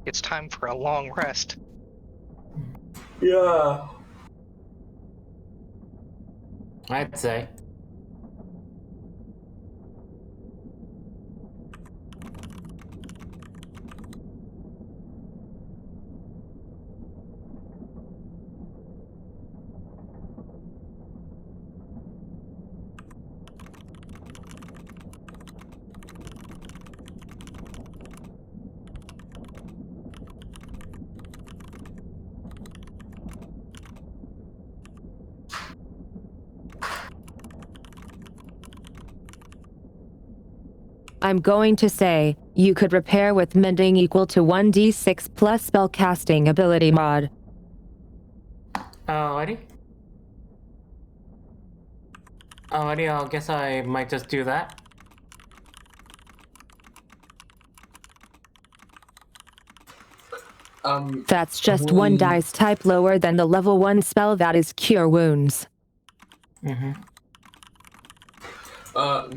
It's time for a long rest. Yeah. I'd say. I'm going to say, you could repair with mending equal to 1d6 plus spellcasting ability mod. Alrighty. Alrighty, I guess I might just do that. That's just one dice type lower than the level 1 spell that is Cure Wounds. Mm-hmm.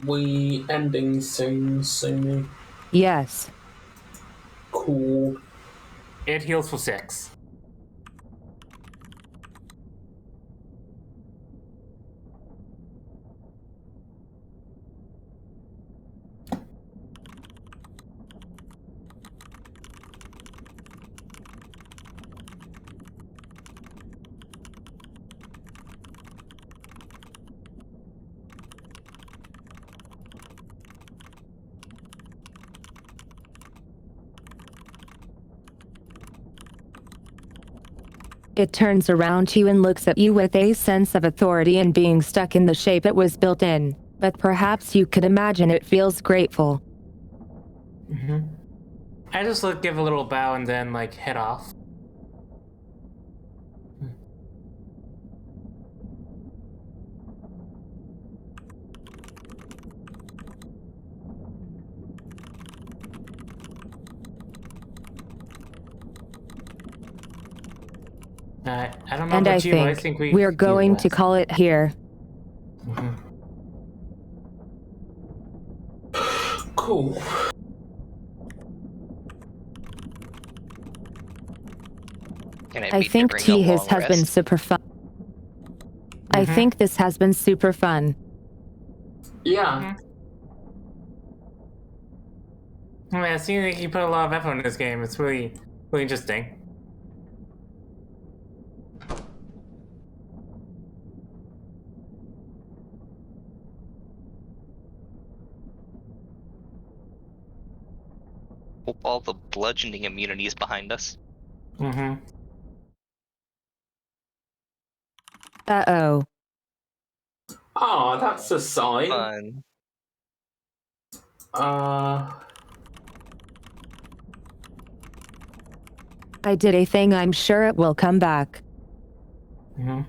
We ending soon, Sumi. Yes. Cool. It heals for 6. It turns around to you and looks at you with a sense of authority and being stuck in the shape it was built in, but perhaps you could imagine it feels grateful. Mm-hmm. I just give a little bow and then head off. I don't know And about I you, but I think we're going to call it here. Mm-hmm. Cool. Can it I be think during a this long has been rest? super fun. I think this has been super fun. Yeah. Yeah, it seems like you put a lot of effort in this game. It's really interesting. Hope all the bludgeoning immunity is behind us. Mm-hmm. Uh-oh. Oh, that's a sign. Fun. I did a thing, I'm sure it will come back. Mm-hmm.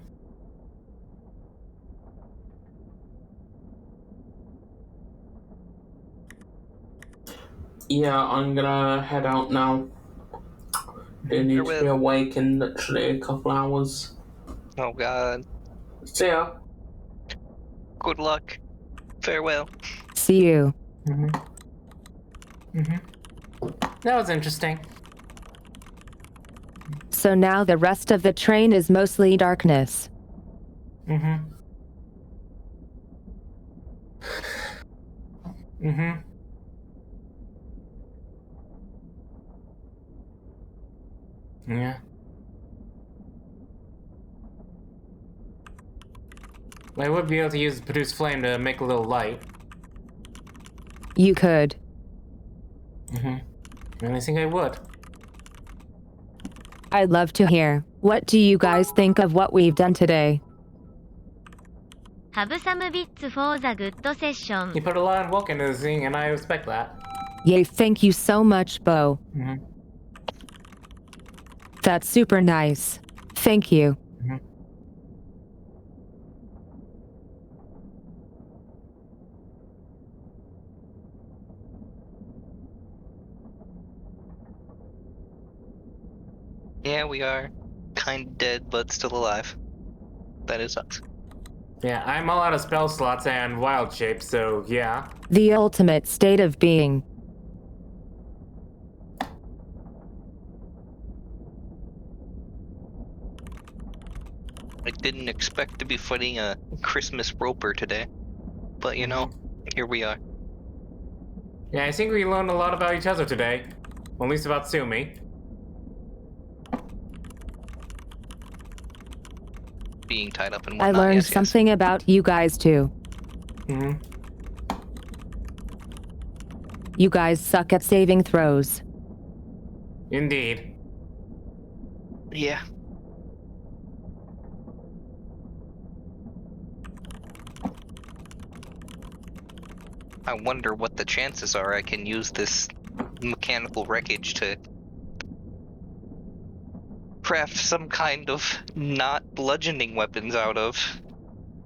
Yeah, I'm gonna head out now. They need to be Farewell. awake in literally a couple hours. Oh God. See ya. Good luck. Farewell. See you. Mm-hmm. Mm-hmm. That was interesting. So now the rest of the train is mostly darkness. Mm-hmm. Mm-hmm. Yeah. I would be able to use produce flame to make a little light. You could. Mm-hmm. And I think I would. I'd love to hear. What do you guys think of what we've done today? Have some bits for the good session. You put a lot of work into this thing, and I respect that. Yay, thank you so much, Bo. Mm-hmm. That's super nice. Thank you. Mm-hmm. Yeah, we are kind of dead, but still alive. That is us. Yeah, I'm all out of spell slots and wild shape, so yeah. The ultimate state of being. I didn't expect to be fighting a Christmas roper today, but you know, here we are. Yeah, I think we learned a lot about each other today. Well, at least about Sumi. Being tied up and I whatnot. learned yes, something about you guys too. Mm-hmm. You guys suck at saving throws. Indeed. Yeah. I wonder what the chances are I can use this mechanical wreckage to craft some kind of not bludgeoning weapons out of.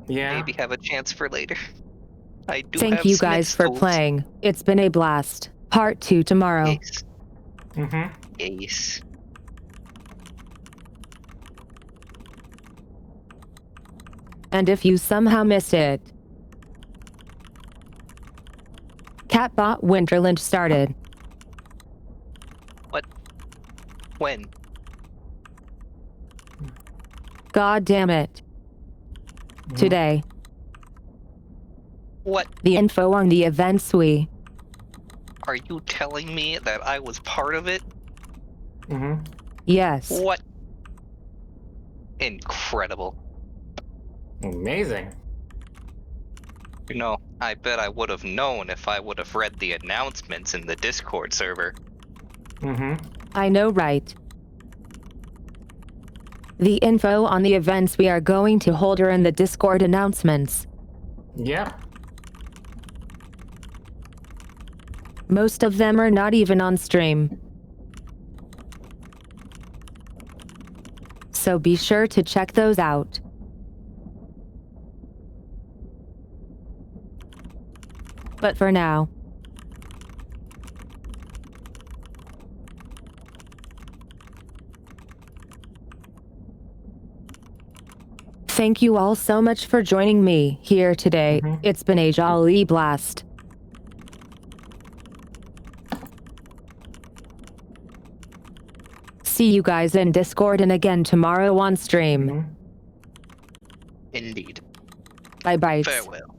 Yeah. Maybe have a chance for later. I do Thank have you guys smith's for tools. playing. It's been a blast. Part 2 tomorrow. Yes. Mm-hmm. Yes. And if you somehow missed it, Catbot Winterland started. What? When? God damn it. Today. What? The info on the events we. Are you telling me that I was part of it? Mm-hmm. Yes. What? Incredible. Amazing. You know, I bet I would have known if I would have read the announcements in the Discord server. Mm-hmm. I know, right? The info on the events we are going to hold are in the Discord announcements. Yep. Most of them are not even on stream. So be sure to check those out. But for now, thank you all so much for joining me here today. It's been a jolly blast. See you guys in Discord and again tomorrow on stream. Indeed. Bye bye. Farewell.